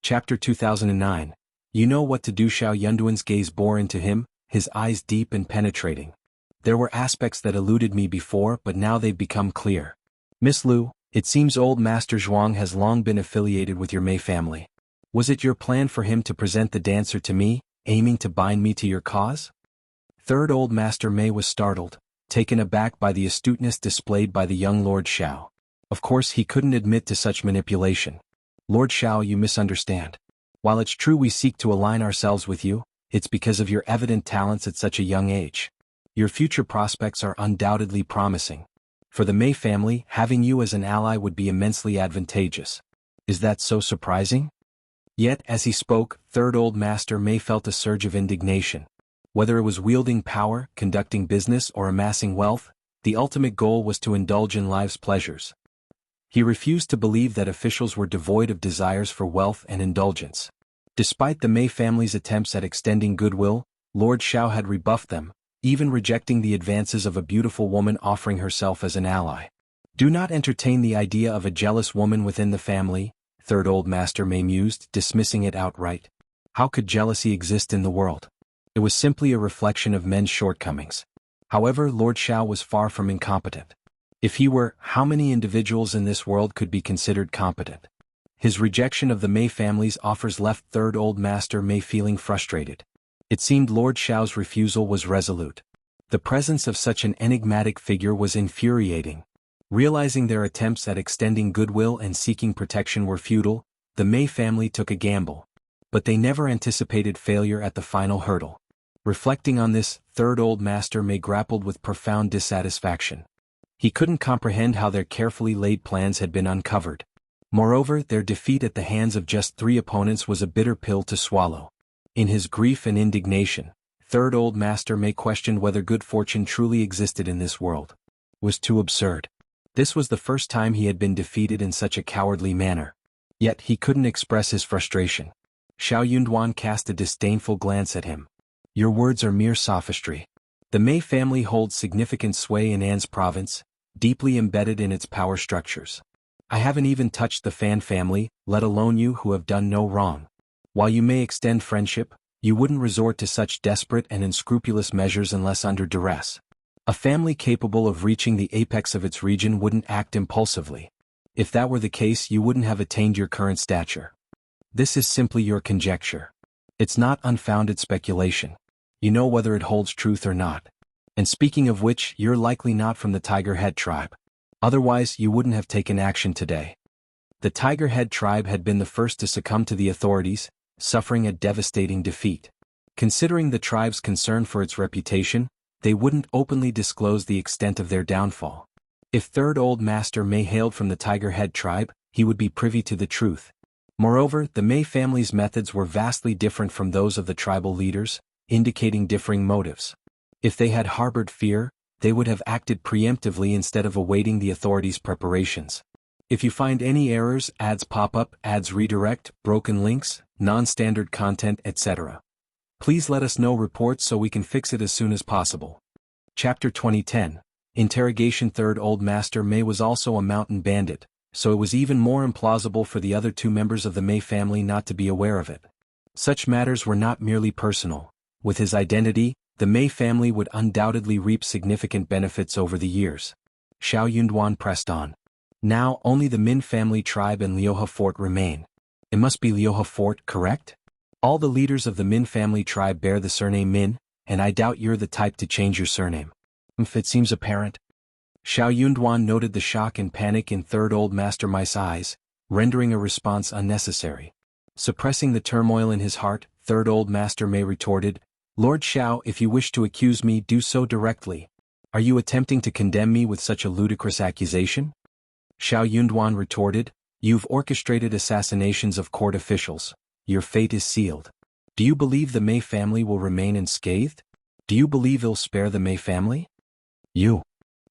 Chapter 2009. You know what to do. Shao Yunduan's gaze bore into him, his eyes deep and penetrating. There were aspects that eluded me before, but now they've become clear. Miss Lu, it seems old Master Zhuang has long been affiliated with your Mei family. Was it your plan for him to present the dancer to me, aiming to bind me to your cause? Third Old Master Mei was startled, taken aback by the astuteness displayed by the young Lord Shao. Of course he couldn't admit to such manipulation. Lord Shao, you misunderstand. While it's true we seek to align ourselves with you, it's because of your evident talents at such a young age. Your future prospects are undoubtedly promising. For the Mei family, having you as an ally would be immensely advantageous. Is that so surprising? Yet, as he spoke, Third Old Master Mei felt a surge of indignation. Whether it was wielding power, conducting business, or amassing wealth, the ultimate goal was to indulge in life's pleasures. He refused to believe that officials were devoid of desires for wealth and indulgence. Despite the Mei family's attempts at extending goodwill, Lord Shao had rebuffed them, even rejecting the advances of a beautiful woman offering herself as an ally. Do not entertain the idea of a jealous woman within the family, Third Old Master Mei mused, dismissing it outright. How could jealousy exist in the world? It was simply a reflection of men's shortcomings. However, Lord Shao was far from incompetent. If he were, how many individuals in this world could be considered competent? His rejection of the Mei family's offers left Third Old Master Mei feeling frustrated. It seemed Lord Shao's refusal was resolute. The presence of such an enigmatic figure was infuriating. Realizing their attempts at extending goodwill and seeking protection were futile, the Mei family took a gamble. But they never anticipated failure at the final hurdle. Reflecting on this, Third Old Master Mei grappled with profound dissatisfaction. He couldn't comprehend how their carefully laid plans had been uncovered. Moreover, their defeat at the hands of just 3 opponents was a bitter pill to swallow. In his grief and indignation, Third Old Master Mei questioned whether good fortune truly existed in this world. It was too absurd. This was the first time he had been defeated in such a cowardly manner. Yet he couldn't express his frustration. Shao Yunduan cast a disdainful glance at him. Your words are mere sophistry. The Mei family holds significant sway in An's province, deeply embedded in its power structures. I haven't even touched the Fan family, let alone you who have done no wrong. While you may extend friendship, you wouldn't resort to such desperate and unscrupulous measures unless under duress. A family capable of reaching the apex of its region wouldn't act impulsively. If that were the case, you wouldn't have attained your current stature. This is simply your conjecture. It's not unfounded speculation. You know whether it holds truth or not. And speaking of which, you're likely not from the Tiger Head tribe. Otherwise, you wouldn't have taken action today. The Tiger Head tribe had been the first to succumb to the authorities, suffering a devastating defeat. Considering the tribe's concern for its reputation, they wouldn't openly disclose the extent of their downfall. If Third Old Master Mei hailed from the Tiger Head tribe, he would be privy to the truth. Moreover, the Mei family's methods were vastly different from those of the tribal leaders, indicating differing motives. If they had harbored fear, they would have acted preemptively instead of awaiting the authorities' preparations. If you find any errors, ads pop up, ads redirect, broken links, non-standard content, etc., please let us know reports so we can fix it as soon as possible. Chapter 2010. Interrogation. Third Old Master Mei was also a mountain bandit, so it was even more implausible for the other 2 members of the Mei family not to be aware of it. Such matters were not merely personal. With his identity, the Mei family would undoubtedly reap significant benefits over the years. Shao Yunduan pressed on. Now only the Min family tribe and Liuhe Fort remain. It must be Liuhe Fort, correct? All the leaders of the Min family tribe bear the surname Min, and I doubt you're the type to change your surname. If it seems apparent. Shao Yunduan noted the shock and panic in Third Old Master Mei's eyes, rendering a response unnecessary. Suppressing the turmoil in his heart, Third Old Master Mei retorted, Lord Shao, if you wish to accuse me, do so directly. Are you attempting to condemn me with such a ludicrous accusation? Shao Yunduan retorted, you've orchestrated assassinations of court officials. Your fate is sealed. Do you believe the Mei family will remain unscathed? Do you believe it'll spare the Mei family? You!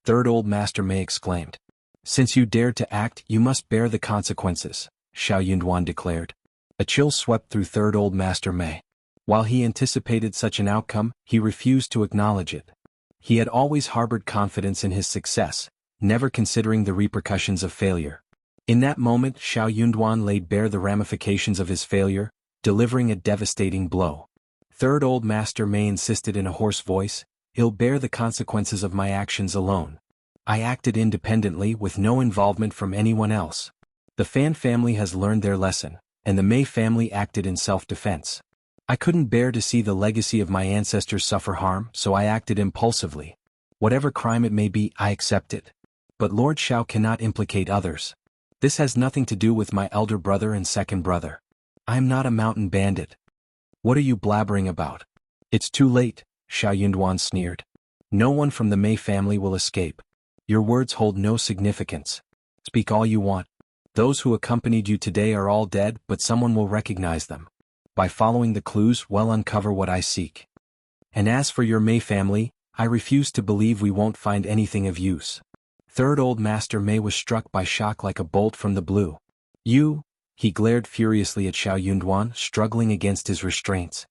Third Old Master Mei exclaimed. Since you dared to act, you must bear the consequences, Shao Yunduan declared. A chill swept through Third Old Master Mei. While he anticipated such an outcome, he refused to acknowledge it. He had always harbored confidence in his success, never considering the repercussions of failure. In that moment Shao Yunduan laid bare the ramifications of his failure, delivering a devastating blow. Third Old Master Mei insisted in a hoarse voice, "I'll bear the consequences of my actions alone. I acted independently with no involvement from anyone else. The Fan family has learned their lesson, and the Mei family acted in self-defense. I couldn't bear to see the legacy of my ancestors suffer harm, so I acted impulsively. Whatever crime it may be, I accept it. But Lord Shao cannot implicate others. This has nothing to do with my elder brother and second brother. I am not a mountain bandit." "What are you blabbering about? It's too late," Shao Yunduan sneered. "No one from the Mei family will escape. Your words hold no significance. Speak all you want. Those who accompanied you today are all dead, but someone will recognize them. By following the clues, we'll uncover what I seek. And as for your Mei family, I refuse to believe we won't find anything of use." Third Old Master Mei was struck by shock like a bolt from the blue. "You?" He glared furiously at Shao Yunduan, struggling against his restraints.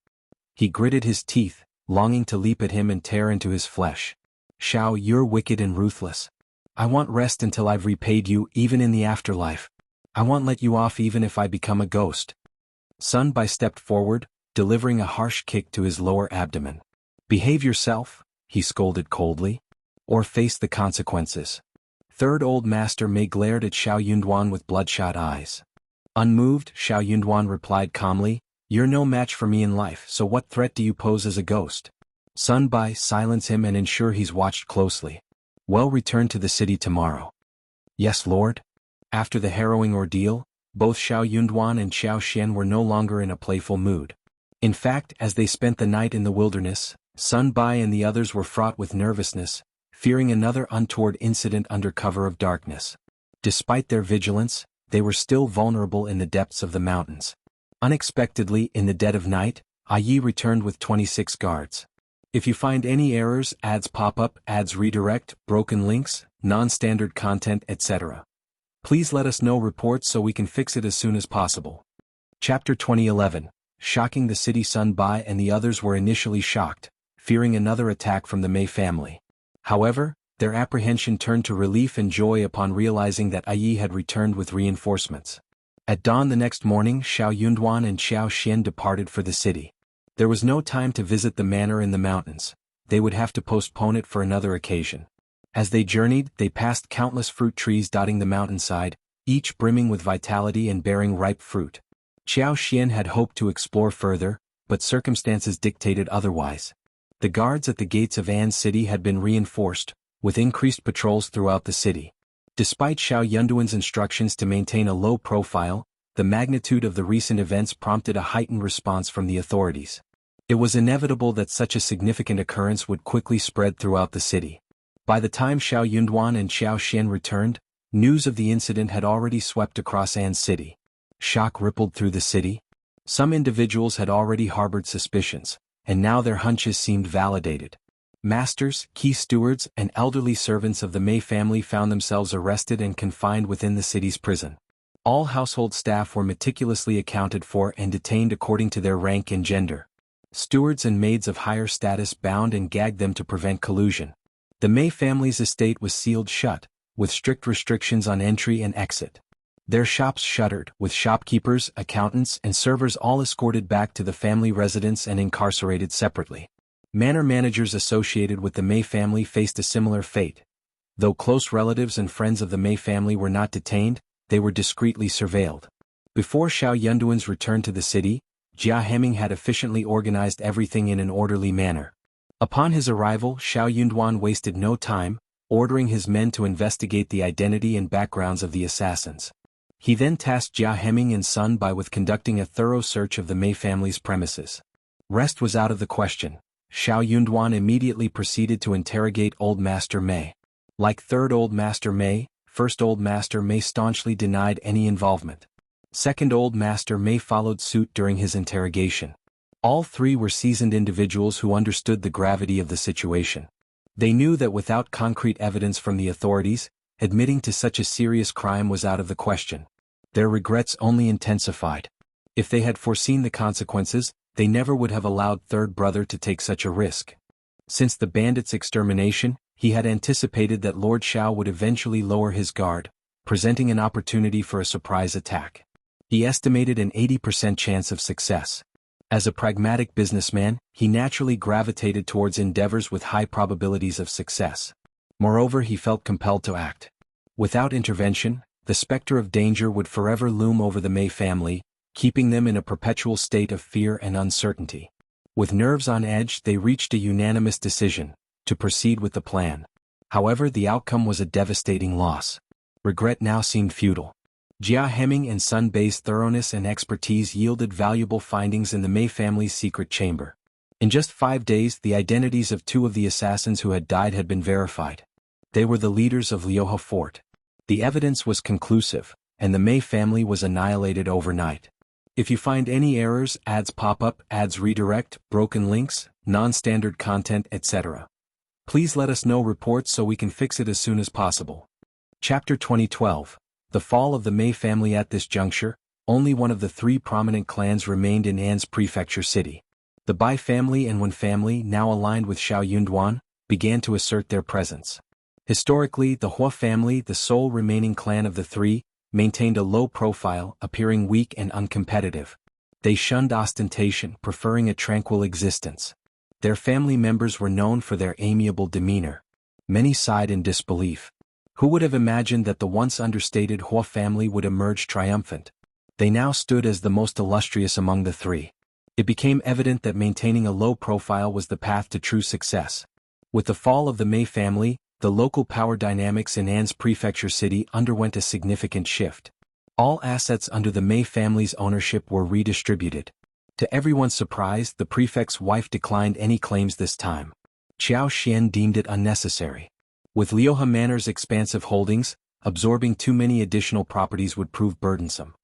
He gritted his teeth, longing to leap at him and tear into his flesh. "Shao, you're wicked and ruthless. I won't rest until I've repaid you, even in the afterlife. I won't let you off even if I become a ghost." Sun Bai stepped forward, delivering a harsh kick to his lower abdomen. "Behave yourself," he scolded coldly. "Or face the consequences." Third Old Master Mei glared at Shao Yunduan with bloodshot eyes. Unmoved, Shao Yunduan replied calmly, "You're no match for me in life, so what threat do you pose as a ghost? Sun Bai, silence him and ensure he's watched closely. We'll return to the city tomorrow." "Yes, Lord." After the harrowing ordeal, both Shao Yunduan and Xiao Xian were no longer in a playful mood. In fact, as they spent the night in the wilderness, Sun Bai and the others were fraught with nervousness, fearing another untoward incident under cover of darkness. Despite their vigilance, they were still vulnerable in the depths of the mountains. Unexpectedly, in the dead of night, Yi returned with 26 guards. "If you find any errors, ads pop up, ads redirect, broken links, non-standard content, etc. Please let us know reports so we can fix it as soon as possible." Chapter 2011. Shocking the city. Sun Bai and the others were initially shocked, fearing another attack from the Mei family. However, their apprehension turned to relief and joy upon realizing that Yi had returned with reinforcements. At dawn the next morning, Shao Yunduan and Xiao Xian departed for the city. There was no time to visit the manor in the mountains. They would have to postpone it for another occasion. As they journeyed, they passed countless fruit trees dotting the mountainside, each brimming with vitality and bearing ripe fruit. Xiao Xian had hoped to explore further, but circumstances dictated otherwise. The guards at the gates of An City had been reinforced, with increased patrols throughout the city. Despite Shao Yunduan's instructions to maintain a low profile, the magnitude of the recent events prompted a heightened response from the authorities. It was inevitable that such a significant occurrence would quickly spread throughout the city. By the time Shao Yunduan and Xiao Xian returned, news of the incident had already swept across An City. Shock rippled through the city. Some individuals had already harbored suspicions, and now their hunches seemed validated. Masters, key stewards, and elderly servants of the Mei family found themselves arrested and confined within the city's prison. All household staff were meticulously accounted for and detained according to their rank and gender. Stewards and maids of higher status bound and gagged them to prevent collusion. The Mei family's estate was sealed shut, with strict restrictions on entry and exit. Their shops shuttered, with shopkeepers, accountants, and servers all escorted back to the family residence and incarcerated separately. Manor managers associated with the Mei family faced a similar fate. Though close relatives and friends of the Mei family were not detained, they were discreetly surveilled. Before Shao Yunduan's return to the city, Jia Heming had efficiently organized everything in an orderly manner. Upon his arrival, Shao Yunduan wasted no time, ordering his men to investigate the identity and backgrounds of the assassins. He then tasked Jia Heming and Sun Bai with conducting a thorough search of the Mei family's premises. Rest was out of the question. Shao Yunduan immediately proceeded to interrogate Old Master Mei. Like Third Old Master Mei, First Old Master Mei staunchly denied any involvement. Second Old Master Mei followed suit during his interrogation. All three were seasoned individuals who understood the gravity of the situation. They knew that without concrete evidence from the authorities, admitting to such a serious crime was out of the question. Their regrets only intensified. If they had foreseen the consequences, they never would have allowed Third Brother to take such a risk. Since the bandits' extermination, he had anticipated that Lord Shao would eventually lower his guard, presenting an opportunity for a surprise attack. He estimated an 80% chance of success. As a pragmatic businessman, he naturally gravitated towards endeavors with high probabilities of success. Moreover, he felt compelled to act. Without intervention, the specter of danger would forever loom over the Mei family, keeping them in a perpetual state of fear and uncertainty. With nerves on edge, they reached a unanimous decision to proceed with the plan. However, the outcome was a devastating loss. Regret now seemed futile. Jia Hemming and Sun Bei's thoroughness and expertise yielded valuable findings in the Mei family's secret chamber. In just 5 days, the identities of 2 of the assassins who had died had been verified. They were the leaders of Liuhe Fort. The evidence was conclusive, and the Mei family was annihilated overnight. If you find any errors, ads pop up, ads redirect, broken links, non-standard content, etc., please let us know reports so we can fix it as soon as possible. Chapter 2012. The Fall of the Mei Family. At this juncture, only one of the 3 prominent clans remained in An's prefecture city. The Bai family and Wen family, now aligned with Shao Yunduan, began to assert their presence. Historically, the Hua family, the sole remaining clan of the 3, maintained a low profile, appearing weak and uncompetitive. They shunned ostentation, preferring a tranquil existence. Their family members were known for their amiable demeanor. Many sighed in disbelief. Who would have imagined that the once understated Hua family would emerge triumphant? They now stood as the most illustrious among the 3. It became evident that maintaining a low profile was the path to true success. With the fall of the Mei family, the local power dynamics in An's prefecture city underwent a significant shift. All assets under the Mei family's ownership were redistributed. To everyone's surprise, the prefect's wife declined any claims this time. Qiao Xian deemed it unnecessary. With Liuhe Manor's expansive holdings, absorbing too many additional properties would prove burdensome.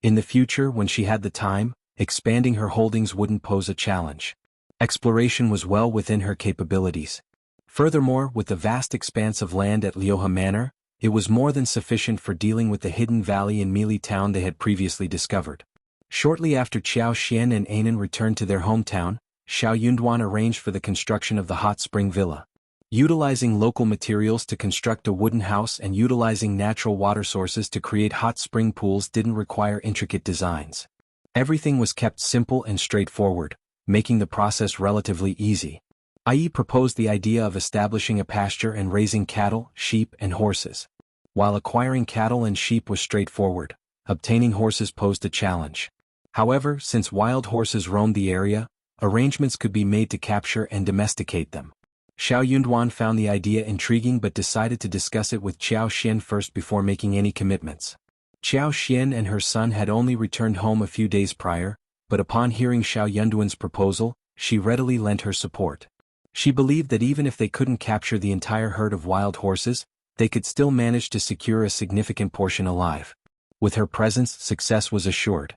In the future, when she had the time, expanding her holdings wouldn't pose a challenge. Exploration was well within her capabilities. Furthermore, with the vast expanse of land at Liuhe Manor, it was more than sufficient for dealing with the hidden valley in Meili Town they had previously discovered. Shortly after Qiao Xian and Anan returned to their hometown, Shao Yunduan arranged for the construction of the hot spring villa. Utilizing local materials to construct a wooden house and utilizing natural water sources to create hot spring pools didn't require intricate designs. Everything was kept simple and straightforward, making the process relatively easy. Ai proposed the idea of establishing a pasture and raising cattle, sheep, and horses. While acquiring cattle and sheep was straightforward, obtaining horses posed a challenge. However, since wild horses roamed the area, arrangements could be made to capture and domesticate them. Shao Yunduan found the idea intriguing but decided to discuss it with Qiao Xian first before making any commitments. Qiao Xian and her son had only returned home a few days prior, but upon hearing Shao Yunduan's proposal, she readily lent her support. She believed that even if they couldn't capture the entire herd of wild horses, they could still manage to secure a significant portion alive. With her presence, success was assured.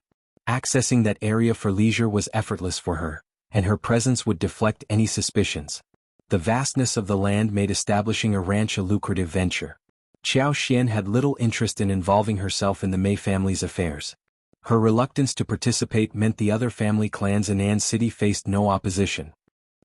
Accessing that area for leisure was effortless for her, and her presence would deflect any suspicions. The vastness of the land made establishing a ranch a lucrative venture. Qiao Xian had little interest in involving herself in the Mei family's affairs. Her reluctance to participate meant the other family clans in An City faced no opposition.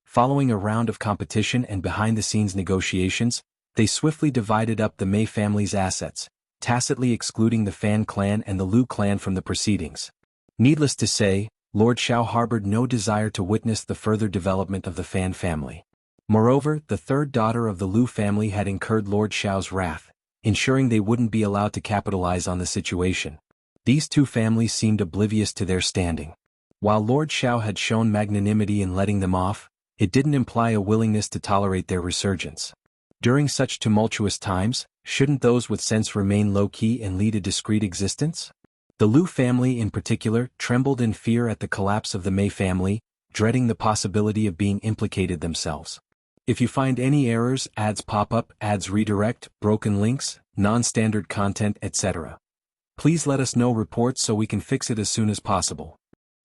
Following a round of competition and behind-the-scenes negotiations, they swiftly divided up the Mei family's assets, tacitly excluding the Fan clan and the Lu clan from the proceedings. Needless to say, Lord Shao harbored no desire to witness the further development of the Fan family. Moreover, the third daughter of the Lu family had incurred Lord Shao's wrath, ensuring they wouldn't be allowed to capitalize on the situation. These 2 families seemed oblivious to their standing. While Lord Shao had shown magnanimity in letting them off, it didn't imply a willingness to tolerate their resurgence. During such tumultuous times, shouldn't those with sense remain low-key and lead a discreet existence? The Lu family in particular trembled in fear at the collapse of the Mei family, dreading the possibility of being implicated themselves. If you find any errors, ads pop up, ads redirect, broken links, non-standard content, etc., please let us know reports so we can fix it as soon as possible.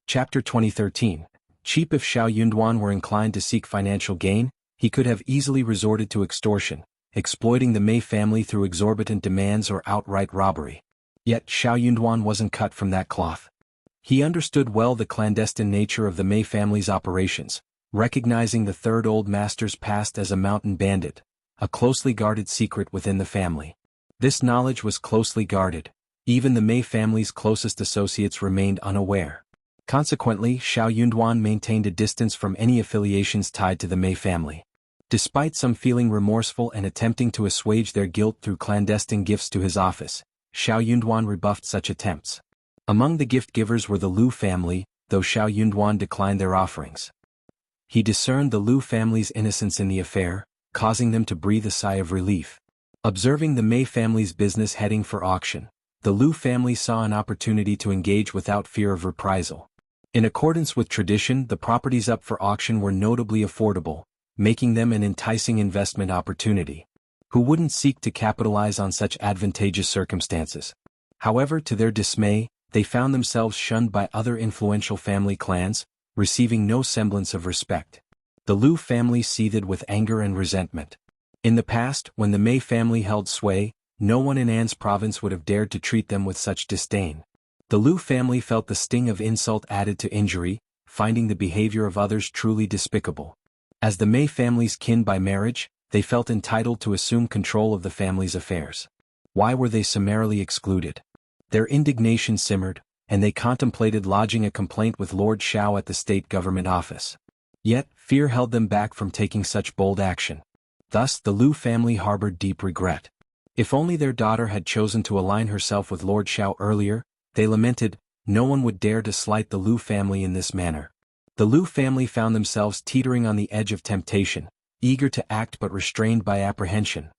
Chapter 2013. Cheap. If Shao Yunduan were inclined to seek financial gain, he could have easily resorted to extortion, exploiting the Mei family through exorbitant demands or outright robbery. Yet Shao Yunduan wasn't cut from that cloth. He understood well the clandestine nature of the Mei family's operations, recognizing the third old master's past as a mountain bandit, a closely guarded secret within the family. This knowledge was closely guarded. Even the Mei family's closest associates remained unaware. Consequently, Xiao Yunduan maintained a distance from any affiliations tied to the Mei family. Despite some feeling remorseful and attempting to assuage their guilt through clandestine gifts to his office, Xiao Yunduan rebuffed such attempts. Among the gift givers were the Lu family, though Xiao Yunduan declined their offerings. He discerned the Lu family's innocence in the affair, causing them to breathe a sigh of relief. Observing the Mei family's business heading for auction, the Lu family saw an opportunity to engage without fear of reprisal. In accordance with tradition, the properties up for auction were notably affordable, making them an enticing investment opportunity. Who wouldn't seek to capitalize on such advantageous circumstances? However, to their dismay, they found themselves shunned by other influential family clans, receiving no semblance of respect. The Lu family seethed with anger and resentment. In the past, when the Mei family held sway, no one in An's province would have dared to treat them with such disdain. The Lu family felt the sting of insult added to injury, finding the behavior of others truly despicable. As the Mei family's kin by marriage, they felt entitled to assume control of the family's affairs. Why were they summarily excluded? Their indignation simmered, and they contemplated lodging a complaint with Lord Shao at the state government office. Yet, fear held them back from taking such bold action. Thus, the Lu family harbored deep regret. If only their daughter had chosen to align herself with Lord Shao earlier, they lamented, no one would dare to slight the Lu family in this manner. The Lu family found themselves teetering on the edge of temptation, eager to act but restrained by apprehension.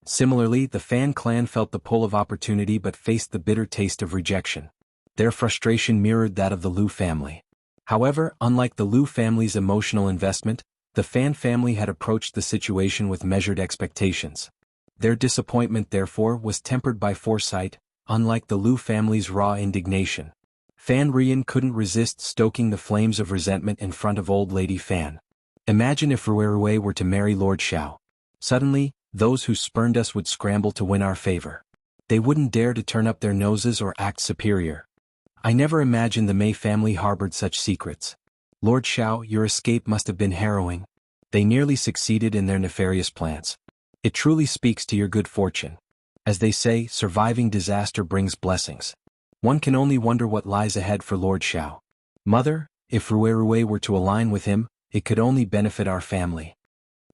Similarly, the Fang clan felt the pull of opportunity but faced the bitter taste of rejection. Their frustration mirrored that of the Lu family. However, unlike the Lu family's emotional investment, the Fan family had approached the situation with measured expectations. Their disappointment, therefore, was tempered by foresight, unlike the Lu family's raw indignation. Fan Rian couldn't resist stoking the flames of resentment in front of old lady Fan. Imagine if Ruerue were to marry Lord Shao. Suddenly, those who spurned us would scramble to win our favor. They wouldn't dare to turn up their noses or act superior. I never imagined the Mei family harbored such secrets. Lord Shao, your escape must have been harrowing. They nearly succeeded in their nefarious plans. It truly speaks to your good fortune. As they say, surviving disaster brings blessings. One can only wonder what lies ahead for Lord Shao. Mother, if Ruerue were to align with him, it could only benefit our family.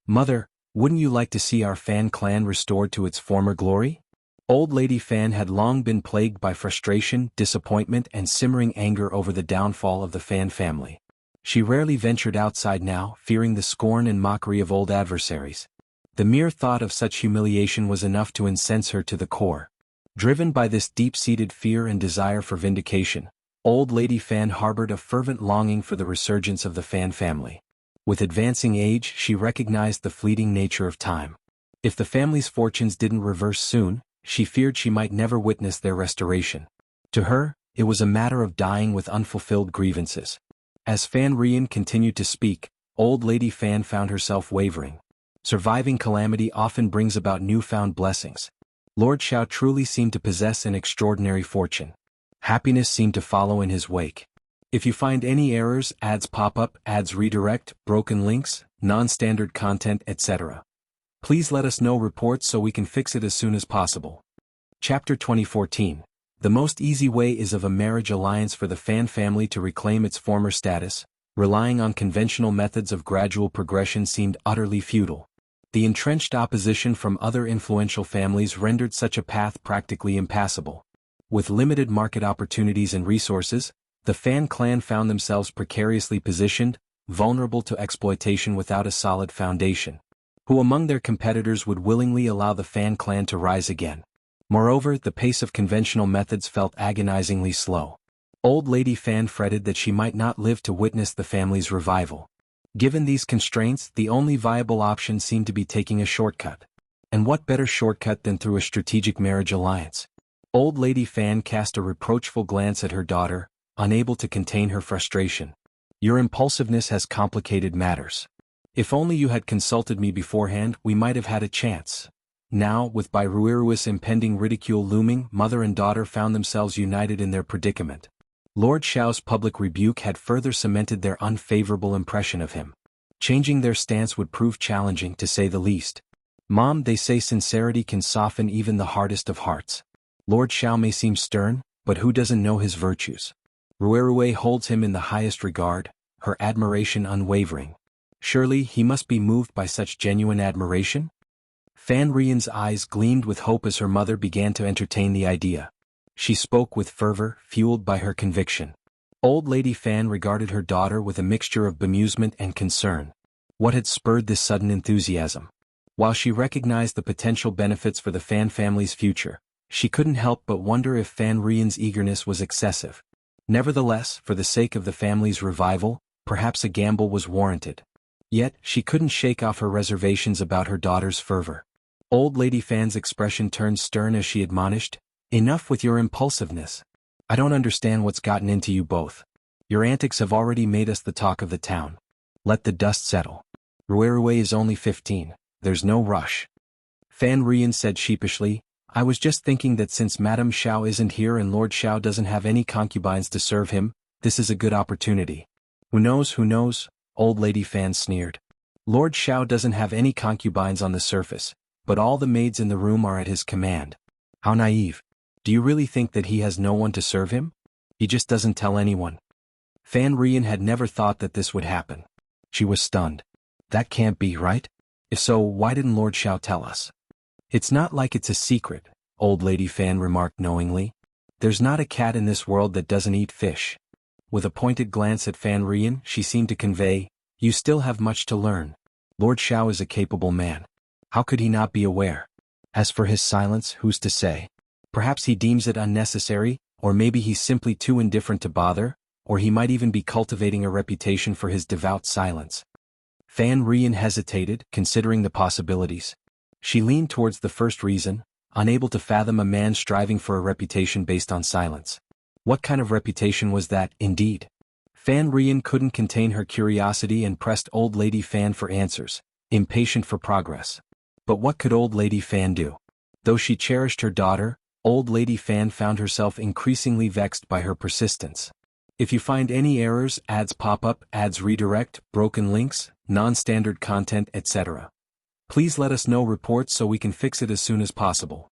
Mother, wouldn't you like to see our Fan clan restored to its former glory? Old Lady Fan had long been plagued by frustration, disappointment, and simmering anger over the downfall of the Fan family. She rarely ventured outside now, fearing the scorn and mockery of old adversaries. The mere thought of such humiliation was enough to incense her to the core. Driven by this deep-seated fear and desire for vindication, Old Lady Fan harbored a fervent longing for the resurgence of the Fan family. With advancing age, she recognized the fleeting nature of time. If the family's fortunes didn't reverse soon, she feared she might never witness their restoration. To her, it was a matter of dying with unfulfilled grievances. As Fan Rian continued to speak, Old Lady Fan found herself wavering. Surviving calamity often brings about newfound blessings. Lord Shao truly seemed to possess an extraordinary fortune. Happiness seemed to follow in his wake. If you find any errors, ads pop up, ads redirect, broken links, non-standard content, etc., please let us know reports so we can fix it as soon as possible. Chapter 2014. The most easy way is of a marriage alliance for the Fan family to reclaim its former status. Relying on conventional methods of gradual progression seemed utterly futile. The entrenched opposition from other influential families rendered such a path practically impassable. With limited market opportunities and resources, the Fan clan found themselves precariously positioned, vulnerable to exploitation without a solid foundation. Who among their competitors would willingly allow the Fan clan to rise again? Moreover, the pace of conventional methods felt agonizingly slow. Old Lady Fan fretted that she might not live to witness the family's revival. Given these constraints, the only viable option seemed to be taking a shortcut. And what better shortcut than through a strategic marriage alliance? Old Lady Fan cast a reproachful glance at her daughter, unable to contain her frustration. Your impulsiveness has complicated matters. If only you had consulted me beforehand, we might have had a chance. Now, with Rueru's impending ridicule looming, mother and daughter found themselves united in their predicament. Lord Shao's public rebuke had further cemented their unfavorable impression of him. Changing their stance would prove challenging, to say the least. Mom, they say sincerity can soften even the hardest of hearts. Lord Shao may seem stern, but who doesn't know his virtues? Ruerue holds him in the highest regard, her admiration unwavering. Surely he must be moved by such genuine admiration? Fan Rian's eyes gleamed with hope as her mother began to entertain the idea. She spoke with fervor, fueled by her conviction. Old Lady Fan regarded her daughter with a mixture of bemusement and concern. What had spurred this sudden enthusiasm? While she recognized the potential benefits for the Fan family's future, she couldn't help but wonder if Fan Rian's eagerness was excessive. Nevertheless, for the sake of the family's revival, perhaps a gamble was warranted. Yet, she couldn't shake off her reservations about her daughter's fervor. Old Lady Fan's expression turned stern as she admonished, "Enough with your impulsiveness. I don't understand what's gotten into you both. Your antics have already made us the talk of the town. Let the dust settle. Ruerue is only 15, there's no rush." Fan Rian said sheepishly, "I was just thinking that since Madame Shao isn't here and Lord Shao doesn't have any concubines to serve him, this is a good opportunity." Who knows, Old Lady Fan sneered. "Lord Shao doesn't have any concubines on the surface, but all the maids in the room are at his command. How naive. Do you really think that he has no one to serve him? He just doesn't tell anyone." Fan Rian had never thought that this would happen. She was stunned. That can't be right? If so, why didn't Lord Shao tell us? "It's not like it's a secret," Old Lady Fan remarked knowingly. "There's not a cat in this world that doesn't eat fish." With a pointed glance at Fan Rian, she seemed to convey, "You still have much to learn. Lord Shao is a capable man. How could he not be aware? As for his silence, who's to say? Perhaps he deems it unnecessary, or maybe he's simply too indifferent to bother, or he might even be cultivating a reputation for his devout silence." Fan Rian hesitated, considering the possibilities. She leaned towards the first reason, unable to fathom a man striving for a reputation based on silence. What kind of reputation was that, indeed? Fan Rian couldn't contain her curiosity and pressed Old Lady Fan for answers, impatient for progress. But what could Old Lady Fan do? Though she cherished her daughter, Old Lady Fan found herself increasingly vexed by her persistence. "If you find any errors, ads pop up, ads redirect, broken links, non-standard content, etc. Please let us know reports so we can fix it as soon as possible."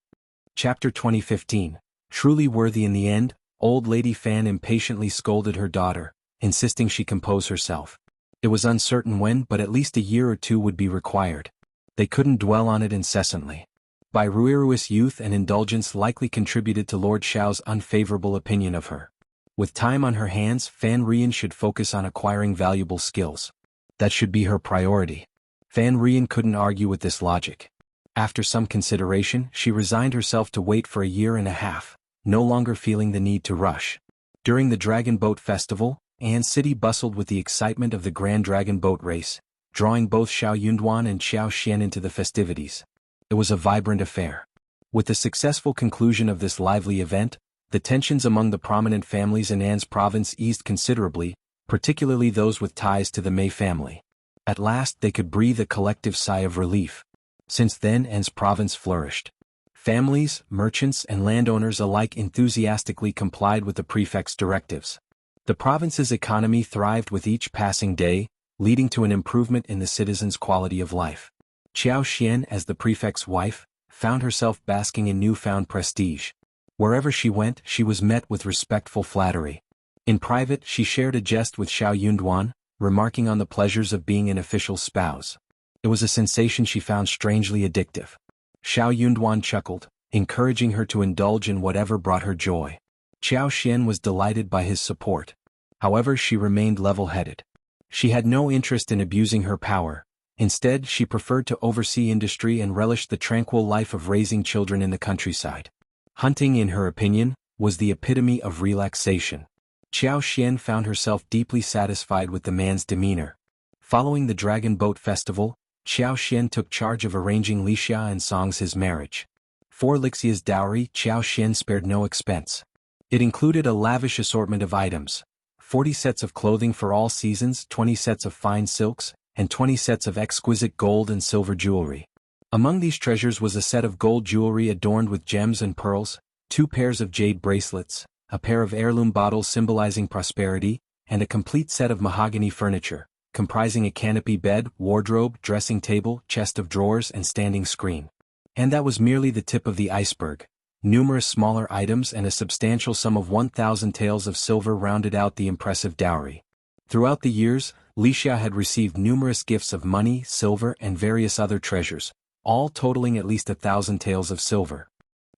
Chapter 2015. Truly worthy in the end, Old Lady Fan impatiently scolded her daughter, insisting she compose herself. It was uncertain when, but at least a year or two would be required. They couldn't dwell on it incessantly. By Rueru's youth and indulgence likely contributed to Lord Shao's unfavorable opinion of her. With time on her hands, Fan Rian should focus on acquiring valuable skills. That should be her priority. Fan Rian couldn't argue with this logic. After some consideration, she resigned herself to wait for a year and a half, no longer feeling the need to rush. During the Dragon Boat Festival, An City bustled with the excitement of the Grand Dragon Boat Race, drawing both Xiao Yunduan and Xiao Xian into the festivities. It was a vibrant affair. With the successful conclusion of this lively event, the tensions among the prominent families in An's province eased considerably, particularly those with ties to the Mei family. At last they could breathe a collective sigh of relief. Since then An's province flourished. Families, merchants and landowners alike enthusiastically complied with the prefect's directives. The province's economy thrived with each passing day, leading to an improvement in the citizens' quality of life. Qiao Xian, as the prefect's wife, found herself basking in newfound prestige. Wherever she went, she was met with respectful flattery. In private, she shared a jest with Xiao Yunduan, remarking on the pleasures of being an official spouse. It was a sensation she found strangely addictive. Xiao Yunduan chuckled, encouraging her to indulge in whatever brought her joy. Qiao Xian was delighted by his support. However, she remained level-headed. She had no interest in abusing her power. Instead, she preferred to oversee industry and relished the tranquil life of raising children in the countryside. Hunting, in her opinion, was the epitome of relaxation. Qiao Xian found herself deeply satisfied with the man's demeanor. Following the Dragon Boat Festival, Qiao Xian took charge of arranging Lixia and Song's marriage. For Lixia's dowry, Qiao Xian spared no expense. It included a lavish assortment of items: 40 sets of clothing for all seasons, 20 sets of fine silks, and 20 sets of exquisite gold and silver jewelry. Among these treasures was a set of gold jewelry adorned with gems and pearls, 2 pairs of jade bracelets, a pair of heirloom bottles symbolizing prosperity, and a complete set of mahogany furniture, comprising a canopy bed, wardrobe, dressing table, chest of drawers and standing screen. And that was merely the tip of the iceberg. Numerous smaller items and a substantial sum of 1,000 taels of silver rounded out the impressive dowry. Throughout the years, Lixia had received numerous gifts of money, silver and various other treasures, all totaling at least 1,000 taels of silver.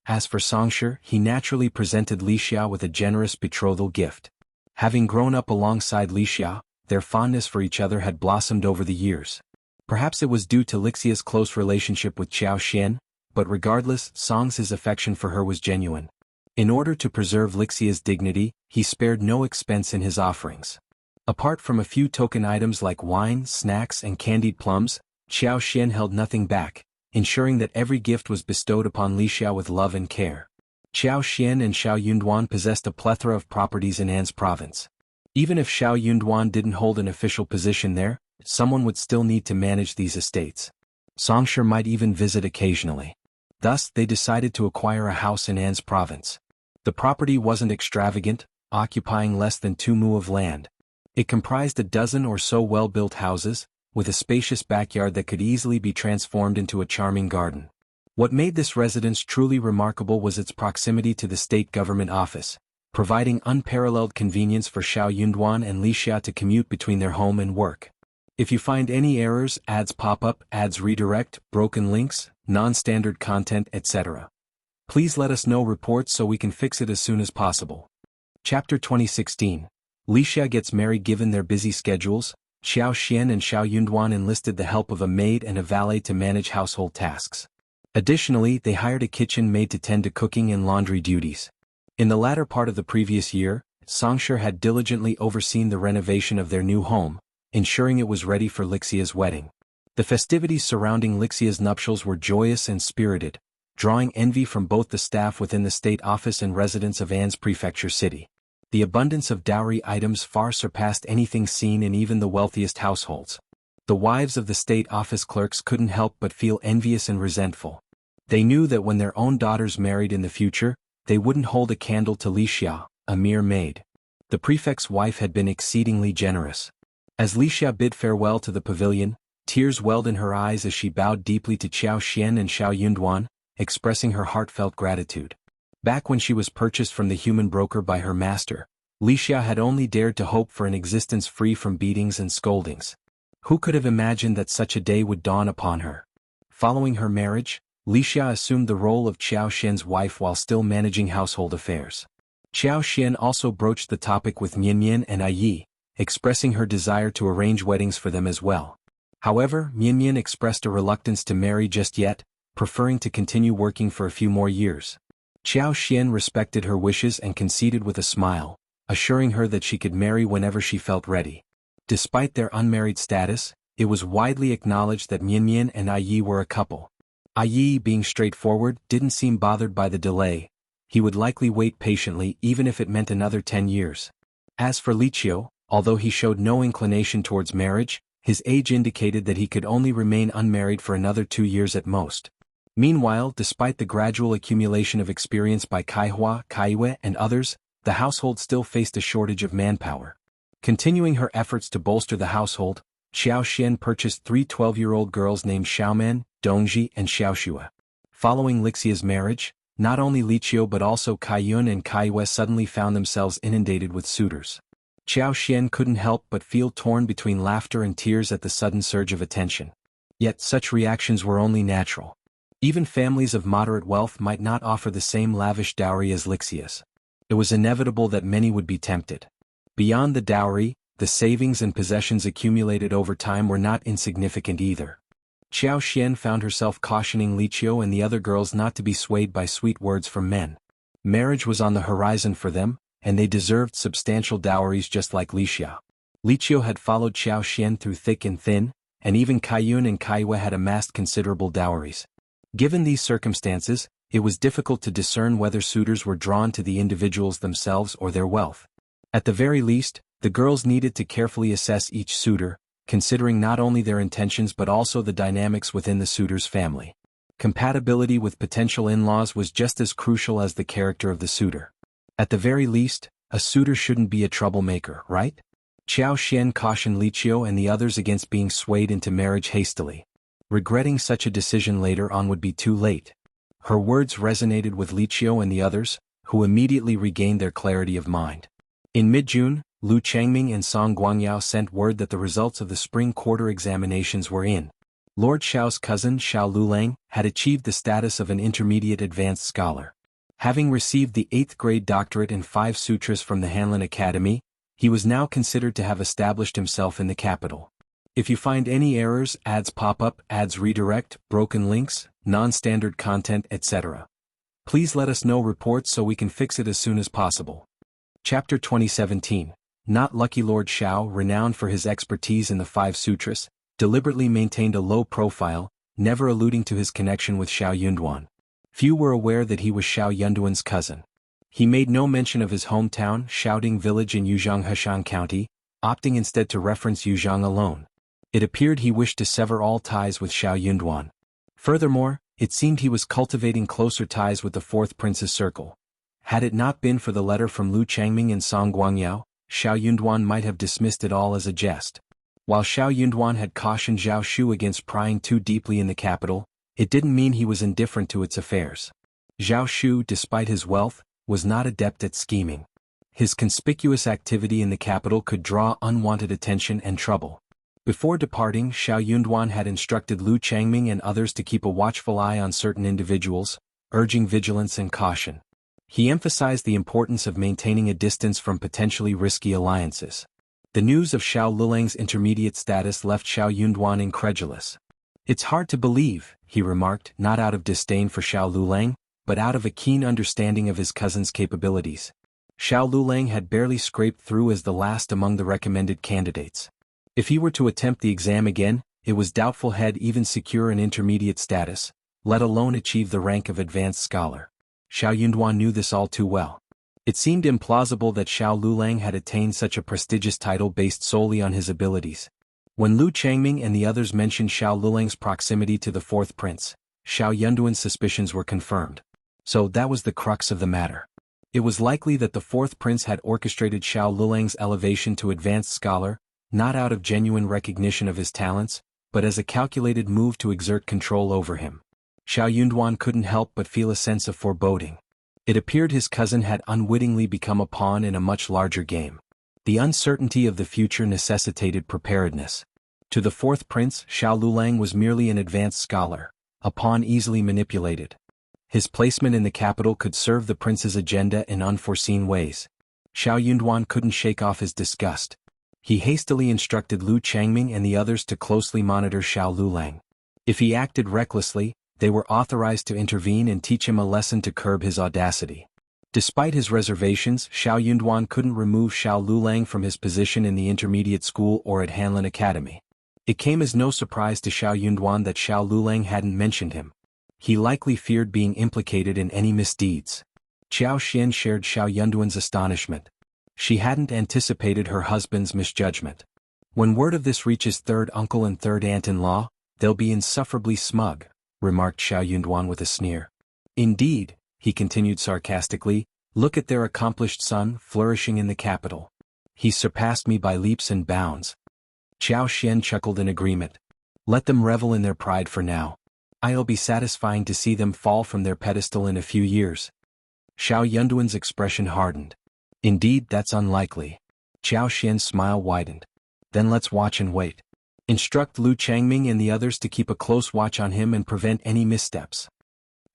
As for Songshi, he naturally presented Lixia with a generous betrothal gift. Having grown up alongside Lixia, their fondness for each other had blossomed over the years. Perhaps it was due to Lixia's close relationship with Qiao Xian, but regardless, Song's affection for her was genuine. In order to preserve Lixia's dignity, he spared no expense in his offerings. Apart from a few token items like wine, snacks and candied plums, Qiao Xian held nothing back, ensuring that every gift was bestowed upon Lixia with love and care. Qiao Xian and Shao Yunduan possessed a plethora of properties in An's province. Even if Shao Yunduan didn't hold an official position there, someone would still need to manage these estates. Songshi might even visit occasionally. Thus, they decided to acquire a house in An's province. The property wasn't extravagant, occupying less than 2 mu of land. It comprised a dozen or so well-built houses, with a spacious backyard that could easily be transformed into a charming garden. What made this residence truly remarkable was its proximity to the state government office, providing unparalleled convenience for Shao Yunduan and Lixia to commute between their home and work. If you find any errors, ads pop up, ads redirect, broken links, non-standard content, etc., please let us know reports so we can fix it as soon as possible. Chapter 2016. Lixia gets married. Given their busy schedules, Qiao Xian and Shao Yunduan enlisted the help of a maid and a valet to manage household tasks. Additionally, they hired a kitchen maid to tend to cooking and laundry duties. In the latter part of the previous year, Songshi had diligently overseen the renovation of their new home, ensuring it was ready for Lixia's wedding. The festivities surrounding Lixia's nuptials were joyous and spirited, drawing envy from both the staff within the state office and residents of An's prefecture city. The abundance of dowry items far surpassed anything seen in even the wealthiest households. The wives of the state office clerks couldn't help but feel envious and resentful. They knew that when their own daughters married in the future, they wouldn't hold a candle to Lixia, a mere maid. The prefect's wife had been exceedingly generous. As Lixia bid farewell to the pavilion, tears welled in her eyes as she bowed deeply to Qiao Xian and Shao Yunduan, expressing her heartfelt gratitude. Back when she was purchased from the human broker by her master, Lixia had only dared to hope for an existence free from beatings and scoldings. Who could have imagined that such a day would dawn upon her? Following her marriage, Lixia assumed the role of Qiao Xian's wife while still managing household affairs. Qiao Xian also broached the topic with Mian and Yi, expressing her desire to arrange weddings for them as well. However, Mian expressed a reluctance to marry just yet, preferring to continue working for a few more years. Qiao Xian respected her wishes and conceded with a smile, assuring her that she could marry whenever she felt ready. Despite their unmarried status, it was widely acknowledged that Mian and Yi were a couple. Yi, being straightforward, didn't seem bothered by the delay. He would likely wait patiently even if it meant another 10 years. As for Lixia, although he showed no inclination towards marriage, his age indicated that he could only remain unmarried for another 2 years at most. Meanwhile, despite the gradual accumulation of experience by Kaihua, Kaiwe, and others, the household still faced a shortage of manpower. Continuing her efforts to bolster the household, Qiao Xian purchased 3 12-year-old girls named Xiaoman, Dongji, and Xiaoxua. Following Lixia's marriage, not only Lixia but also Kaiyun and Kaiwe suddenly found themselves inundated with suitors. Qiao Xian couldn't help but feel torn between laughter and tears at the sudden surge of attention. Yet such reactions were only natural. Even families of moderate wealth might not offer the same lavish dowry as Lixia's. It was inevitable that many would be tempted. Beyond the dowry, the savings and possessions accumulated over time were not insignificant either. Qiao Xian found herself cautioning Lixia and the other girls not to be swayed by sweet words from men. Marriage was on the horizon for them, and they deserved substantial dowries just like Lixia. Lixia had followed Qiao Xian through thick and thin, and even Kaiyun and Kaiwe had amassed considerable dowries. Given these circumstances, it was difficult to discern whether suitors were drawn to the individuals themselves or their wealth. At the very least, the girls needed to carefully assess each suitor, considering not only their intentions but also the dynamics within the suitor's family. Compatibility with potential in-laws was just as crucial as the character of the suitor. At the very least, a suitor shouldn't be a troublemaker, right? Qiao Xian cautioned Lixia and the others against being swayed into marriage hastily. Regretting such a decision later on would be too late. Her words resonated with Lixia and the others, who immediately regained their clarity of mind. In mid-June, Lu Changming and Song Guangyao sent word that the results of the spring quarter examinations were in. Lord Shao's cousin Xiao Lulang had achieved the status of an intermediate advanced scholar. Having received the 8th grade doctorate in 5 sutras from the Hanlin Academy, he was now considered to have established himself in the capital. If you find any errors, ads pop up, ads redirect, broken links, non-standard content, etc., please let us know reports so we can fix it as soon as possible. Chapter 2017. Not lucky. Lord Shao, renowned for his expertise in the 5 sutras, deliberately maintained a low profile, never alluding to his connection with Xiao Yunduan. Few were aware that he was Xiao Yunduan's cousin. He made no mention of his hometown, Shaoding village in Yuzhang Heshan County, opting instead to reference Yuzhang alone. It appeared he wished to sever all ties with Xiao Yunduan. Furthermore, it seemed he was cultivating closer ties with the 4th Prince's circle. Had it not been for the letter from Lu Changming and Song Guangyao, Xiao Yunduan might have dismissed it all as a jest. While Xiao Yunduan had cautioned Zhao Shu against prying too deeply in the capital, it didn't mean he was indifferent to its affairs. Zhao Shu, despite his wealth, was not adept at scheming. His conspicuous activity in the capital could draw unwanted attention and trouble. Before departing, Xiao Yunduan had instructed Lu Changming and others to keep a watchful eye on certain individuals, urging vigilance and caution. He emphasized the importance of maintaining a distance from potentially risky alliances. The news of Xiao Lulang's intermediate status left Xiao Yunduan incredulous. "It's hard to believe," he remarked, not out of disdain for Xiao Lulang, but out of a keen understanding of his cousin's capabilities. Xiao Lulang had barely scraped through as the last among the recommended candidates. If he were to attempt the exam again, it was doubtful he'd even secure an intermediate status, let alone achieve the rank of advanced scholar. Xiao Yunduan knew this all too well. It seemed implausible that Xiao Lulang had attained such a prestigious title based solely on his abilities. When Lu Changming and the others mentioned Xiao Lulang's proximity to the 4th Prince, Xiao Yunduan's suspicions were confirmed. So that was the crux of the matter. It was likely that the 4th Prince had orchestrated Xiao Lulang's elevation to advanced scholar, not out of genuine recognition of his talents, but as a calculated move to exert control over him. Xiao Yunduan couldn't help but feel a sense of foreboding. It appeared his cousin had unwittingly become a pawn in a much larger game. The uncertainty of the future necessitated preparedness. To the 4th Prince, Xiao Lulang was merely an advanced scholar, a pawn easily manipulated. His placement in the capital could serve the prince's agenda in unforeseen ways. Xiao Yunduan couldn't shake off his disgust. He hastily instructed Lu Changming and the others to closely monitor Xiao Lulang. If he acted recklessly, they were authorized to intervene and teach him a lesson to curb his audacity. Despite his reservations, Xiao Yunduan couldn't remove Xiao Lulang from his position in the intermediate school or at Hanlin Academy. It came as no surprise to Xiao Yunduan that Xiao Lulang hadn't mentioned him. He likely feared being implicated in any misdeeds. Qiao Xian shared Xiao Yunduan's astonishment. She hadn't anticipated her husband's misjudgment. "When word of this reaches 3rd uncle and 3rd aunt-in-law, they'll be insufferably smug," remarked Xiao Yunduan with a sneer. "Indeed," he continued sarcastically, "look at their accomplished son flourishing in the capital. He's surpassed me by leaps and bounds." Qiao Xian chuckled in agreement. "Let them revel in their pride for now. I'll be satisfying to see them fall from their pedestal in a few years." Xiao Yunduan's expression hardened. "Indeed, that's unlikely." Qiao Xian's smile widened. "Then let's watch and wait. Instruct Lu Changming and the others to keep a close watch on him and prevent any missteps."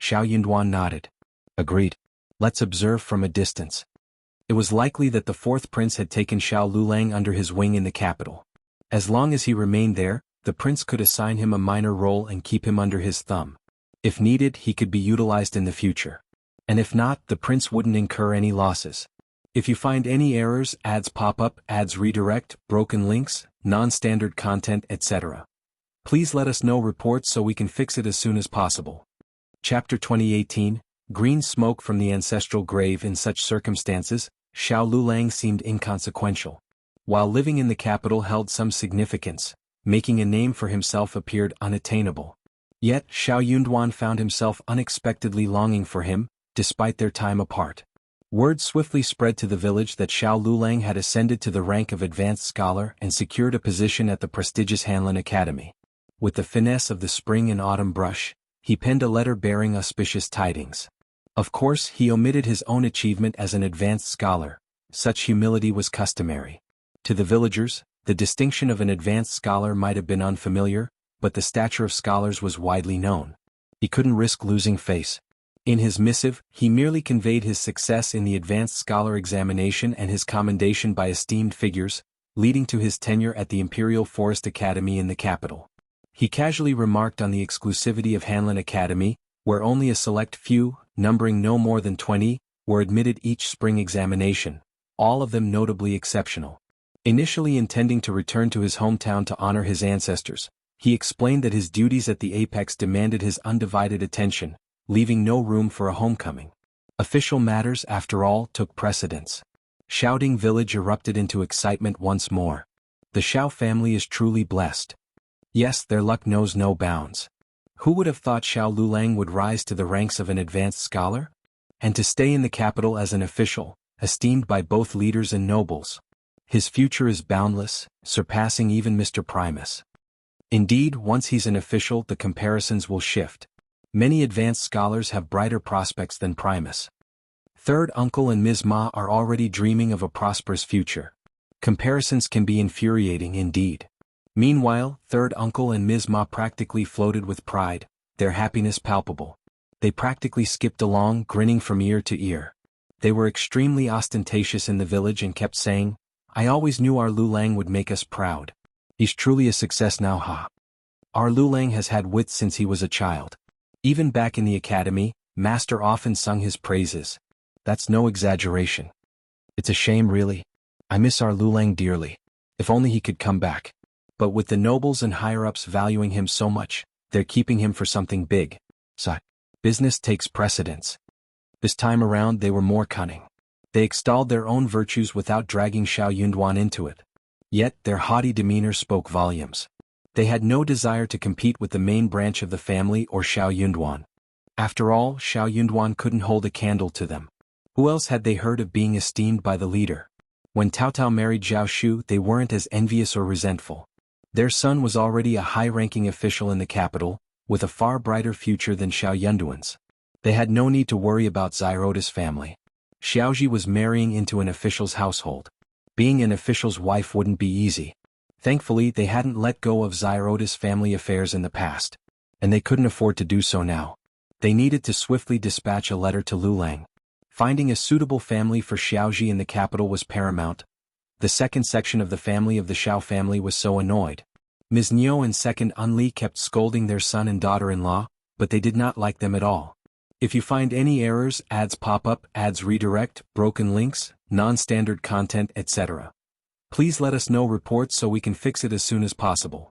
Xiao Yunduan nodded. "Agreed. Let's observe from a distance." It was likely that the 4th Prince had taken Xiao Lulang under his wing in the capital. As long as he remained there, the prince could assign him a minor role and keep him under his thumb. If needed, he could be utilized in the future. And if not, the prince wouldn't incur any losses. If you find any errors, ads pop up, ads redirect, broken links, non-standard content, etc., please let us know reports so we can fix it as soon as possible. Chapter 2018. Green smoke from the ancestral grave. In such circumstances, Xiao Lulang seemed inconsequential. While living in the capital held some significance, making a name for himself appeared unattainable. Yet Xiao Yunduan found himself unexpectedly longing for him, despite their time apart. Word swiftly spread to the village that Xiao Lulang had ascended to the rank of advanced scholar and secured a position at the prestigious Hanlin Academy. With the finesse of the spring and autumn brush, he penned a letter bearing auspicious tidings. Of course, he omitted his own achievement as an advanced scholar. Such humility was customary. To the villagers, the distinction of an advanced scholar might have been unfamiliar, but the stature of scholars was widely known. He couldn't risk losing face. In his missive, he merely conveyed his success in the advanced scholar examination and his commendation by esteemed figures, leading to his tenure at the Imperial Forest Academy in the capital. He casually remarked on the exclusivity of Hanlin Academy, where only a select few, numbering no more than 20, were admitted each spring examination, all of them notably exceptional. Initially intending to return to his hometown to honor his ancestors, he explained that his duties at the apex demanded his undivided attention, leaving no room for a homecoming. Official matters, after all, took precedence. Shouting Village erupted into excitement once more. The Shao family is truly blessed. Yes, their luck knows no bounds. Who would have thought Xiao Lulang would rise to the ranks of an advanced scholar? And to stay in the capital as an official, esteemed by both leaders and nobles. His future is boundless, surpassing even Mr. Primus. Indeed, once he's an official, the comparisons will shift. Many advanced scholars have brighter prospects than Primus. Third Uncle and Ms. Ma are already dreaming of a prosperous future. Comparisons can be infuriating indeed. Meanwhile, Third Uncle and Ms. Ma practically floated with pride, their happiness palpable. They practically skipped along, grinning from ear to ear. They were extremely ostentatious in the village and kept saying, "I always knew our Lulang would make us proud. He's truly a success now, ha. Our Lulang has had wits since he was a child." Even back in the academy, Master often sung his praises. That's no exaggeration. It's a shame, really. I miss our Lulang dearly. If only he could come back. But with the nobles and higher-ups valuing him so much, they're keeping him for something big. So, business takes precedence. This time around they were more cunning. They extolled their own virtues without dragging Xiao Yunduan into it. Yet their haughty demeanor spoke volumes. They had no desire to compete with the main branch of the family or Xiao Yunduan. After all, Xiao Yunduan couldn't hold a candle to them. Who else had they heard of being esteemed by the leader? When Tao Tao married Zhao Shu, they weren't as envious or resentful. Their son was already a high-ranking official in the capital, with a far brighter future than Xiao Yunduan's. They had no need to worry about Xiroda's family. Xiaoji was marrying into an official's household. Being an official's wife wouldn't be easy. Thankfully, they hadn't let go of Xiroda's family affairs in the past. And they couldn't afford to do so now. They needed to swiftly dispatch a letter to Lulang. Finding a suitable family for Xiaoji in the capital was paramount. The second section of the family of the Shao family was so annoyed. Ms. Niu and second Unruly kept scolding their son and daughter-in-law, but they did not like them at all. If you find any errors, ads pop up, ads redirect, broken links, non-standard content, etc., please let us know reports so we can fix it as soon as possible.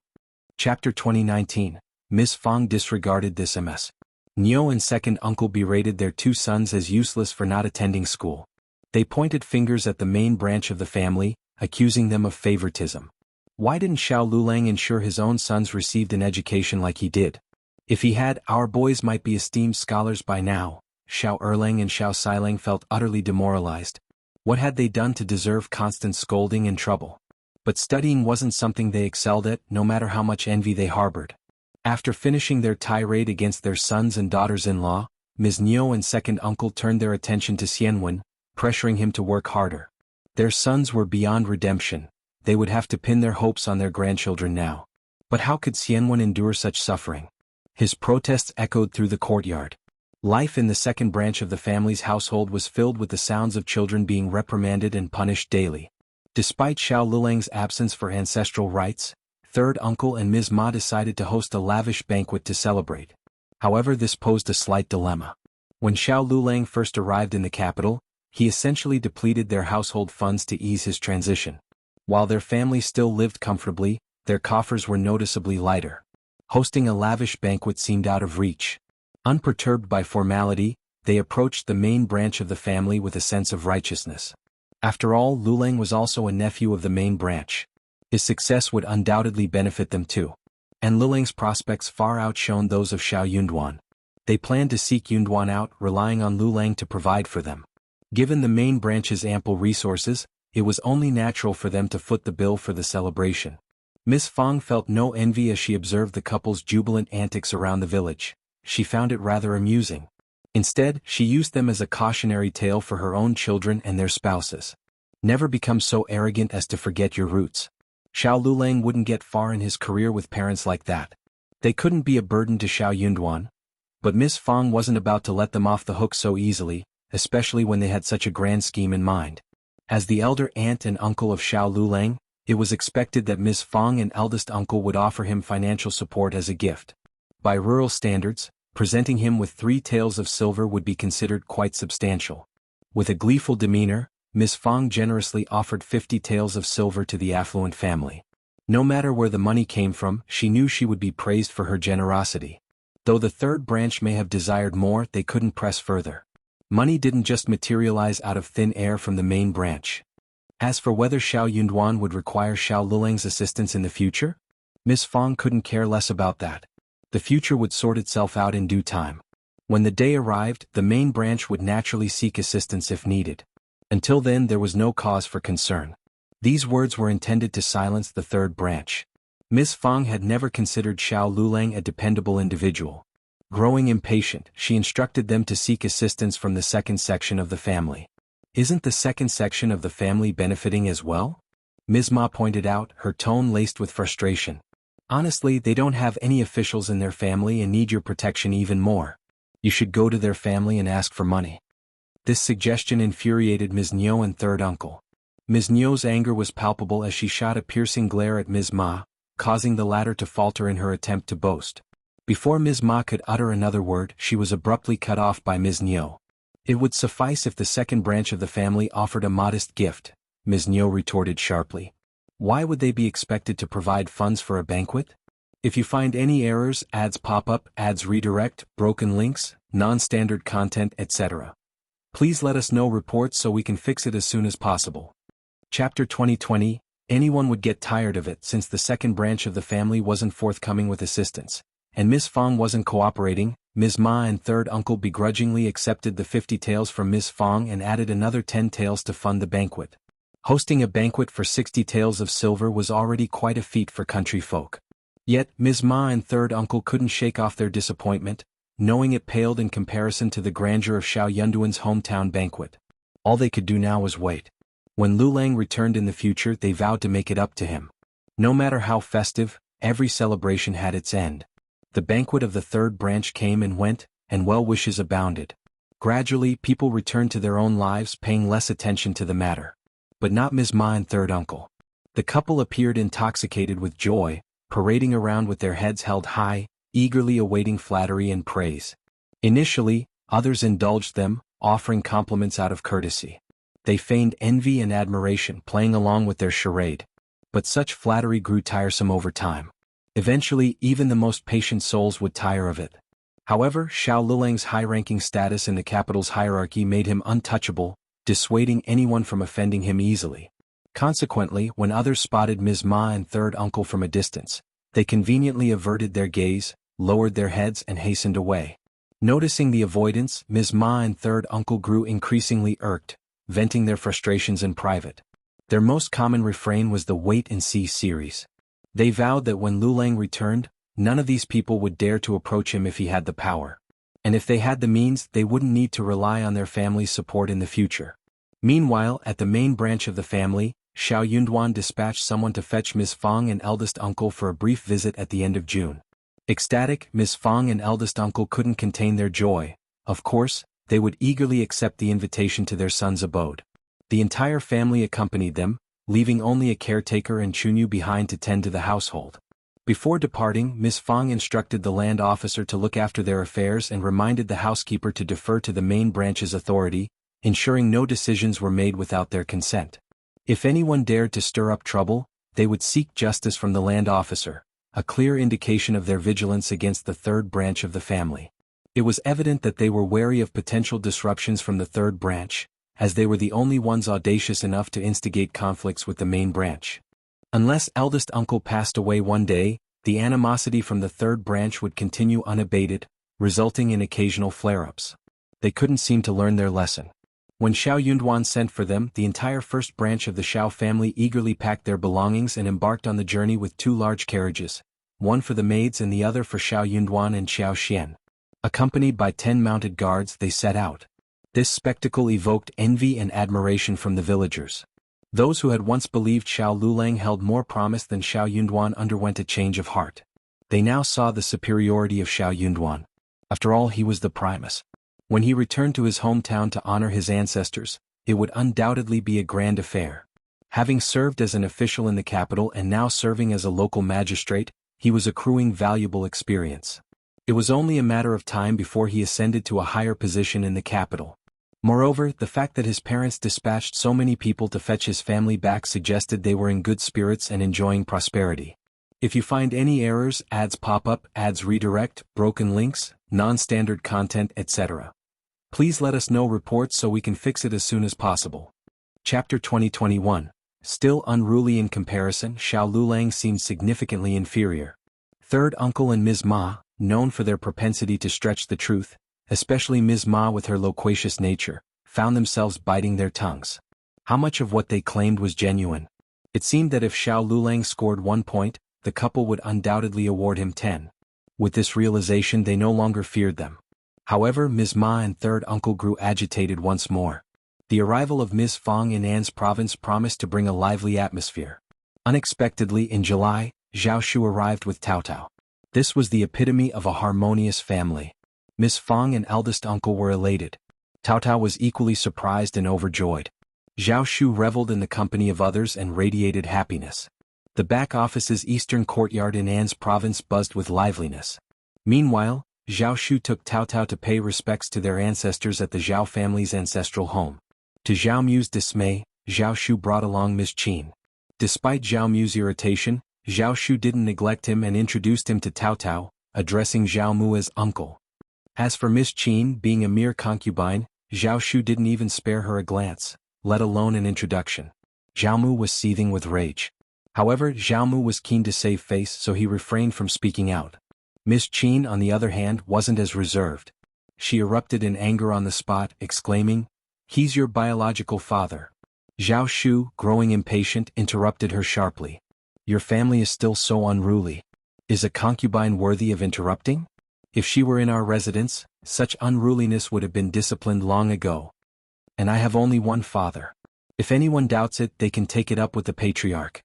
Chapter 2019. Miss Fang disregarded this MS. Niu and second uncle berated their two sons as useless for not attending school. They pointed fingers at the main branch of the family, accusing them of favoritism. Why didn't Xiao Lulang ensure his own sons received an education like he did? If he had, our boys might be esteemed scholars by now. Xiao Erlang and Xiao Xilang felt utterly demoralized. What had they done to deserve constant scolding and trouble? But studying wasn't something they excelled at, no matter how much envy they harbored. After finishing their tirade against their sons and daughters-in-law, Ms. Niu and second uncle turned their attention to Xianwen, pressuring him to work harder. Their sons were beyond redemption. They would have to pin their hopes on their grandchildren now. But how could Xianwen endure such suffering? His protests echoed through the courtyard. Life in the second branch of the family's household was filled with the sounds of children being reprimanded and punished daily. Despite Xiao Lulang's absence for ancestral rites, third uncle and Ms. Ma decided to host a lavish banquet to celebrate. However, this posed a slight dilemma. When Xiao Lulang first arrived in the capital, he essentially depleted their household funds to ease his transition. While their family still lived comfortably, their coffers were noticeably lighter. Hosting a lavish banquet seemed out of reach. Unperturbed by formality, they approached the main branch of the family with a sense of righteousness. After all, Lulang was also a nephew of the main branch. His success would undoubtedly benefit them too. And Lulang's prospects far outshone those of Xiao Yunduan. They planned to seek Yunduan out, relying on Lulang to provide for them. Given the main branch's ample resources, it was only natural for them to foot the bill for the celebration. Miss Fang felt no envy as she observed the couple's jubilant antics around the village. She found it rather amusing. Instead, she used them as a cautionary tale for her own children and their spouses. Never become so arrogant as to forget your roots. Xiao Lulang wouldn't get far in his career with parents like that. They couldn't be a burden to Xiao Yunduan. But Miss Fang wasn't about to let them off the hook so easily, especially when they had such a grand scheme in mind. As the elder aunt and uncle of Xiao Lulang, it was expected that Miss Fang and eldest uncle would offer him financial support as a gift. By rural standards, presenting him with 3 taels of silver would be considered quite substantial. With a gleeful demeanor, Miss Fang generously offered 50 taels of silver to the affluent family. No matter where the money came from, she knew she would be praised for her generosity. Though the third branch may have desired more, they couldn't press further. Money didn't just materialize out of thin air from the main branch. As for whether Xiao Yunduan would require Xiao Lulang's assistance in the future, Miss Fang couldn't care less about that. The future would sort itself out in due time. When the day arrived, the main branch would naturally seek assistance if needed. Until then, there was no cause for concern. These words were intended to silence the third branch. Miss Fang had never considered Xiao Lulang a dependable individual. Growing impatient, she instructed them to seek assistance from the second section of the family. Isn't the second section of the family benefiting as well? Ms. Ma pointed out, her tone laced with frustration. Honestly, they don't have any officials in their family and need your protection even more. You should go to their family and ask for money. This suggestion infuriated Ms. Niu and third uncle. Ms. Niu's anger was palpable as she shot a piercing glare at Ms. Ma, causing the latter to falter in her attempt to boast. Before Ms. Ma could utter another word, she was abruptly cut off by Ms. Niu. It would suffice if the second branch of the family offered a modest gift, Ms. Niu retorted sharply. Why would they be expected to provide funds for a banquet? If you find any errors, ads pop up, ads redirect, broken links, non-standard content, etc. Please let us know reports so we can fix it as soon as possible. Chapter 2020, anyone would get tired of it since the second branch of the family wasn't forthcoming with assistance, and Miss Fang wasn't cooperating. Ms. Ma and third uncle begrudgingly accepted the 50 taels from Miss Fang and added another 10 taels to fund the banquet. Hosting a banquet for 60 taels of silver was already quite a feat for country folk. Yet, Ms. Ma and third uncle couldn't shake off their disappointment, knowing it paled in comparison to the grandeur of Xiao Yunduan's hometown banquet. All they could do now was wait. When Lulang returned in the future, they vowed to make it up to him. No matter how festive, every celebration had its end. The banquet of the third branch came and went, and well wishes abounded. Gradually, people returned to their own lives, paying less attention to the matter. But not Ms. Ma and third uncle. The couple appeared intoxicated with joy, parading around with their heads held high, eagerly awaiting flattery and praise. Initially, others indulged them, offering compliments out of courtesy. They feigned envy and admiration, playing along with their charade. But such flattery grew tiresome over time. Eventually, even the most patient souls would tire of it. However, Xiao Lulang's high-ranking status in the capital's hierarchy made him untouchable, dissuading anyone from offending him easily. Consequently, when others spotted Ms. Ma and third uncle from a distance, they conveniently averted their gaze, lowered their heads and hastened away. Noticing the avoidance, Ms. Ma and third uncle grew increasingly irked, venting their frustrations in private. Their most common refrain was the wait-and-see series. They vowed that when Lulang returned, none of these people would dare to approach him if he had the power. And if they had the means, they wouldn't need to rely on their family's support in the future. Meanwhile, at the main branch of the family, Xiao Yunduan dispatched someone to fetch Miss Fang and eldest uncle for a brief visit at the end of June. Ecstatic, Miss Fang and eldest uncle couldn't contain their joy. Of course, they would eagerly accept the invitation to their son's abode. The entire family accompanied them, leaving only a caretaker and Chunyu behind to tend to the household. Before departing, Miss Fang instructed the land officer to look after their affairs and reminded the housekeeper to defer to the main branch's authority, ensuring no decisions were made without their consent. If anyone dared to stir up trouble, they would seek justice from the land officer, a clear indication of their vigilance against the third branch of the family. It was evident that they were wary of potential disruptions from the third branch, as they were the only ones audacious enough to instigate conflicts with the main branch. Unless eldest uncle passed away one day, the animosity from the third branch would continue unabated, resulting in occasional flare-ups. They couldn't seem to learn their lesson. When Xiao Yunduan sent for them, the entire first branch of the Shao family eagerly packed their belongings and embarked on the journey with 2 large carriages, one for the maids and the other for Xiao Yunduan and Xiao Xian. Accompanied by 10 mounted guards, they set out. This spectacle evoked envy and admiration from the villagers. Those who had once believed Xiao Lulang held more promise than Xiao Yunduan underwent a change of heart. They now saw the superiority of Xiao Yunduan. After all, he was the primus. When he returned to his hometown to honor his ancestors, it would undoubtedly be a grand affair. Having served as an official in the capital and now serving as a local magistrate, he was accruing valuable experience. It was only a matter of time before he ascended to a higher position in the capital. Moreover, the fact that his parents dispatched so many people to fetch his family back suggested they were in good spirits and enjoying prosperity. If you find any errors, ads pop up, ads redirect, broken links, non-standard content, etc., please let us know reports so we can fix it as soon as possible. Chapter 2021. Still unruly in comparison, Xiao Lulang seemed significantly inferior. Third uncle and Ms. Ma, known for their propensity to stretch the truth, especially Ms. Ma with her loquacious nature, found themselves biting their tongues. How much of what they claimed was genuine? It seemed that if Xiao Lulang scored 1 point, the couple would undoubtedly award him 10. With this realization, they no longer feared them. However, Ms. Ma and third uncle grew agitated once more. The arrival of Ms. Fang in An's province promised to bring a lively atmosphere. Unexpectedly, in July, Zhao Shu arrived with Tao Tao. This was the epitome of a harmonious family. Ms. Fang and eldest uncle were elated. Tao Tao was equally surprised and overjoyed. Zhao Shu reveled in the company of others and radiated happiness. The back office's eastern courtyard in An's province buzzed with liveliness. Meanwhile, Zhao Shu took Tao Tao to pay respects to their ancestors at the Zhao family's ancestral home. To Zhao Mu's dismay, Zhao Shu brought along Miss Qin. Despite Zhao Mu's irritation, Zhao Shu didn't neglect him and introduced him to Tao Tao, addressing Zhao Mu as uncle. As for Miss Qin, being a mere concubine, Zhao Shu didn't even spare her a glance, let alone an introduction. Zhao Mu was seething with rage. However, Zhao Mu was keen to save face, so he refrained from speaking out. Miss Qin, on the other hand, wasn't as reserved. She erupted in anger on the spot, exclaiming, "He's your biological father." Zhao Shu, growing impatient, interrupted her sharply. "Your family is still so unruly. Is a concubine worthy of interrupting? If she were in our residence, such unruliness would have been disciplined long ago. And I have only one father. If anyone doubts it, they can take it up with the patriarch."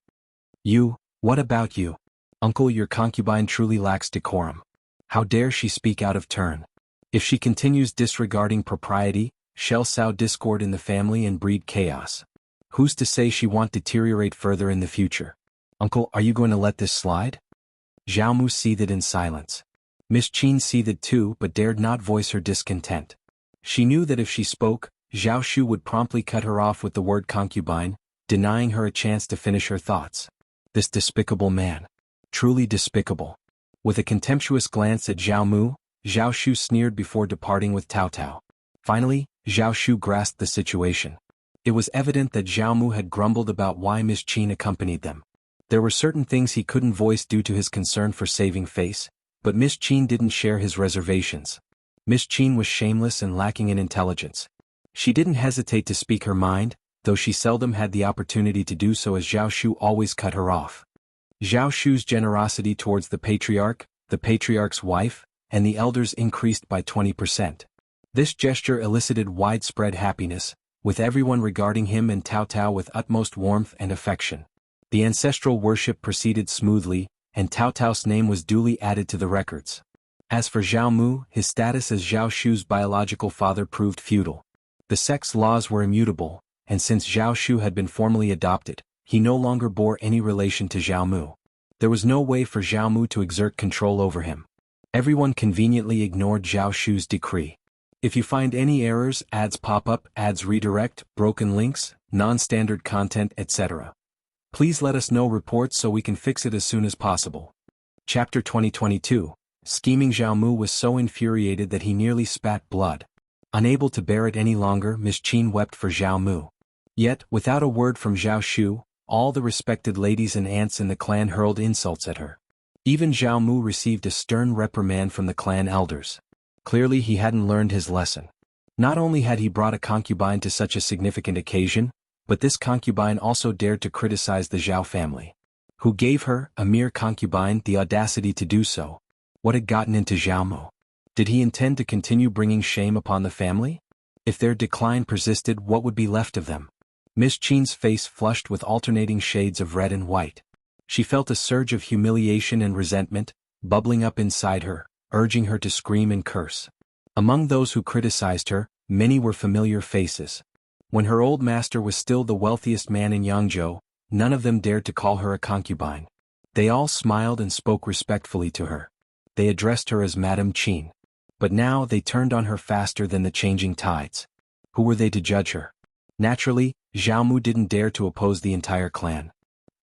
"You, what about you? Uncle, your concubine truly lacks decorum. How dare she speak out of turn? If she continues disregarding propriety, she'll sow discord in the family and breed chaos. Who's to say she won't deteriorate further in the future? Uncle, are you going to let this slide?" Zhao Mu seethed in silence. Miss Qin seethed too, but dared not voice her discontent. She knew that if she spoke, Zhao Shu would promptly cut her off with the word concubine, denying her a chance to finish her thoughts. This despicable man. Truly despicable. With a contemptuous glance at Zhao Mu, Zhao Shu sneered before departing with Tao Tao. Finally, Zhao Shu grasped the situation. It was evident that Zhao Mu had grumbled about why Miss Qin accompanied them. There were certain things he couldn't voice due to his concern for saving face, but Miss Qin didn't share his reservations. Miss Qin was shameless and lacking in intelligence. She didn't hesitate to speak her mind, though she seldom had the opportunity to do so as Zhao Shu always cut her off. Zhao Shu's generosity towards the patriarch's wife, and the elders increased by 20%. This gesture elicited widespread happiness, with everyone regarding him and Tao Tao with utmost warmth and affection. The ancestral worship proceeded smoothly, and Tao Tao's name was duly added to the records. As for Zhao Mu, his status as Zhao Shu's biological father proved futile. The sex laws were immutable, and since Zhao Shu had been formally adopted, he no longer bore any relation to Zhao Mu. There was no way for Zhao Mu to exert control over him. Everyone conveniently ignored Zhao Shu's decree. If you find any errors, ads pop up, ads redirect, broken links, non-standard content, etc., please let us know reports so we can fix it as soon as possible. Chapter 2022. Scheming Zhao Mu was so infuriated that he nearly spat blood. Unable to bear it any longer, Miss Qin wept for Zhao Mu. Yet, without a word from Zhao Shu, all the respected ladies and aunts in the clan hurled insults at her. Even Zhao Mu received a stern reprimand from the clan elders. Clearly he hadn't learned his lesson. Not only had he brought a concubine to such a significant occasion, but this concubine also dared to criticize the Zhao family. Who gave her, a mere concubine, the audacity to do so? What had gotten into Zhao Mu? Did he intend to continue bringing shame upon the family? If their decline persisted, what would be left of them? Miss Qin's face flushed with alternating shades of red and white. She felt a surge of humiliation and resentment, bubbling up inside her, urging her to scream and curse. Among those who criticized her, many were familiar faces. When her old master was still the wealthiest man in Yangzhou, none of them dared to call her a concubine. They all smiled and spoke respectfully to her. They addressed her as Madame Qin. But now they turned on her faster than the changing tides. Who were they to judge her? Naturally, Zhao Mu didn't dare to oppose the entire clan.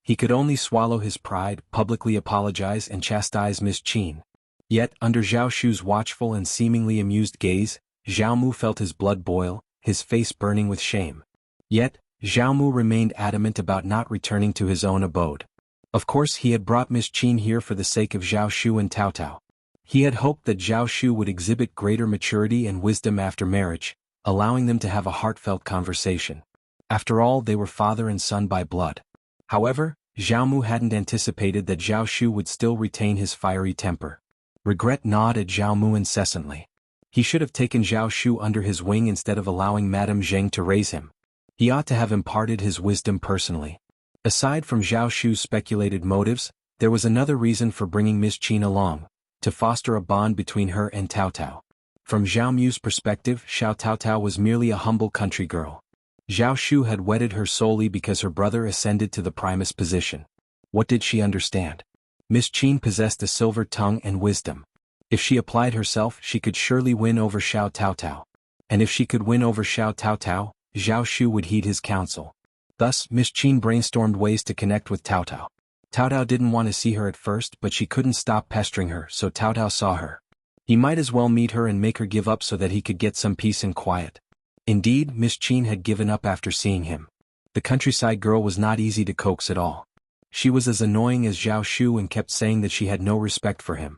He could only swallow his pride, publicly apologize and chastise Miss Qin. Yet, under Zhao Shu's watchful and seemingly amused gaze, Zhao Mu felt his blood boil, his face burning with shame. Yet, Zhao Mu remained adamant about not returning to his own abode. Of course he had brought Miss Qin here for the sake of Zhao Shu and Tao Tao. He had hoped that Zhao Shu would exhibit greater maturity and wisdom after marriage, allowing them to have a heartfelt conversation. After all, they were father and son by blood. However, Zhao Mu hadn't anticipated that Zhao Shu would still retain his fiery temper. Regret gnawed at Zhao Mu incessantly. He should have taken Zhao Shu under his wing instead of allowing Madame Zheng to raise him. He ought to have imparted his wisdom personally. Aside from Zhao Shu's speculated motives, there was another reason for bringing Miss Qin along: to foster a bond between her and Tao Tao. From Zhao Mu's perspective, Xiao Tao Tao was merely a humble country girl. Zhao Shu had wedded her solely because her brother ascended to the primus position. What did she understand? Miss Qin possessed a silver tongue and wisdom. If she applied herself, she could surely win over Xiao Tao Tao. And if she could win over Xiao Tao Tao, Zhao Shu would heed his counsel. Thus, Miss Qin brainstormed ways to connect with Tao Tao. Tao Tao didn't want to see her at first, but she couldn't stop pestering her, so Tao Tao saw her. He might as well meet her and make her give up so that he could get some peace and quiet. Indeed, Miss Qin had given up after seeing him. The countryside girl was not easy to coax at all. She was as annoying as Zhao Shu and kept saying that she had no respect for him.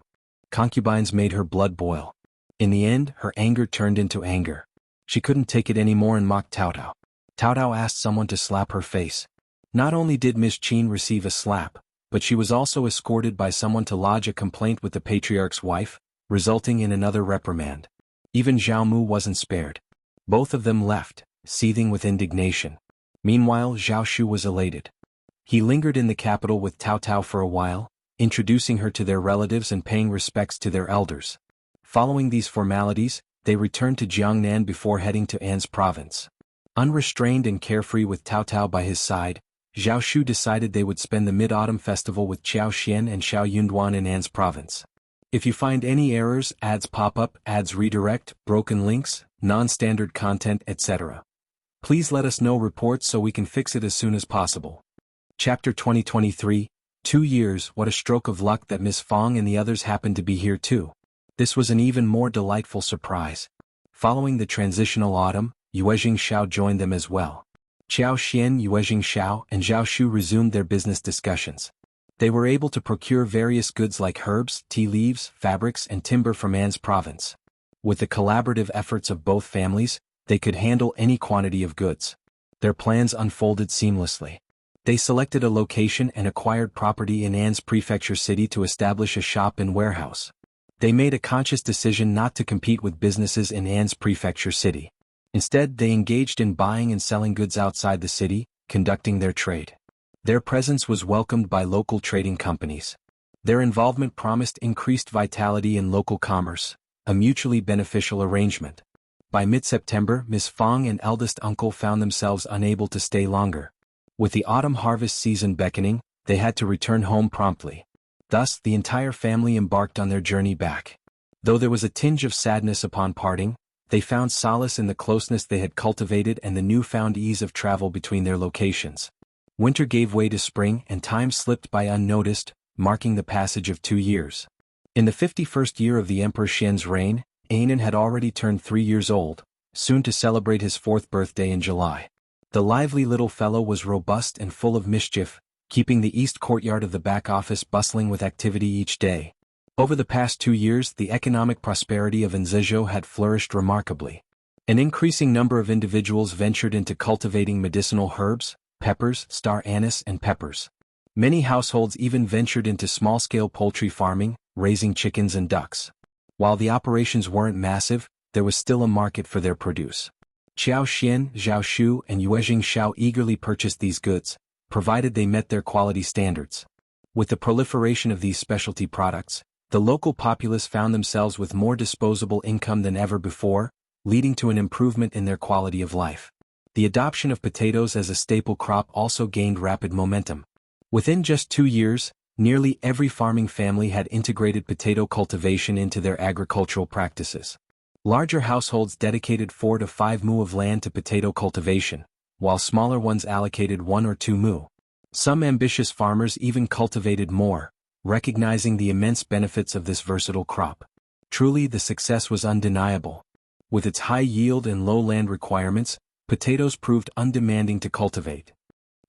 Concubines made her blood boil. In the end, her anger turned into anger. She couldn't take it anymore and mocked Tao Tao. Tao Tao asked someone to slap her face. Not only did Miss Qin receive a slap, but she was also escorted by someone to lodge a complaint with the patriarch's wife, resulting in another reprimand. Even Zhao Mu wasn't spared. Both of them left, seething with indignation. Meanwhile, Zhao Shu was elated. He lingered in the capital with Tao Tao for a while, introducing her to their relatives and paying respects to their elders. Following these formalities, they returned to Jiangnan before heading to An's province. Unrestrained and carefree with Tao Tao by his side, Zhao Shu decided they would spend the Mid-Autumn Festival with Qiao Xian and Shao Yunduan in An's province. If you find any errors, ads pop up, ads redirect, broken links, non-standard content, etc., please let us know reports so we can fix it as soon as possible. Chapter 2023, 2 years. What a stroke of luck that Miss Fang and the others happened to be here too. This was an even more delightful surprise. Following the transitional autumn, Yuezhing Shao joined them as well. Qiao Xian, Yuezhing Shao, and Zhao Shu resumed their business discussions. They were able to procure various goods like herbs, tea leaves, fabrics, and timber from An's province. With the collaborative efforts of both families, they could handle any quantity of goods. Their plans unfolded seamlessly. They selected a location and acquired property in An's prefecture city to establish a shop and warehouse. They made a conscious decision not to compete with businesses in An's prefecture city. Instead, they engaged in buying and selling goods outside the city, conducting their trade. Their presence was welcomed by local trading companies. Their involvement promised increased vitality in local commerce, a mutually beneficial arrangement. By mid-September, Miss Fang and eldest uncle found themselves unable to stay longer. With the autumn harvest season beckoning, they had to return home promptly. Thus, the entire family embarked on their journey back. Though there was a tinge of sadness upon parting, they found solace in the closeness they had cultivated and the newfound ease of travel between their locations. Winter gave way to spring and time slipped by unnoticed, marking the passage of 2 years. In the 51st year of the Emperor Xian's reign, Anan had already turned 3 years old, soon to celebrate his 4th birthday in July. The lively little fellow was robust and full of mischief, keeping the east courtyard of the back office bustling with activity each day. Over the past 2 years, the economic prosperity of Anzizhou had flourished remarkably. An increasing number of individuals ventured into cultivating medicinal herbs, peppers, star anise and peppers. Many households even ventured into small-scale poultry farming, raising chickens and ducks. While the operations weren't massive, there was still a market for their produce. Qiao Xian, Zhao Shu and Yuezhing Shao eagerly purchased these goods, provided they met their quality standards. With the proliferation of these specialty products, the local populace found themselves with more disposable income than ever before, leading to an improvement in their quality of life. The adoption of potatoes as a staple crop also gained rapid momentum. Within just 2 years, nearly every farming family had integrated potato cultivation into their agricultural practices. Larger households dedicated 4 to 5 mu of land to potato cultivation, while smaller ones allocated 1 or 2 mu. Some ambitious farmers even cultivated more, recognizing the immense benefits of this versatile crop. Truly, the success was undeniable. With its high yield and low land requirements, potatoes proved undemanding to cultivate.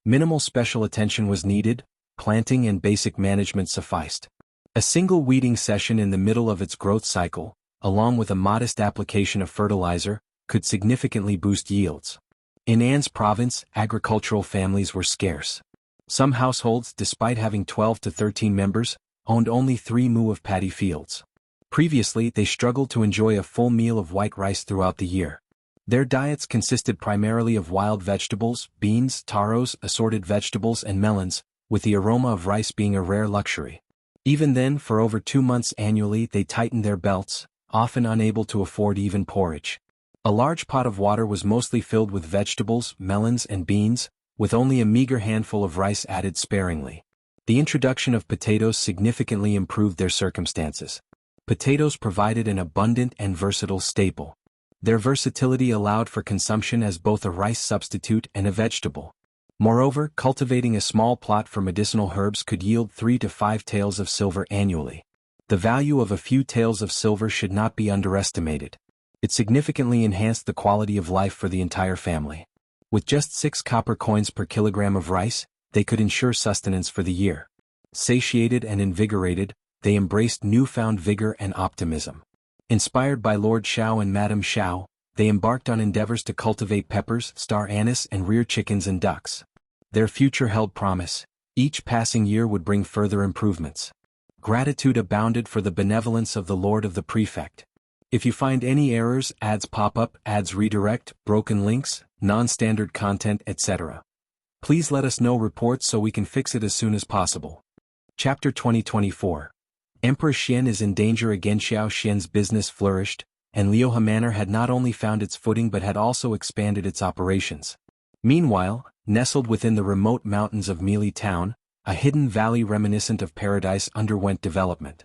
Minimal special attention was needed, planting and basic management sufficed. A single weeding session in the middle of its growth cycle, along with a modest application of fertilizer, could significantly boost yields. In An's province, agricultural families were scarce. Some households, despite having 12 to 13 members, owned only 3 mu of paddy fields. Previously, they struggled to enjoy a full meal of white rice throughout the year. Their diets consisted primarily of wild vegetables, beans, taros, assorted vegetables and melons, with the aroma of rice being a rare luxury. Even then, for over 2 months annually they tightened their belts, often unable to afford even porridge. A large pot of water was mostly filled with vegetables, melons and beans, with only a meager handful of rice added sparingly. The introduction of potatoes significantly improved their circumstances. Potatoes provided an abundant and versatile staple. Their versatility allowed for consumption as both a rice substitute and a vegetable. Moreover, cultivating a small plot for medicinal herbs could yield 3 to 5 taels of silver annually. The value of a few taels of silver should not be underestimated. It significantly enhanced the quality of life for the entire family. With just 6 copper coins per kilogram of rice, they could ensure sustenance for the year. Satiated and invigorated, they embraced newfound vigor and optimism. Inspired by Lord Shao and Madame Shao, they embarked on endeavors to cultivate peppers, star anise and rear chickens and ducks. Their future held promise. Each passing year would bring further improvements. Gratitude abounded for the benevolence of the Lord of the Prefect. If you find any errors, ads pop up, ads redirect, broken links, non-standard content, etc., please let us know reports so we can fix it as soon as possible. Chapter 2024. Emperor Xian is in danger again. Xiao Xian's business flourished, and Liuhe Manor had not only found its footing but had also expanded its operations. Meanwhile, nestled within the remote mountains of Meili Town, a hidden valley reminiscent of paradise underwent development.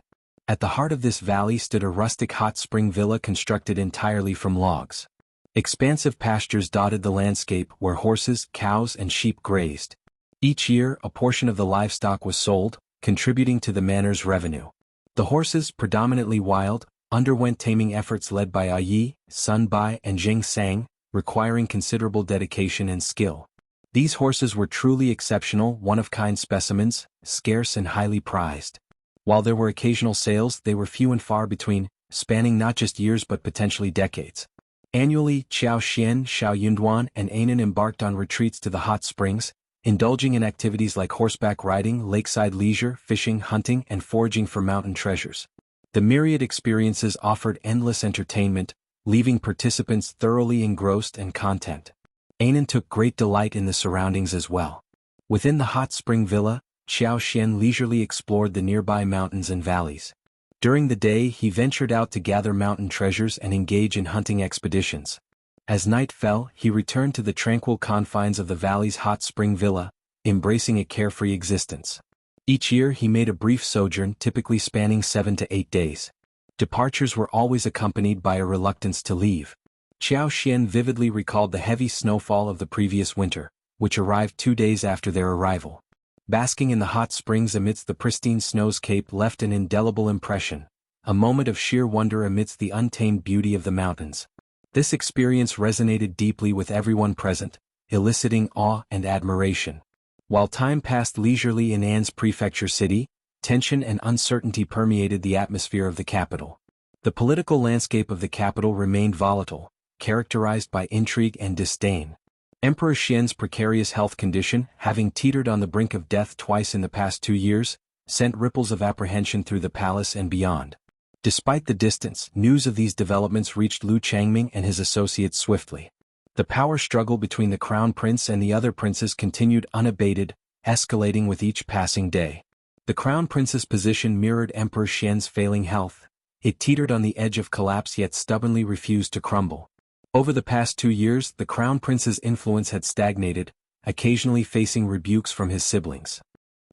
At the heart of this valley stood a rustic hot spring villa constructed entirely from logs. Expansive pastures dotted the landscape where horses, cows and sheep grazed. Each year, a portion of the livestock was sold, contributing to the manor's revenue. The horses, predominantly wild, underwent taming efforts led by Yi, Sun Bai and Jing Sang, requiring considerable dedication and skill. These horses were truly exceptional, one-of-kind specimens, scarce and highly prized. While there were occasional sales, they were few and far between, spanning not just years but potentially decades. Annually, Qiao Xian, Shao Yunduan and Anan embarked on retreats to the hot springs, indulging in activities like horseback riding, lakeside leisure, fishing, hunting, and foraging for mountain treasures. The myriad experiences offered endless entertainment, leaving participants thoroughly engrossed and content. Anan took great delight in the surroundings as well. Within the hot spring villa, Qiao Xian leisurely explored the nearby mountains and valleys. During the day, he ventured out to gather mountain treasures and engage in hunting expeditions. As night fell, he returned to the tranquil confines of the valley's hot spring villa, embracing a carefree existence. Each year he made a brief sojourn, typically spanning 7 to 8 days. Departures were always accompanied by a reluctance to leave. Qiao Xian vividly recalled the heavy snowfall of the previous winter, which arrived 2 days after their arrival. Basking in the hot springs amidst the pristine snowscape left an indelible impression, a moment of sheer wonder amidst the untamed beauty of the mountains. This experience resonated deeply with everyone present, eliciting awe and admiration. While time passed leisurely in An's prefecture city, tension and uncertainty permeated the atmosphere of the capital. The political landscape of the capital remained volatile, characterized by intrigue and disdain. Emperor Xian's precarious health condition, having teetered on the brink of death twice in the past 2 years, sent ripples of apprehension through the palace and beyond. Despite the distance, news of these developments reached Lu Changming and his associates swiftly. The power struggle between the crown prince and the other princes continued unabated, escalating with each passing day. The crown prince's position mirrored Emperor Xian's failing health. It teetered on the edge of collapse yet stubbornly refused to crumble. Over the past 2 years, the crown prince's influence had stagnated, occasionally facing rebukes from his siblings.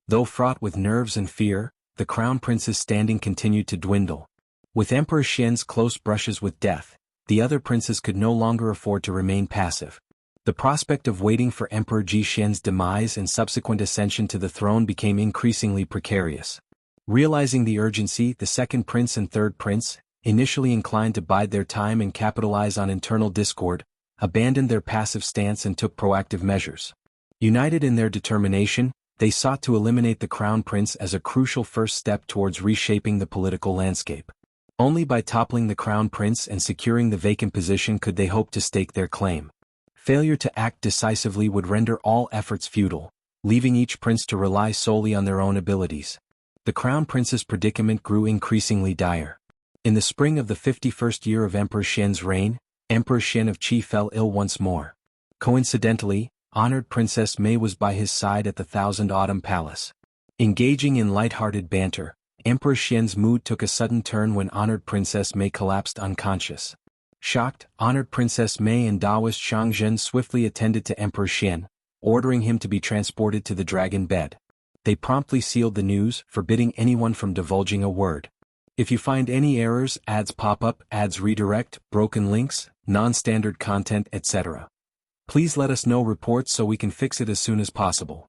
Though fraught with nerves and fear, the crown prince's standing continued to dwindle. With Emperor Xian's close brushes with death, the other princes could no longer afford to remain passive. The prospect of waiting for Emperor Ji Xian's demise and subsequent ascension to the throne became increasingly precarious. Realizing the urgency, the second prince and third prince, initially inclined to bide their time and capitalize on internal discord, abandoned their passive stance and took proactive measures. United in their determination, they sought to eliminate the crown prince as a crucial first step towards reshaping the political landscape. Only by toppling the crown prince and securing the vacant position could they hope to stake their claim. Failure to act decisively would render all efforts futile, leaving each prince to rely solely on their own abilities. The crown prince's predicament grew increasingly dire. In the spring of the 51st year of Emperor Xian's reign, Emperor Xian of Qi fell ill once more. Coincidentally, honored Princess Mei was by his side at the Thousand Autumn Palace. Engaging in light-hearted banter, Emperor Xian's mood took a sudden turn when honored Princess Mei collapsed unconscious. Shocked, honored Princess Mei and Taoist Shangzhen swiftly attended to Emperor Xian, ordering him to be transported to the dragon bed. They promptly sealed the news, forbidding anyone from divulging a word. If you find any errors, ads pop up, ads redirect, broken links, non-standard content, etc., please let us know reports so we can fix it as soon as possible.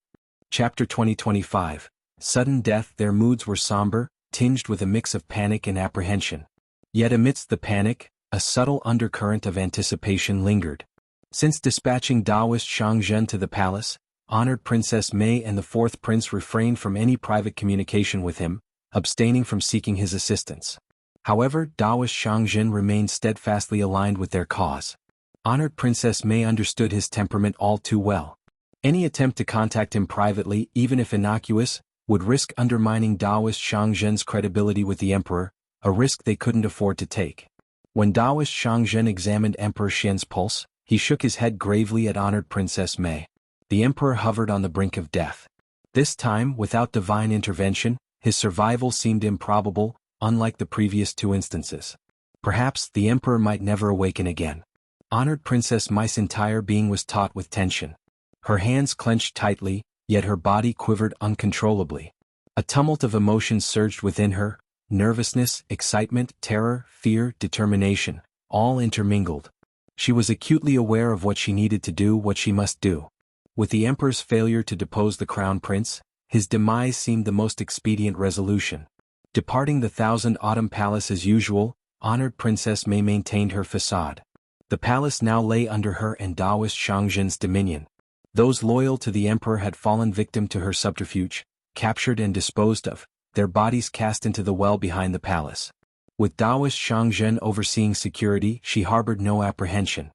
Chapter 2025. Sudden death. Their moods were somber, tinged with a mix of panic and apprehension. Yet amidst the panic, a subtle undercurrent of anticipation lingered. Since dispatching Taoist Shangzhen to the palace, honored Princess Mei and the fourth prince refrained from any private communication with him, abstaining from seeking his assistance. However, Taoist Shangzhen remained steadfastly aligned with their cause. Honored Princess Mei understood his temperament all too well. Any attempt to contact him privately, even if innocuous, would risk undermining Taoist Shangzhen's credibility with the emperor, a risk they couldn't afford to take. When Taoist Shangzhen examined Emperor Xian's pulse, he shook his head gravely at honored Princess Mei. The emperor hovered on the brink of death. This time, without divine intervention, his survival seemed improbable, unlike the previous 2 instances. Perhaps the emperor might never awaken again. Honored Princess Mei's entire being was taut with tension. Her hands clenched tightly, yet her body quivered uncontrollably. A tumult of emotions surged within her: nervousness, excitement, terror, fear, determination, all intermingled. She was acutely aware of what she needed to do, what she must do. With the emperor's failure to depose the crown prince, his demise seemed the most expedient resolution. Departing the Thousand Autumn Palace as usual, honored Princess Mei maintained her facade. The palace now lay under her and Taoist Shangzhen's dominion. Those loyal to the emperor had fallen victim to her subterfuge, captured and disposed of, their bodies cast into the well behind the palace. With Taoist Shangzhen overseeing security, she harbored no apprehension.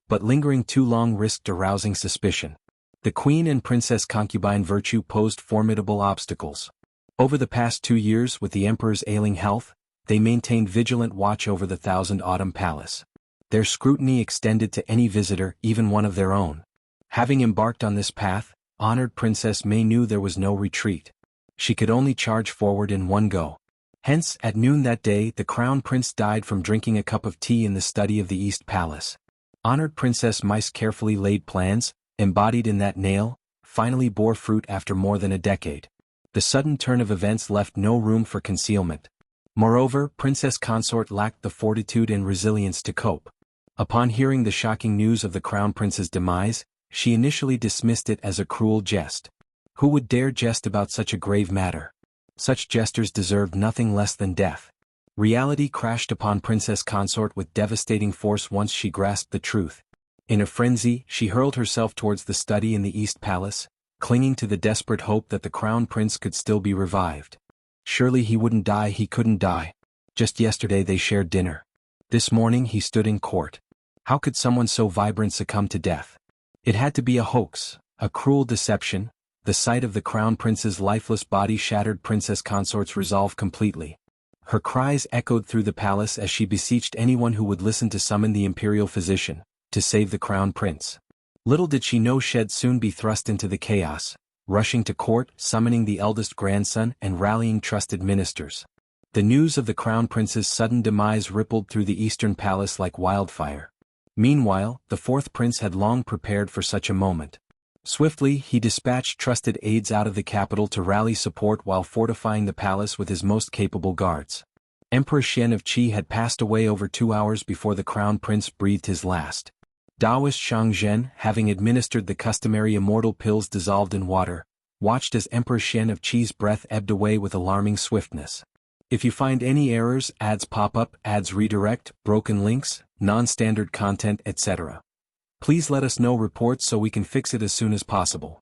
But lingering too long risked arousing suspicion. The queen and princess concubine virtue posed formidable obstacles. Over the past 2 years, with the emperor's ailing health, they maintained vigilant watch over the Thousand Autumn Palace. Their scrutiny extended to any visitor, even one of their own. Having embarked on this path, honored Princess Mei knew there was no retreat. She could only charge forward in one go. Hence, at noon that day, the crown prince died from drinking a cup of tea in the study of the East Palace. Honored Princess Mei's carefully laid plans, embodied in that nail, finally bore fruit after more than a decade. The sudden turn of events left no room for concealment. Moreover, Princess Consort lacked the fortitude and resilience to cope. Upon hearing the shocking news of the crown prince's demise, she initially dismissed it as a cruel jest. Who would dare jest about such a grave matter? Such jesters deserved nothing less than death. Reality crashed upon Princess Consort with devastating force once she grasped the truth. In a frenzy, she hurled herself towards the study in the East Palace, clinging to the desperate hope that the crown prince could still be revived. Surely he wouldn't die, he couldn't die. Just yesterday they shared dinner. This morning he stood in court. How could someone so vibrant succumb to death? It had to be a hoax, a cruel deception. The sight of the crown prince's lifeless body shattered princess consort's resolve completely. Her cries echoed through the palace as she beseeched anyone who would listen to summon the imperial physician, to save the crown prince. Little did she know she'd soon be thrust into the chaos, rushing to court, summoning the eldest grandson and rallying trusted ministers. The news of the crown prince's sudden demise rippled through the eastern palace like wildfire. Meanwhile, the fourth prince had long prepared for such a moment. Swiftly, he dispatched trusted aides out of the capital to rally support while fortifying the palace with his most capable guards. Emperor Xian of Qi had passed away over 2 hours before the crown prince breathed his last. Taoist Shangzhen, having administered the customary immortal pills dissolved in water, watched as Emperor Xian of Qi's breath ebbed away with alarming swiftness. If you find any errors, ads pop up, ads redirect, broken links, non-standard content, etc. Please let us know reports so we can fix it as soon as possible.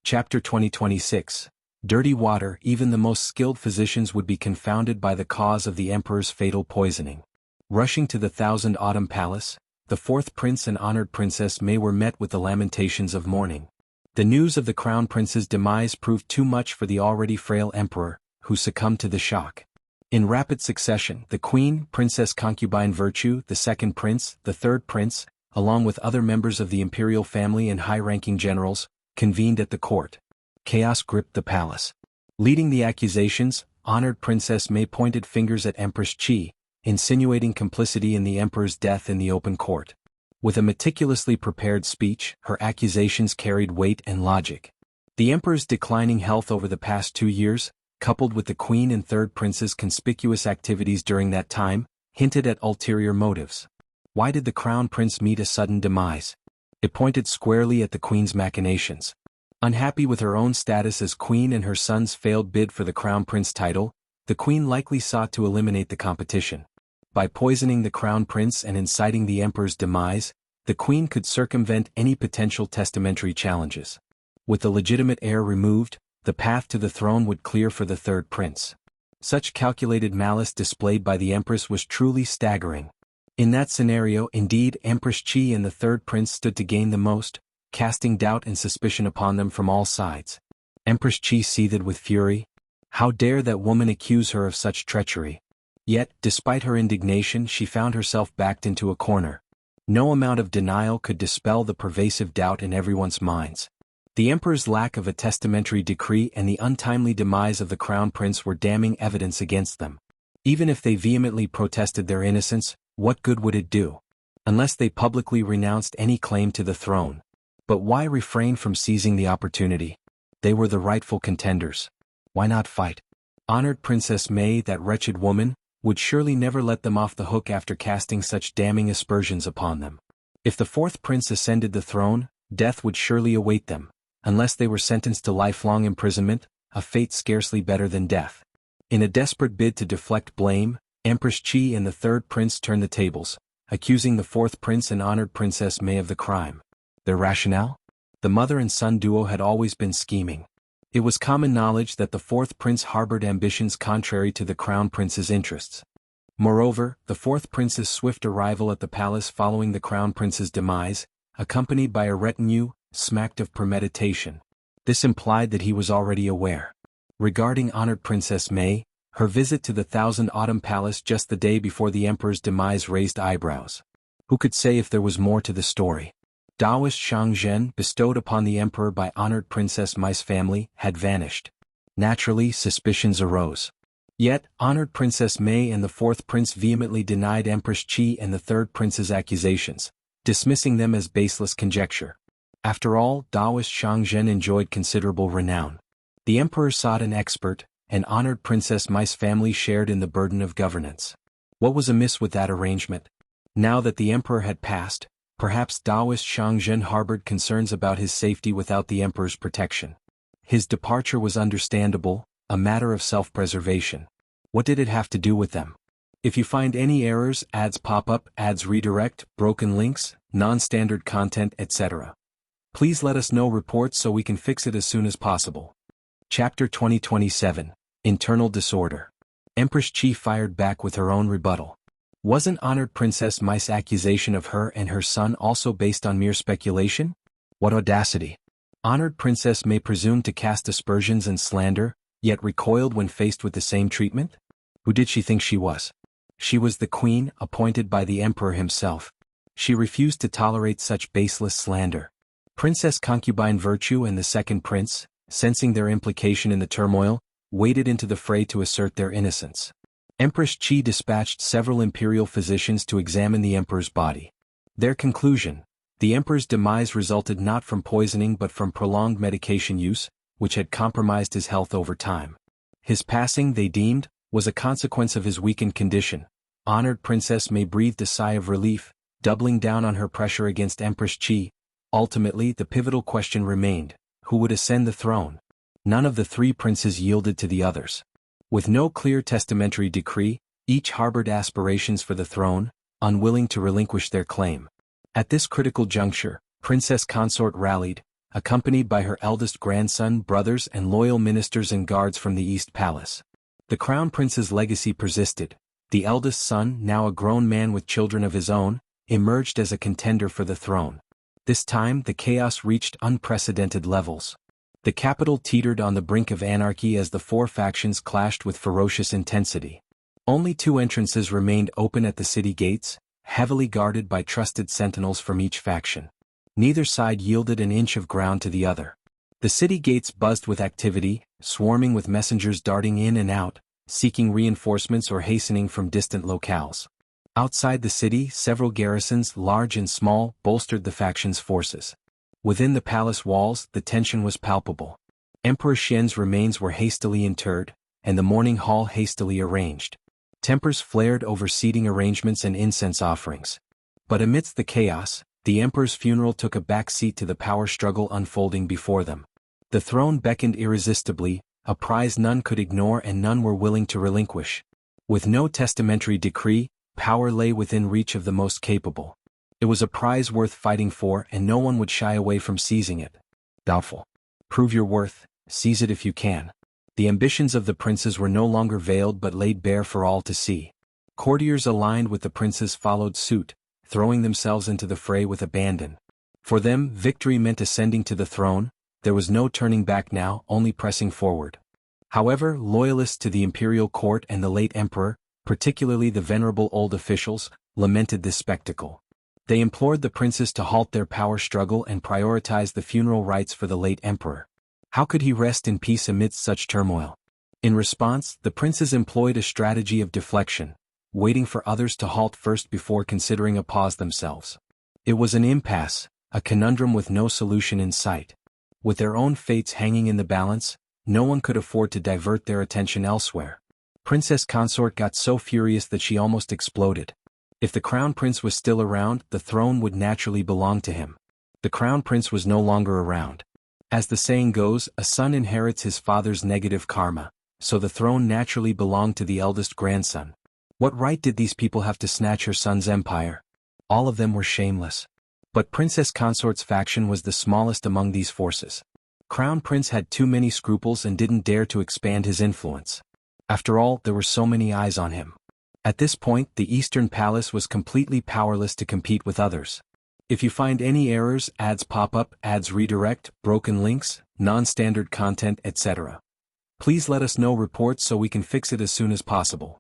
Chapter 2026. Dirty water. Even the most skilled physicians would be confounded by the cause of the emperor's fatal poisoning. Rushing to the Thousand Autumn Palace, the fourth prince and honored princess Mei were met with the lamentations of mourning. The news of the crown prince's demise proved too much for the already frail emperor, who succumbed to the shock. In rapid succession, the queen, Princess Concubine Virtue, the second prince, the third prince, along with other members of the imperial family and high-ranking generals, convened at the court. Chaos gripped the palace. Leading the accusations, honored Princess Mei pointed fingers at Empress Qi, insinuating complicity in the emperor's death in the open court. With a meticulously prepared speech, her accusations carried weight and logic. The emperor's declining health over the past 2 years, coupled with the queen and third prince's conspicuous activities during that time, hinted at ulterior motives. Why did the crown prince meet a sudden demise? It pointed squarely at the queen's machinations. Unhappy with her own status as queen and her son's failed bid for the crown prince title, the queen likely sought to eliminate the competition. By poisoning the crown prince and inciting the emperor's demise, the queen could circumvent any potential testamentary challenges. With the legitimate heir removed, the path to the throne would clear for the third prince. Such calculated malice displayed by the empress was truly staggering. In that scenario, indeed, Empress Qi and the third prince stood to gain the most, casting doubt and suspicion upon them from all sides. Empress Qi seethed with fury. How dare that woman accuse her of such treachery? Yet, despite her indignation, she found herself backed into a corner. No amount of denial could dispel the pervasive doubt in everyone's minds. The emperor's lack of a testamentary decree and the untimely demise of the crown prince were damning evidence against them. Even if they vehemently protested their innocence, what good would it do? Unless they publicly renounced any claim to the throne. But why refrain from seizing the opportunity? They were the rightful contenders. Why not fight? Honored Princess Mei, that wretched woman, would surely never let them off the hook after casting such damning aspersions upon them. If the fourth prince ascended the throne, death would surely await them, unless they were sentenced to lifelong imprisonment, a fate scarcely better than death. In a desperate bid to deflect blame, Empress Qi and the third prince turned the tables, accusing the fourth prince and honored Princess Mei of the crime. Their rationale? The mother and son duo had always been scheming. It was common knowledge that the fourth prince harbored ambitions contrary to the crown prince's interests. Moreover, the fourth prince's swift arrival at the palace following the crown prince's demise, accompanied by a retinue, smacked of premeditation. This implied that he was already aware. Regarding honored Princess Mei, her visit to the Thousand Autumn Palace just the day before the emperor's demise raised eyebrows. Who could say if there was more to the story? Taoist Shangzhen, bestowed upon the emperor by honored Princess Mei's family, had vanished. Naturally, suspicions arose. Yet, honored Princess Mei and the fourth prince vehemently denied Empress Qi and the third prince's accusations, dismissing them as baseless conjecture. After all, Taoist Shangzhen enjoyed considerable renown. The emperor sought an expert, and honored Princess Mei's family shared in the burden of governance. What was amiss with that arrangement? Now that the emperor had passed, perhaps Taoist Shangzhen harbored concerns about his safety without the emperor's protection. His departure was understandable, a matter of self-preservation. What did it have to do with them? If you find any errors, ads pop up, ads redirect, broken links, non-standard content, etc. Please let us know reports so we can fix it as soon as possible. Chapter 2027. Internal Disorder. Empress Qi fired back with her own rebuttal. Wasn't Honored Princess Mai's accusation of her and her son also based on mere speculation? What audacity! Honored Princess Mai presumed to cast aspersions and slander, yet recoiled when faced with the same treatment? Who did she think she was? She was the queen, appointed by the emperor himself. She refused to tolerate such baseless slander. Princess Concubine Virtue and the second prince, sensing their implication in the turmoil, waded into the fray to assert their innocence. Empress Qi dispatched several imperial physicians to examine the emperor's body. Their conclusion: the emperor's demise resulted not from poisoning but from prolonged medication use, which had compromised his health over time. His passing, they deemed, was a consequence of his weakened condition. Honored Princess Mai breathed a sigh of relief, doubling down on her pressure against Empress Qi. Ultimately, the pivotal question remained: who would ascend the throne? None of the three princes yielded to the others. With no clear testamentary decree, each harbored aspirations for the throne, unwilling to relinquish their claim. At this critical juncture, Princess Consort rallied, accompanied by her eldest grandson, brothers, and loyal ministers and guards from the East Palace. The Crown Prince's legacy persisted. The eldest son, now a grown man with children of his own, emerged as a contender for the throne. This time, the chaos reached unprecedented levels. The capital teetered on the brink of anarchy as the four factions clashed with ferocious intensity. Only two entrances remained open at the city gates, heavily guarded by trusted sentinels from each faction. Neither side yielded an inch of ground to the other. The city gates buzzed with activity, swarming with messengers darting in and out, seeking reinforcements or hastening from distant locales. Outside the city, several garrisons, large and small, bolstered the factions' forces. Within the palace walls, the tension was palpable. Emperor Xian's remains were hastily interred, and the mourning hall hastily arranged. Tempers flared over seating arrangements and incense offerings. But amidst the chaos, the emperor's funeral took a back seat to the power struggle unfolding before them. The throne beckoned irresistibly, a prize none could ignore and none were willing to relinquish. With no testamentary decree, power lay within reach of the most capable. It was a prize worth fighting for, and no one would shy away from seizing it. Doubtful. Prove your worth, seize it if you can. The ambitions of the princes were no longer veiled but laid bare for all to see. Courtiers aligned with the princes followed suit, throwing themselves into the fray with abandon. For them, victory meant ascending to the throne. There was no turning back now, only pressing forward. However, loyalists to the imperial court and the late emperor, particularly the venerable old officials, lamented this spectacle. They implored the princes to halt their power struggle and prioritize the funeral rites for the late emperor. How could he rest in peace amidst such turmoil? In response, the princes employed a strategy of deflection, waiting for others to halt first before considering a pause themselves. It was an impasse, a conundrum with no solution in sight. With their own fates hanging in the balance, no one could afford to divert their attention elsewhere. Princess Consort got so furious that she almost exploded. If the crown prince was still around, the throne would naturally belong to him. The crown prince was no longer around. As the saying goes, a son inherits his father's negative karma, so the throne naturally belonged to the eldest grandson. What right did these people have to snatch her son's empire? All of them were shameless. But Princess Consort's faction was the smallest among these forces. Crown Prince had too many scruples and didn't dare to expand his influence. After all, there were so many eyes on him. At this point, the Eastern Palace was completely powerless to compete with others. If you find any errors, ads pop up, ads redirect, broken links, non-standard content, etc., please let us know reports so we can fix it as soon as possible.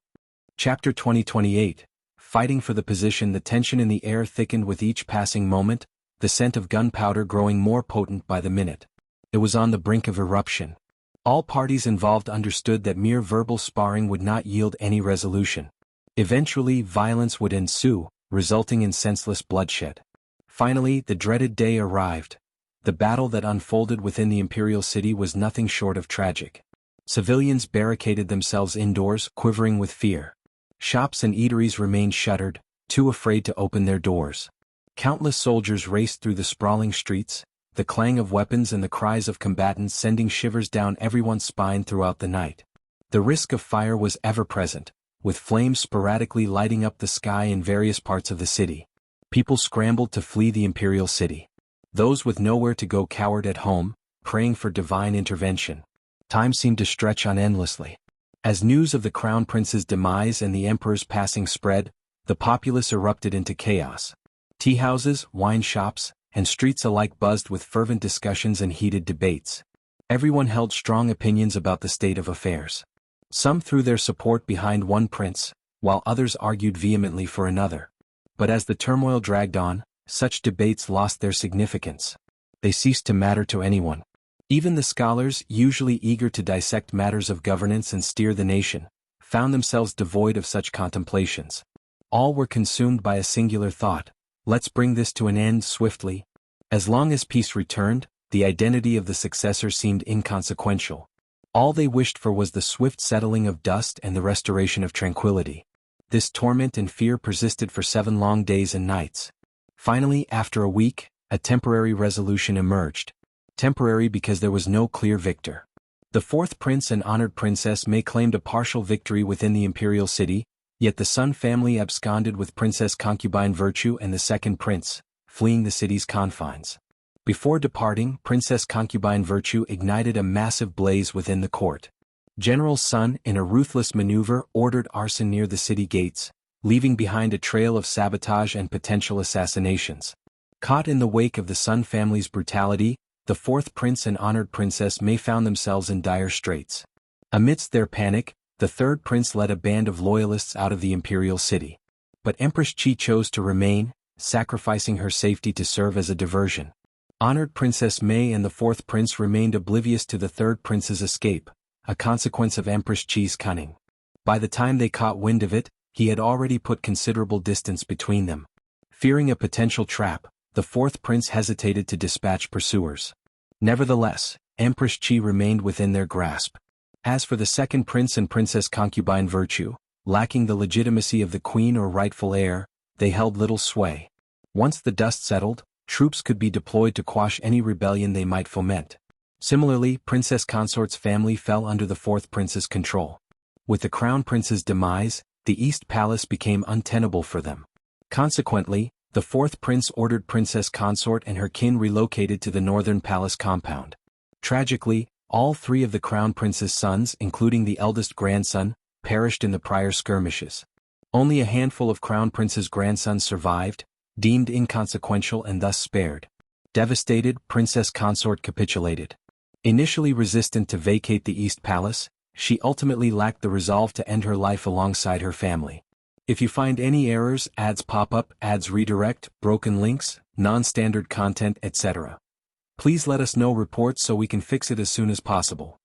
Chapter 2028. Fighting for the position. The tension in the air thickened with each passing moment, the scent of gunpowder growing more potent by the minute. It was on the brink of eruption. All parties involved understood that mere verbal sparring would not yield any resolution. Eventually, violence would ensue, resulting in senseless bloodshed. Finally, the dreaded day arrived. The battle that unfolded within the imperial city was nothing short of tragic. Civilians barricaded themselves indoors, quivering with fear. Shops and eateries remained shuttered, too afraid to open their doors. Countless soldiers raced through the sprawling streets, the clang of weapons and the cries of combatants sending shivers down everyone's spine throughout the night. The risk of fire was ever present, with flames sporadically lighting up the sky in various parts of the city. People scrambled to flee the imperial city. Those with nowhere to go cowered at home, praying for divine intervention. Time seemed to stretch on endlessly. As news of the crown prince's demise and the emperor's passing spread, the populace erupted into chaos. Tea houses, wine shops, and streets alike buzzed with fervent discussions and heated debates. Everyone held strong opinions about the state of affairs. Some threw their support behind one prince, while others argued vehemently for another. But as the turmoil dragged on, such debates lost their significance. They ceased to matter to anyone. Even the scholars, usually eager to dissect matters of governance and steer the nation, found themselves devoid of such contemplations. All were consumed by a singular thought: let's bring this to an end swiftly. As long as peace returned, the identity of the successor seemed inconsequential. All they wished for was the swift settling of dust and the restoration of tranquility. This torment and fear persisted for 7 long days and nights. Finally, after a week, a temporary resolution emerged. Temporary because there was no clear victor. The 4th prince and honored princess Mei claimed a partial victory within the imperial city, yet the Sun family absconded with Princess Concubine Virtue and the 2nd prince, fleeing the city's confines. Before departing, Princess Concubine Virtue ignited a massive blaze within the court. General Sun, in a ruthless maneuver, ordered arson near the city gates, leaving behind a trail of sabotage and potential assassinations. Caught in the wake of the Sun family's brutality, the 4th prince and honored princess Mei found themselves in dire straits. Amidst their panic, the 3rd prince led a band of loyalists out of the imperial city. But Empress Qi chose to remain, sacrificing her safety to serve as a diversion. Honored Princess Mei and the 4th prince remained oblivious to the 3rd prince's escape, a consequence of Empress Qi's cunning. By the time they caught wind of it, he had already put considerable distance between them. Fearing a potential trap, the 4th prince hesitated to dispatch pursuers. Nevertheless, Empress Qi remained within their grasp. As for the 2nd prince and Princess Concubine Virtue, lacking the legitimacy of the queen or rightful heir, they held little sway. Once the dust settled, troops could be deployed to quash any rebellion they might foment. Similarly, Princess Consort's family fell under the 4th prince's control. With the crown prince's demise, the East Palace became untenable for them. Consequently, the 4th prince ordered Princess Consort and her kin relocated to the northern palace compound. Tragically, all 3 of the crown prince's sons, including the eldest grandson, perished in the prior skirmishes. Only a handful of crown prince's grandsons survived, deemed inconsequential and thus spared. Devastated, Princess Consort capitulated. Initially resistant to vacate the East Palace, she ultimately lacked the resolve to end her life alongside her family. If you find any errors, ads pop up, ads redirect, broken links, non-standard content, etc., please let us know reports so we can fix it as soon as possible.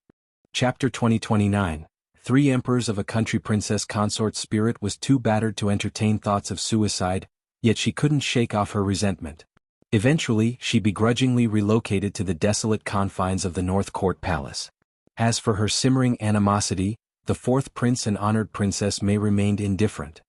Chapter 2029. 3 Emperors of a Country. Princess Consort's spirit was too battered to entertain thoughts of suicide, yet she couldn't shake off her resentment. Eventually, she begrudgingly relocated to the desolate confines of the North Court Palace. As for her simmering animosity, the 4th prince and honored princess Mei remained indifferent.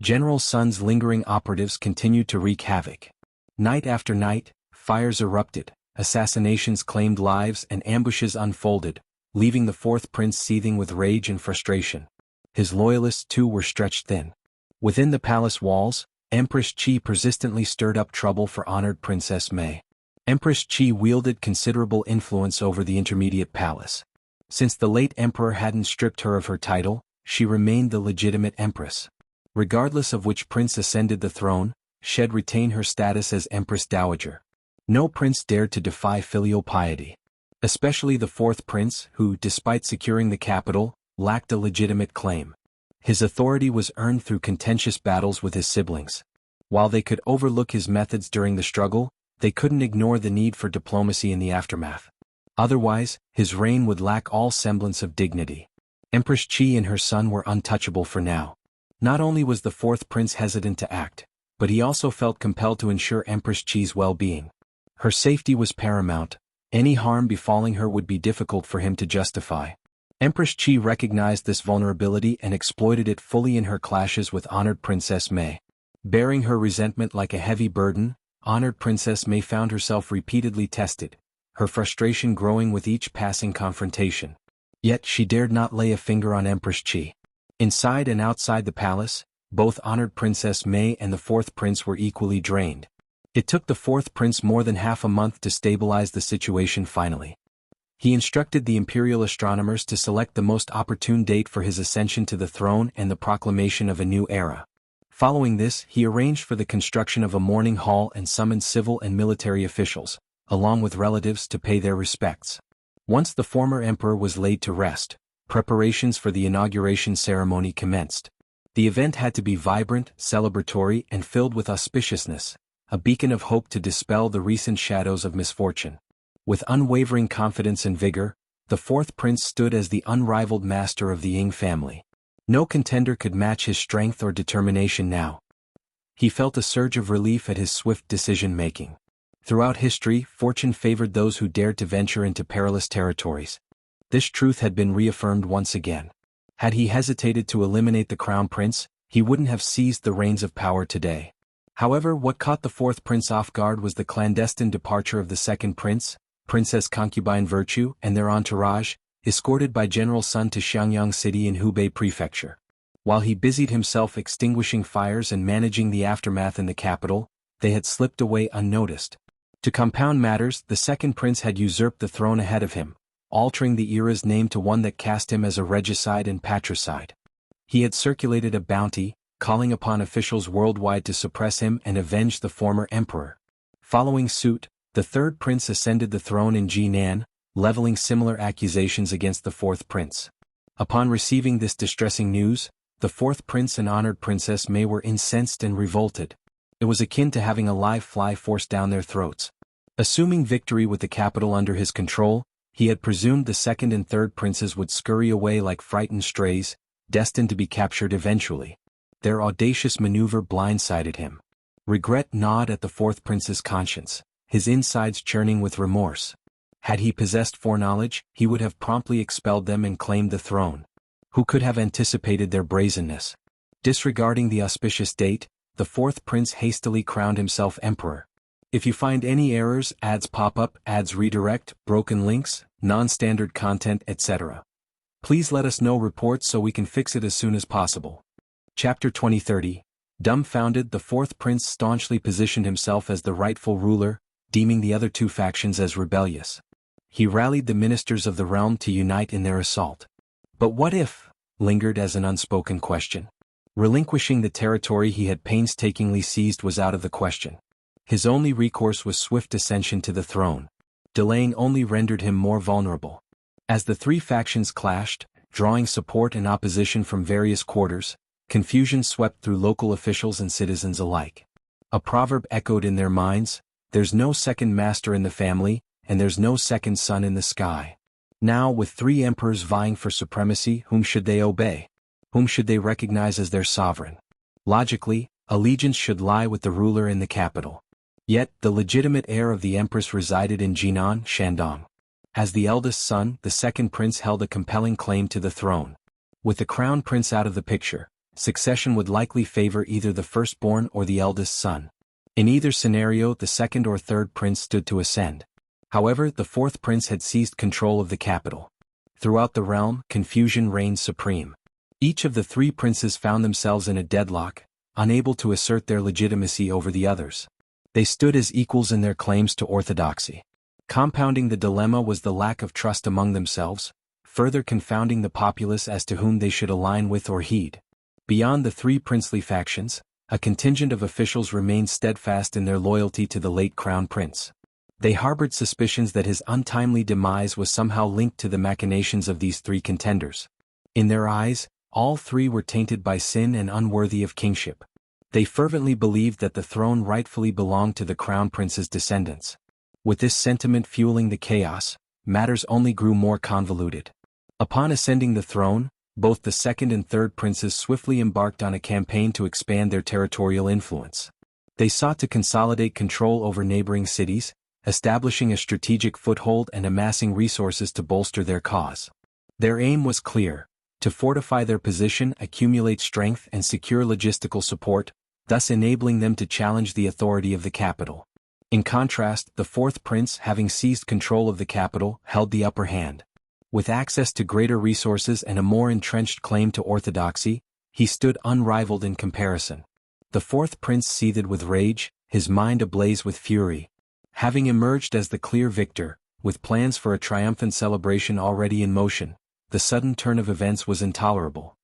General Sun's lingering operatives continued to wreak havoc. Night after night, fires erupted, assassinations claimed lives and ambushes unfolded, leaving the 4th prince seething with rage and frustration. His loyalists too were stretched thin. Within the palace walls, Empress Qi persistently stirred up trouble for honored Princess Mei. Empress Qi wielded considerable influence over the intermediate palace. Since the late emperor hadn't stripped her of her title, she remained the legitimate empress. Regardless of which prince ascended the throne, she'd retain her status as Empress Dowager. No prince dared to defy filial piety. Especially the 4th prince, who, despite securing the capital, lacked a legitimate claim. His authority was earned through contentious battles with his siblings. While they could overlook his methods during the struggle, they couldn't ignore the need for diplomacy in the aftermath. Otherwise, his reign would lack all semblance of dignity. Empress Qi and her son were untouchable for now. Not only was the 4th prince hesitant to act, but he also felt compelled to ensure Empress Qi's well-being. Her safety was paramount. Any harm befalling her would be difficult for him to justify. Empress Qi recognized this vulnerability and exploited it fully in her clashes with honored Princess Mei. Bearing her resentment like a heavy burden, honored Princess Mei found herself repeatedly tested, her frustration growing with each passing confrontation. Yet she dared not lay a finger on Empress Qi. Inside and outside the palace, both honored Princess Mei and the 4th prince were equally drained. It took the 4th prince more than half a month to stabilize the situation finally. He instructed the imperial astronomers to select the most opportune date for his ascension to the throne and the proclamation of a new era. Following this, he arranged for the construction of a mourning hall and summoned civil and military officials, along with relatives, to pay their respects. Once the former emperor was laid to rest, preparations for the inauguration ceremony commenced. The event had to be vibrant, celebratory, and filled with auspiciousness, a beacon of hope to dispel the recent shadows of misfortune. With unwavering confidence and vigor, the fourth prince stood as the unrivaled master of the Ying family. No contender could match his strength or determination now. He felt a surge of relief at his swift decision-making. Throughout history, fortune favored those who dared to venture into perilous territories. This truth had been reaffirmed once again. Had he hesitated to eliminate the crown prince, he wouldn't have seized the reins of power today. However, what caught the fourth prince off guard was the clandestine departure of the second prince, Princess Concubine Virtue, and their entourage, escorted by General Sun to Xiangyang City in Hubei Prefecture. While he busied himself extinguishing fires and managing the aftermath in the capital, they had slipped away unnoticed. To compound matters, the second prince had usurped the throne ahead of him, altering the era's name to one that cast him as a regicide and patricide. He had circulated a bounty, calling upon officials worldwide to suppress him and avenge the former emperor. Following suit, the third prince ascended the throne in Jinan, leveling similar accusations against the fourth prince. Upon receiving this distressing news, the fourth prince and honored Princess Mei were incensed and revolted. It was akin to having a live fly forced down their throats. Assuming victory with the capital under his control, he had presumed the second and third princes would scurry away like frightened strays, destined to be captured eventually. Their audacious maneuver blindsided him. Regret gnawed at the fourth prince's conscience, his insides churning with remorse. Had he possessed foreknowledge, he would have promptly expelled them and claimed the throne. Who could have anticipated their brazenness? Disregarding the auspicious date, the fourth prince hastily crowned himself emperor. If you find any errors, ads pop up, ads redirect, broken links, non-standard content, etc., please let us know reports so we can fix it as soon as possible. Chapter 2030. Dumbfounded, the fourth prince staunchly positioned himself as the rightful ruler, deeming the other two factions as rebellious. He rallied the ministers of the realm to unite in their assault. But what if, lingered as an unspoken question. Relinquishing the territory he had painstakingly seized was out of the question. His only recourse was swift ascension to the throne. Delaying only rendered him more vulnerable. As the three factions clashed, drawing support and opposition from various quarters, confusion swept through local officials and citizens alike. A proverb echoed in their minds: there's no second master in the family, and there's no second sun in the sky. Now, with three emperors vying for supremacy, whom should they obey? Whom should they recognize as their sovereign? Logically, allegiance should lie with the ruler in the capital. Yet, the legitimate heir of the empress resided in Jinan, Shandong. As the eldest son, the second prince held a compelling claim to the throne. With the crown prince out of the picture, succession would likely favor either the firstborn or the eldest son. In either scenario, the second or third prince stood to ascend. However, the fourth prince had seized control of the capital. Throughout the realm, confusion reigned supreme. Each of the three princes found themselves in a deadlock, unable to assert their legitimacy over the others. They stood as equals in their claims to orthodoxy. Compounding the dilemma was the lack of trust among themselves, further confounding the populace as to whom they should align with or heed. Beyond the three princely factions, a contingent of officials remained steadfast in their loyalty to the late crown prince. They harbored suspicions that his untimely demise was somehow linked to the machinations of these three contenders. In their eyes, all three were tainted by sin and unworthy of kingship. They fervently believed that the throne rightfully belonged to the crown prince's descendants. With this sentiment fueling the chaos, matters only grew more convoluted. Upon ascending the throne, both the second and third princes swiftly embarked on a campaign to expand their territorial influence. They sought to consolidate control over neighboring cities, establishing a strategic foothold and amassing resources to bolster their cause. Their aim was clear: to fortify their position, accumulate strength, and secure logistical support, thus enabling them to challenge the authority of the capital. In contrast, the fourth prince, having seized control of the capital, held the upper hand. With access to greater resources and a more entrenched claim to orthodoxy, he stood unrivaled in comparison. The fourth prince seethed with rage, his mind ablaze with fury. Having emerged as the clear victor, with plans for a triumphant celebration already in motion, the sudden turn of events was intolerable.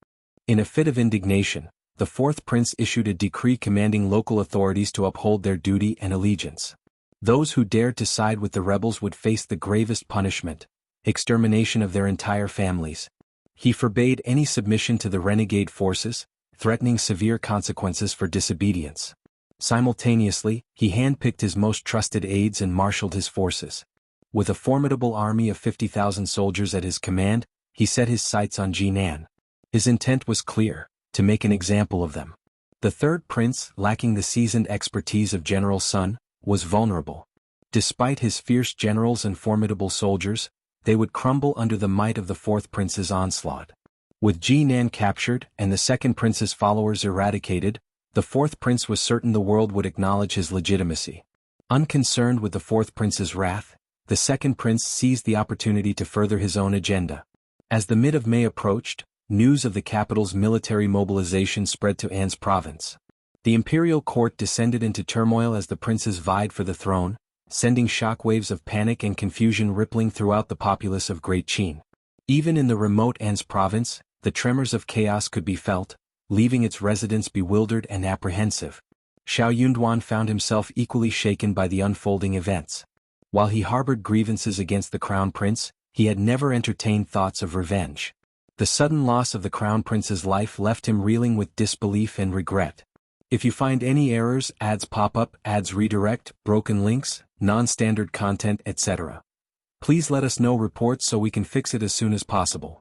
In a fit of indignation, the fourth prince issued a decree commanding local authorities to uphold their duty and allegiance. Those who dared to side with the rebels would face the gravest punishment: extermination of their entire families. He forbade any submission to the renegade forces, threatening severe consequences for disobedience. Simultaneously, he handpicked his most trusted aides and marshaled his forces. With a formidable army of 50,000 soldiers at his command, he set his sights on Jinan. His intent was clear: to make an example of them. The third prince, lacking the seasoned expertise of General Sun, was vulnerable. Despite his fierce generals and formidable soldiers, they would crumble under the might of the fourth prince's onslaught. With Jinan captured and the second prince's followers eradicated, the fourth prince was certain the world would acknowledge his legitimacy. Unconcerned with the fourth prince's wrath, the second prince seized the opportunity to further his own agenda. As the mid of May approached, news of the capital's military mobilization spread to An's province. The imperial court descended into turmoil as the princes vied for the throne, sending shockwaves of panic and confusion rippling throughout the populace of Great Qin. Even in the remote An's province, the tremors of chaos could be felt, leaving its residents bewildered and apprehensive. Shao Yunduan found himself equally shaken by the unfolding events. While he harbored grievances against the crown prince, he had never entertained thoughts of revenge. The sudden loss of the crown prince's life left him reeling with disbelief and regret. If you find any errors, ads pop up, ads redirect, broken links, non-standard content, etc., please let us know. Reports so we can fix it as soon as possible.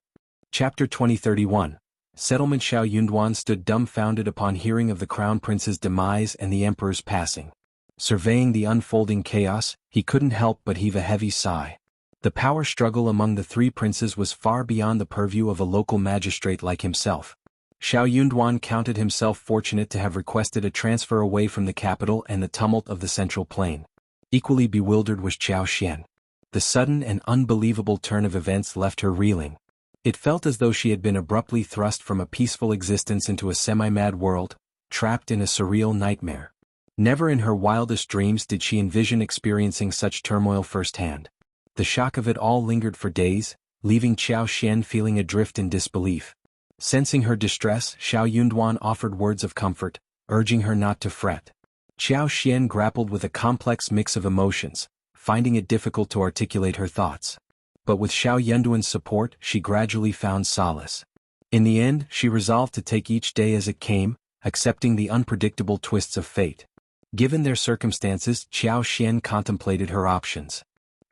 Chapter 2031. Settlement. Shao Yunduan stood dumbfounded upon hearing of the crown prince's demise and the emperor's passing. Surveying the unfolding chaos, he couldn't help but heave a heavy sigh. The power struggle among the three princes was far beyond the purview of a local magistrate like himself. Shao Yunduan counted himself fortunate to have requested a transfer away from the capital and the tumult of the central plain. Equally bewildered was Qiao Xian. The sudden and unbelievable turn of events left her reeling. It felt as though she had been abruptly thrust from a peaceful existence into a semi-mad world, trapped in a surreal nightmare. Never in her wildest dreams did she envision experiencing such turmoil firsthand. The shock of it all lingered for days, leaving Qiao Xian feeling adrift in disbelief. Sensing her distress, Shao Yunduan offered words of comfort, urging her not to fret. Qiao Xian grappled with a complex mix of emotions, finding it difficult to articulate her thoughts. But with Shao Yunduan's support, she gradually found solace. In the end, she resolved to take each day as it came, accepting the unpredictable twists of fate. Given their circumstances, Qiao Xian contemplated her options.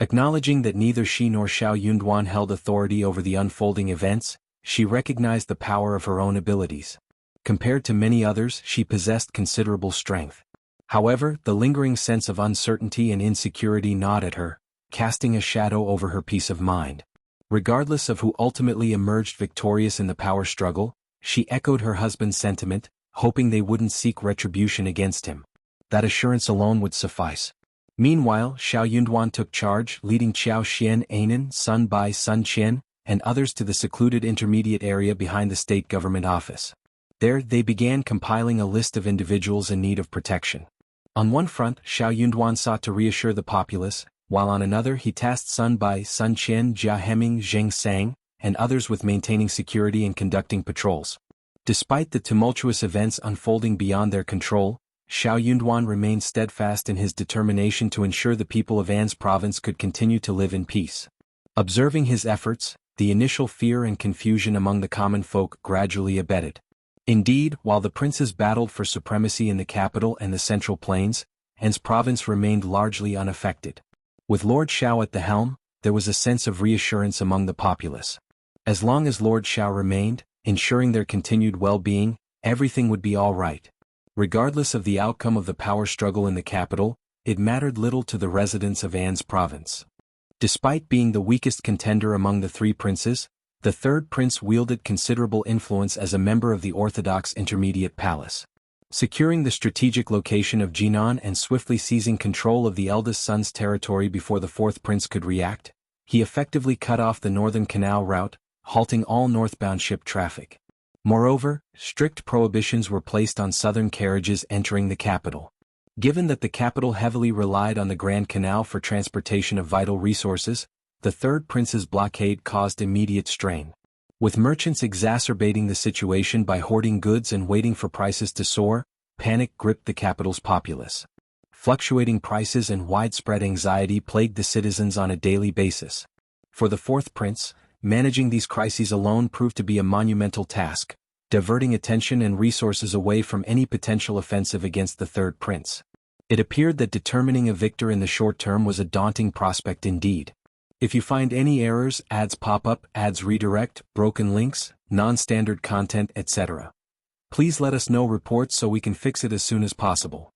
Acknowledging that neither she nor Shao Yunduan held authority over the unfolding events, she recognized the power of her own abilities. Compared to many others, she possessed considerable strength. However, the lingering sense of uncertainty and insecurity gnawed at her, casting a shadow over her peace of mind. Regardless of who ultimately emerged victorious in the power struggle, she echoed her husband's sentiment, hoping they wouldn't seek retribution against him. That assurance alone would suffice. Meanwhile, Shao Yunduan took charge, leading Qiao Xian, Anan, Sun Bai, Sun Qian, and others to the secluded intermediate area behind the state government office. There, they began compiling a list of individuals in need of protection. On one front, Shao Yunduan sought to reassure the populace, while on another he tasked Sun Bai, Sun Qian, Jia Heming, Zheng Sang, and others with maintaining security and conducting patrols. Despite the tumultuous events unfolding beyond their control, Shao Yunduan remained steadfast in his determination to ensure the people of An's province could continue to live in peace. Observing his efforts, the initial fear and confusion among the common folk gradually abated. Indeed, while the princes battled for supremacy in the capital and the central plains, An's province remained largely unaffected. With Lord Shao at the helm, there was a sense of reassurance among the populace. As long as Lord Shao remained, ensuring their continued well-being, everything would be all right. Regardless of the outcome of the power struggle in the capital, it mattered little to the residents of An's province. Despite being the weakest contender among the three princes, the third prince wielded considerable influence as a member of the orthodox intermediate palace. Securing the strategic location of Jinan and swiftly seizing control of the eldest son's territory before the fourth prince could react, he effectively cut off the northern canal route, halting all northbound ship traffic. Moreover, strict prohibitions were placed on southern carriages entering the capital. Given that the capital heavily relied on the Grand Canal for transportation of vital resources, the third prince's blockade caused immediate strain. With merchants exacerbating the situation by hoarding goods and waiting for prices to soar, panic gripped the capital's populace. Fluctuating prices and widespread anxiety plagued the citizens on a daily basis. For the fourth prince, managing these crises alone proved to be a monumental task, diverting attention and resources away from any potential offensive against the third prince. It appeared that determining a victor in the short term was a daunting prospect indeed. If you find any errors, ads pop up, ads redirect, broken links, non-standard content, etc., please let us know reports so we can fix it as soon as possible.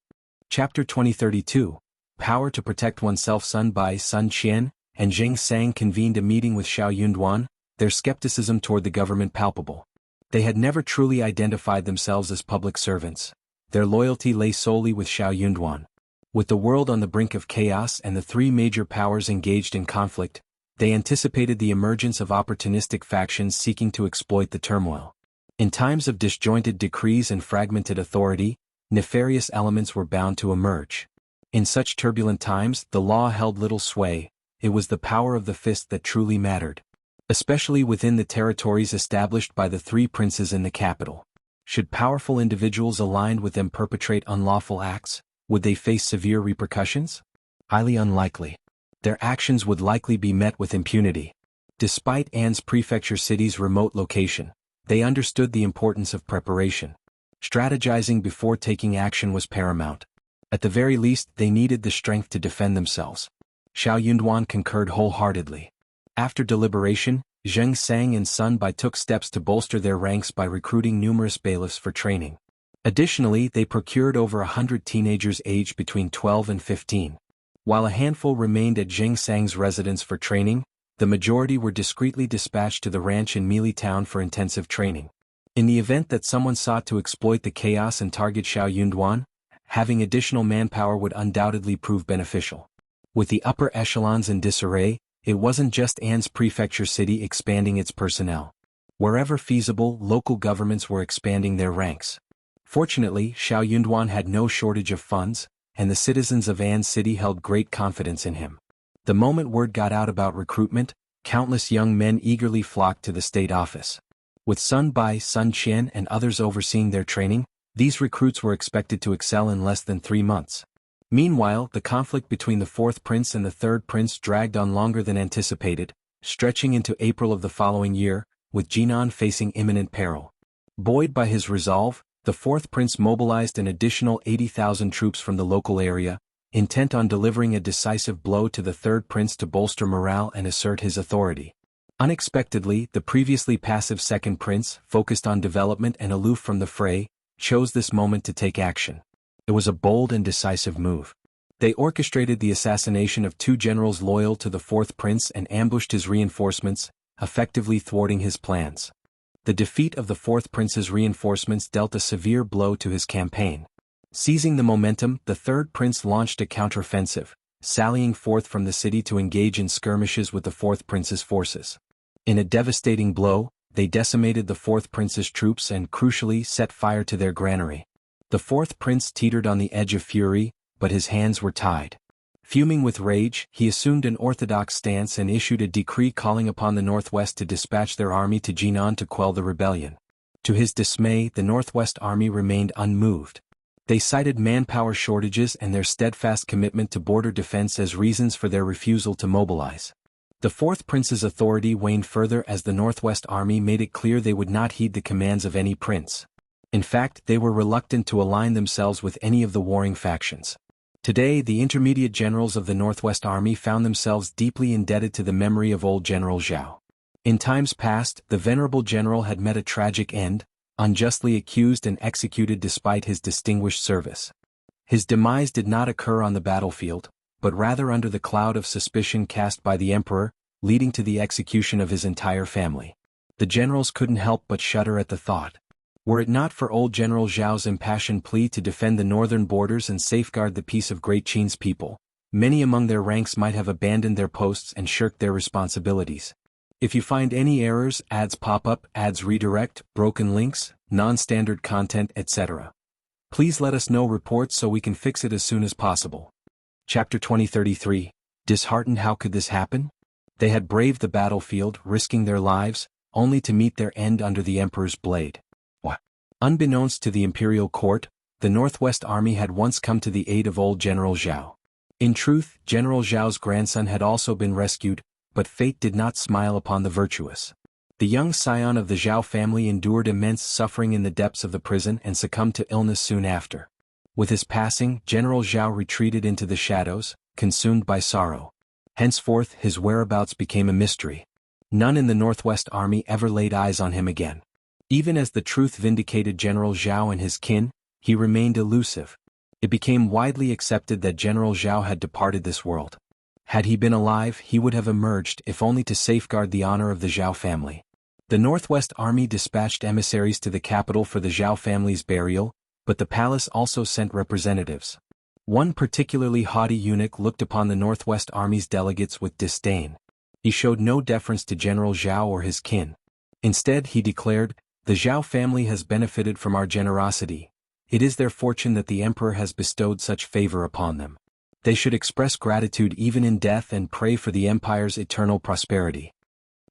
Chapter 2032, Power to Protect Oneself. Sun Bai, Sun Qian, and Zheng Sang convened a meeting with Xiao Yunduan, their skepticism toward the government palpable. They had never truly identified themselves as public servants. Their loyalty lay solely with Xiao Yunduan. With the world on the brink of chaos and the three major powers engaged in conflict, they anticipated the emergence of opportunistic factions seeking to exploit the turmoil. In times of disjointed decrees and fragmented authority, nefarious elements were bound to emerge. In such turbulent times, the law held little sway. It was the power of the fist that truly mattered, especially within the territories established by the three princes in the capital. Should powerful individuals aligned with them perpetrate unlawful acts, would they face severe repercussions? Highly unlikely. Their actions would likely be met with impunity. Despite An's prefecture city's remote location, they understood the importance of preparation. Strategizing before taking action was paramount. At the very least, they needed the strength to defend themselves. Xiao Yunduan concurred wholeheartedly. After deliberation, Zheng Sang and Sun Bai took steps to bolster their ranks by recruiting numerous bailiffs for training. Additionally, they procured over 100 teenagers aged between 12 and 15. While a handful remained at Zheng Sang's residence for training, the majority were discreetly dispatched to the ranch in Mealy Town for intensive training. In the event that someone sought to exploit the chaos and target Xiao Yunduan, having additional manpower would undoubtedly prove beneficial. With the upper echelons in disarray, it wasn't just An's prefecture city expanding its personnel. Wherever feasible, local governments were expanding their ranks. Fortunately, Xiao Yunduan had no shortage of funds, and the citizens of An City held great confidence in him. The moment word got out about recruitment, countless young men eagerly flocked to the state office. With Sun Bai, Sun Qian and others overseeing their training, these recruits were expected to excel in less than 3 months. Meanwhile, the conflict between the fourth prince and the third prince dragged on longer than anticipated, stretching into April of the following year, with Jinan facing imminent peril. Buoyed by his resolve, the fourth prince mobilized an additional 80,000 troops from the local area, intent on delivering a decisive blow to the third prince to bolster morale and assert his authority. Unexpectedly, the previously passive second prince, focused on development and aloof from the fray, chose this moment to take action. It was a bold and decisive move. They orchestrated the assassination of 2 generals loyal to the fourth prince and ambushed his reinforcements, effectively thwarting his plans. The defeat of the fourth prince's reinforcements dealt a severe blow to his campaign. Seizing the momentum, the third prince launched a counteroffensive, sallying forth from the city to engage in skirmishes with the fourth prince's forces. In a devastating blow, they decimated the fourth prince's troops and crucially set fire to their granary. The fourth prince teetered on the edge of fury, but his hands were tied. Fuming with rage, he assumed an orthodox stance and issued a decree calling upon the Northwest to dispatch their army to Jinan to quell the rebellion. To his dismay, the Northwest army remained unmoved. They cited manpower shortages and their steadfast commitment to border defense as reasons for their refusal to mobilize. The fourth prince's authority waned further as the Northwest army made it clear they would not heed the commands of any prince. In fact, they were reluctant to align themselves with any of the warring factions. Today, the intermediate generals of the Northwest Army found themselves deeply indebted to the memory of old General Zhao. In times past, the venerable general had met a tragic end, unjustly accused and executed despite his distinguished service. His demise did not occur on the battlefield, but rather under the cloud of suspicion cast by the emperor, leading to the execution of his entire family. The generals couldn't help but shudder at the thought. Were it not for old General Zhao's impassioned plea to defend the northern borders and safeguard the peace of Great Qin's people, many among their ranks might have abandoned their posts and shirked their responsibilities. If you find any errors, ads pop up, ads redirect, broken links, non-standard content, etc., please let us know reports so we can fix it as soon as possible. Chapter 2033, Disheartened. How could this happen? They had braved the battlefield, risking their lives, only to meet their end under the emperor's blade. What? Unbeknownst to the imperial court, the Northwest Army had once come to the aid of old General Qiao. In truth, General Qiao's grandson had also been rescued, but fate did not smile upon the virtuous. The young scion of the Qiao family endured immense suffering in the depths of the prison and succumbed to illness soon after. With his passing, General Qiao retreated into the shadows, consumed by sorrow. Henceforth his whereabouts became a mystery. None in the Northwest Army ever laid eyes on him again. Even as the truth vindicated General Qiao and his kin, he remained elusive. It became widely accepted that General Qiao had departed this world. Had he been alive, he would have emerged if only to safeguard the honor of the Qiao family. The Northwest Army dispatched emissaries to the capital for the Qiao family's burial, but the palace also sent representatives. One particularly haughty eunuch looked upon the Northwest Army's delegates with disdain. He showed no deference to General Qiao or his kin. Instead, he declared, "The Qiao family has benefited from our generosity. It is their fortune that the emperor has bestowed such favor upon them. They should express gratitude even in death and pray for the empire's eternal prosperity."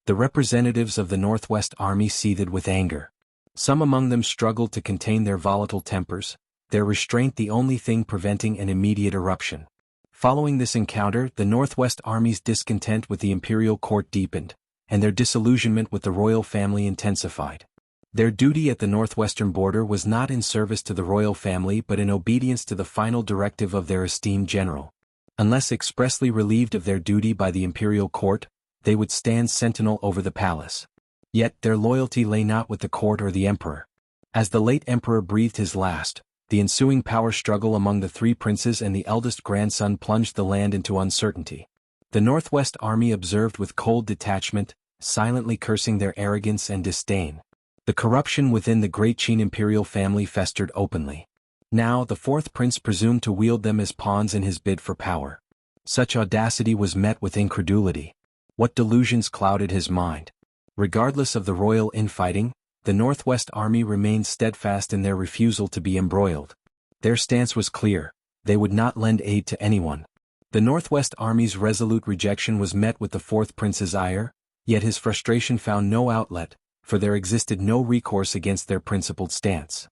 The representatives of the Northwest Army seethed with anger. Some among them struggled to contain their volatile tempers, their restraint the only thing preventing an immediate eruption. Following this encounter, the Northwest Army's discontent with the imperial court deepened, and their disillusionment with the royal family intensified. Their duty at the northwestern border was not in service to the royal family but in obedience to the final directive of their esteemed general. Unless expressly relieved of their duty by the imperial court, they would stand sentinel over the palace. Yet their loyalty lay not with the court or the emperor. As the late emperor breathed his last, the ensuing power struggle among the three princes and the eldest grandson plunged the land into uncertainty. The Northwest Army observed with cold detachment, silently cursing their arrogance and disdain. The corruption within the great Qin imperial family festered openly. Now the fourth prince presumed to wield them as pawns in his bid for power. Such audacity was met with incredulity. What delusions clouded his mind? Regardless of the royal infighting, the Northwest Army remained steadfast in their refusal to be embroiled. Their stance was clear: they would not lend aid to anyone. The Northwest Army's resolute rejection was met with the fourth prince's ire, yet his frustration found no outlet, for there existed no recourse against their principled stance.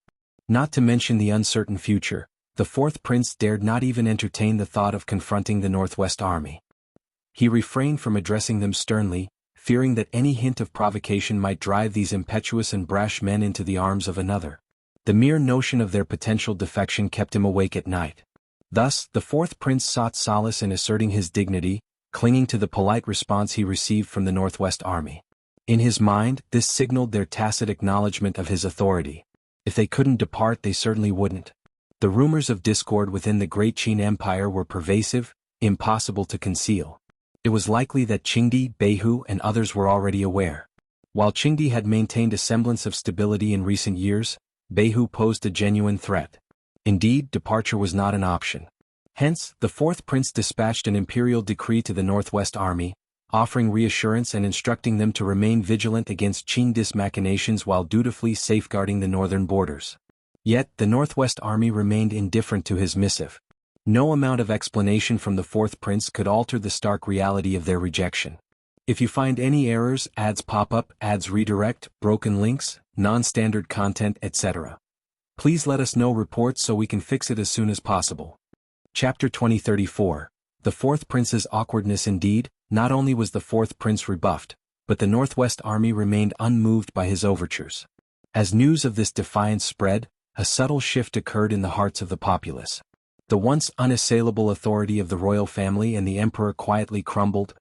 Not to mention the uncertain future, the fourth prince dared not even entertain the thought of confronting the Northwest Army. He refrained from addressing them sternly, fearing that any hint of provocation might drive these impetuous and brash men into the arms of another. The mere notion of their potential defection kept him awake at night. Thus, the fourth prince sought solace in asserting his dignity, clinging to the polite response he received from the Northwest Army. In his mind, this signaled their tacit acknowledgement of his authority. If they couldn't depart, they certainly wouldn't. The rumors of discord within the great Qin Empire were pervasive, impossible to conceal. It was likely that Qingdi, Beihu and others were already aware. While Qingdi had maintained a semblance of stability in recent years, Beihu posed a genuine threat. Indeed, departure was not an option. Hence, the fourth prince dispatched an imperial decree to the Northwest Army, offering reassurance and instructing them to remain vigilant against Qingdi's machinations while dutifully safeguarding the northern borders. Yet, the Northwest Army remained indifferent to his missive. No amount of explanation from the fourth prince could alter the stark reality of their rejection. If you find any errors, ads pop up, ads redirect, broken links, non-standard content, etc., please let us know reports so we can fix it as soon as possible. Chapter 2034. The Fourth Prince's Awkwardness. Indeed, not only was the fourth prince rebuffed, but the Northwest Army remained unmoved by his overtures. As news of this defiance spread, a subtle shift occurred in the hearts of the populace. The once unassailable authority of the royal family and the emperor quietly crumbled.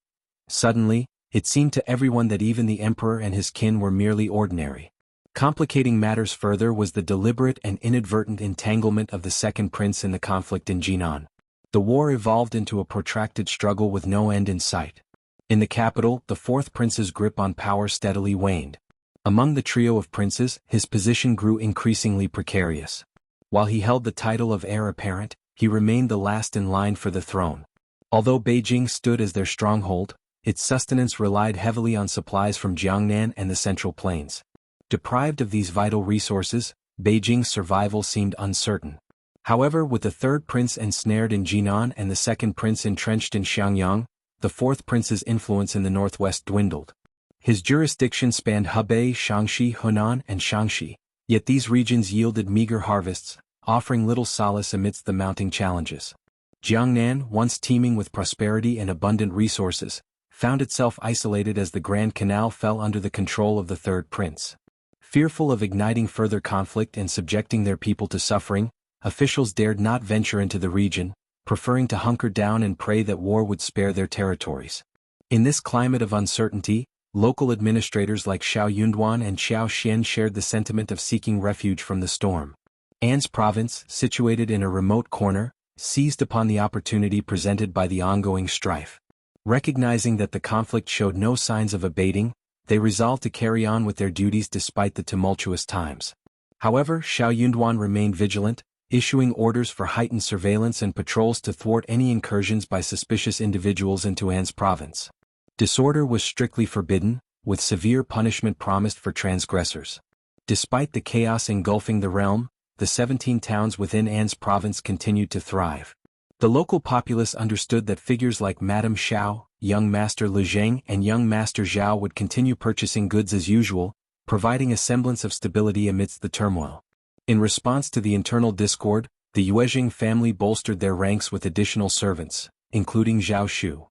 Suddenly, it seemed to everyone that even the emperor and his kin were merely ordinary. Complicating matters further was the deliberate and inadvertent entanglement of the second prince in the conflict in Jinan. The war evolved into a protracted struggle with no end in sight. In the capital, the fourth prince's grip on power steadily waned. Among the trio of princes, his position grew increasingly precarious. While he held the title of heir apparent, he remained the last in line for the throne. Although Beijing stood as their stronghold, its sustenance relied heavily on supplies from Jiangnan and the Central Plains. Deprived of these vital resources, Beijing's survival seemed uncertain. However, with the third prince ensnared in Jinan and the second prince entrenched in Xiangyang, the fourth prince's influence in the northwest dwindled. His jurisdiction spanned Hebei, Shaanxi, Hunan, and Shaanxi, yet these regions yielded meager harvests, offering little solace amidst the mounting challenges. Jiangnan, once teeming with prosperity and abundant resources, found itself isolated as the Grand Canal fell under the control of the third prince. Fearful of igniting further conflict and subjecting their people to suffering, officials dared not venture into the region, preferring to hunker down and pray that war would spare their territories. In this climate of uncertainty, local administrators like Shao Yunduan and Qiao Xian shared the sentiment of seeking refuge from the storm. An's province, situated in a remote corner, seized upon the opportunity presented by the ongoing strife. Recognizing that the conflict showed no signs of abating, they resolved to carry on with their duties despite the tumultuous times. However, Shao Yunduan remained vigilant, issuing orders for heightened surveillance and patrols to thwart any incursions by suspicious individuals into An's province. Disorder was strictly forbidden, with severe punishment promised for transgressors. Despite the chaos engulfing the realm, the 17 towns within An's province continued to thrive. The local populace understood that figures like Madame Shao, young Master Li Zheng and young Master Zhao would continue purchasing goods as usual, providing a semblance of stability amidst the turmoil. In response to the internal discord, the Yuezheng family bolstered their ranks with additional servants, including Zhao Shu.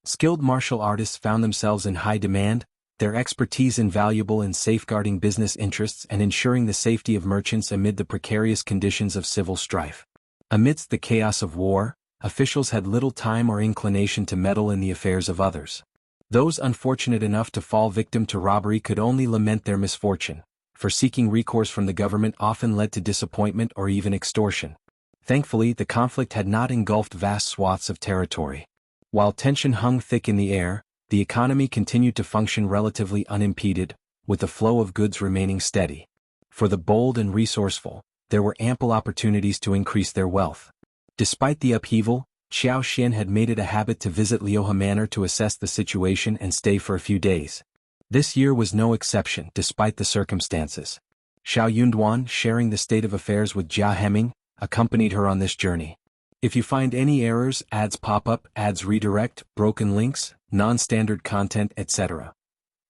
Skilled martial artists found themselves in high demand, their expertise invaluable in safeguarding business interests and ensuring the safety of merchants amid the precarious conditions of civil strife. Amidst the chaos of war, officials had little time or inclination to meddle in the affairs of others. Those unfortunate enough to fall victim to robbery could only lament their misfortune, for seeking recourse from the government often led to disappointment or even extortion. Thankfully, the conflict had not engulfed vast swaths of territory. While tension hung thick in the air, the economy continued to function relatively unimpeded, with the flow of goods remaining steady. For the bold and resourceful, there were ample opportunities to increase their wealth. Despite the upheaval, Qiao Xian had made it a habit to visit Liuhe Manor to assess the situation and stay for a few days. This year was no exception despite the circumstances. Shao Yunduan, sharing the state of affairs with Jia Heming, accompanied her on this journey. If you find any errors, ads pop up, ads redirect, broken links, non-standard content, etc.,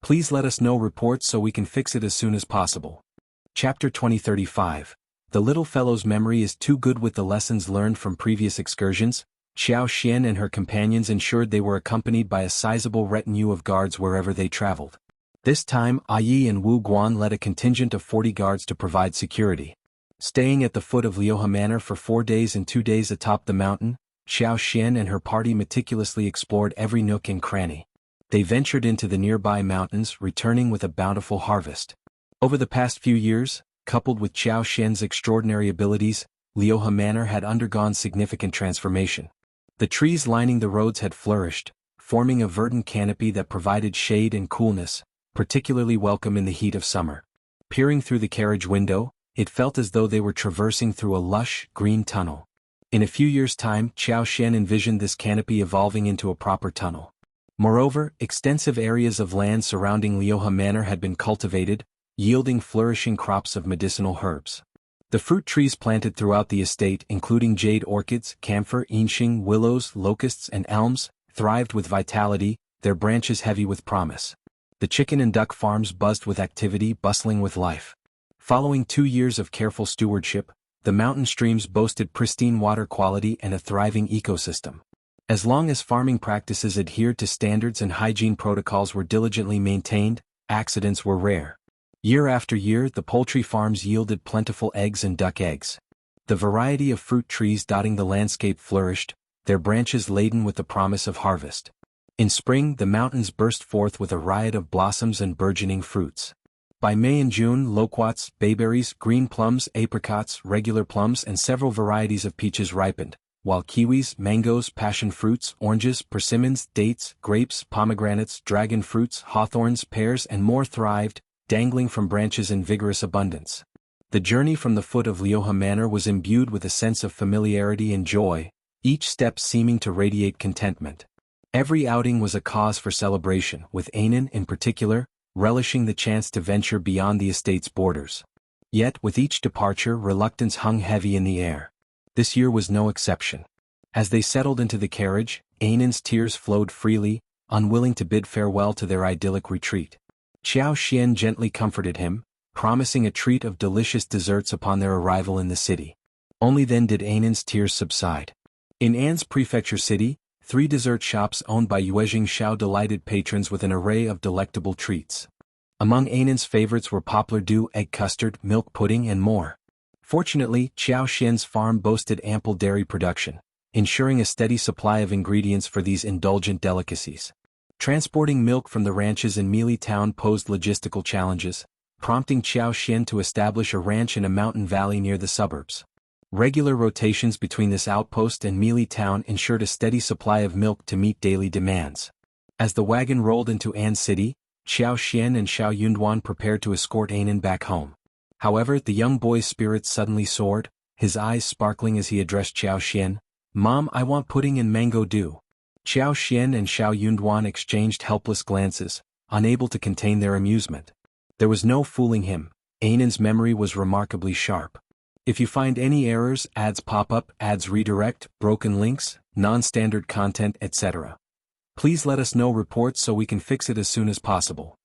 please let us know reports so we can fix it as soon as possible. Chapter 2035. The little fellow's memory is too good. With the lessons learned from previous excursions, Qiao Xian and her companions ensured they were accompanied by a sizable retinue of guards wherever they traveled. This time, Yi and Wu Guan led a contingent of 40 guards to provide security. Staying at the foot of Liuhe Manor for 4 days and 2 days atop the mountain, Qiao Xian and her party meticulously explored every nook and cranny. They ventured into the nearby mountains, returning with a bountiful harvest. Over the past few years, coupled with Qiao Xian's extraordinary abilities, Liuhe Manor had undergone significant transformation. The trees lining the roads had flourished, forming a verdant canopy that provided shade and coolness, particularly welcome in the heat of summer. Peering through the carriage window, it felt as though they were traversing through a lush, green tunnel. In a few years' time, Qiao Xian envisioned this canopy evolving into a proper tunnel. Moreover, extensive areas of land surrounding Liuhe Manor had been cultivated, yielding flourishing crops of medicinal herbs. The fruit trees planted throughout the estate, including jade orchids, camphor, yinxing, willows, locusts, and elms, thrived with vitality, their branches heavy with promise. The chicken and duck farms buzzed with activity, bustling with life. Following 2 years of careful stewardship, the mountain streams boasted pristine water quality and a thriving ecosystem. As long as farming practices adhered to standards and hygiene protocols were diligently maintained, accidents were rare. Year after year, the poultry farms yielded plentiful eggs and duck eggs. The variety of fruit trees dotting the landscape flourished, their branches laden with the promise of harvest. In spring, the mountains burst forth with a riot of blossoms and burgeoning fruits. By May and June, loquats, bayberries, green plums, apricots, regular plums, and several varieties of peaches ripened, while kiwis, mangoes, passion fruits, oranges, persimmons, dates, grapes, pomegranates, dragon fruits, hawthorns, pears, and more thrived, dangling from branches in vigorous abundance. The journey from the foot of Liuhe Manor was imbued with a sense of familiarity and joy, each step seeming to radiate contentment. Every outing was a cause for celebration, with Anan, in particular, relishing the chance to venture beyond the estate's borders. Yet, with each departure, reluctance hung heavy in the air. This year was no exception. As they settled into the carriage, Anan's tears flowed freely, unwilling to bid farewell to their idyllic retreat. Qiao Xian gently comforted him, promising a treat of delicious desserts upon their arrival in the city. Only then did Anan's tears subside. In An's prefecture city, 3 dessert shops owned by Yuezhing Shao delighted patrons with an array of delectable treats. Among Anan's favorites were poplar dew, egg custard, milk pudding and more. Fortunately, Qiao Xian's farm boasted ample dairy production, ensuring a steady supply of ingredients for these indulgent delicacies. Transporting milk from the ranches in Mealy Town posed logistical challenges, prompting Qiao Xian to establish a ranch in a mountain valley near the suburbs. Regular rotations between this outpost and Mealy Town ensured a steady supply of milk to meet daily demands. As the wagon rolled into An City, Qiao Xian and Xiao Yunduan prepared to escort Anan back home. However, the young boy's spirits suddenly soared, his eyes sparkling as he addressed Qiao Xian. "Mom, I want pudding and mango dew." Qiao Xian and Xiao Yunduan exchanged helpless glances, unable to contain their amusement. There was no fooling him, Anan's memory was remarkably sharp. If you find any errors, ads pop up, ads redirect, broken links, non-standard content, etc. Please let us know reports so we can fix it as soon as possible.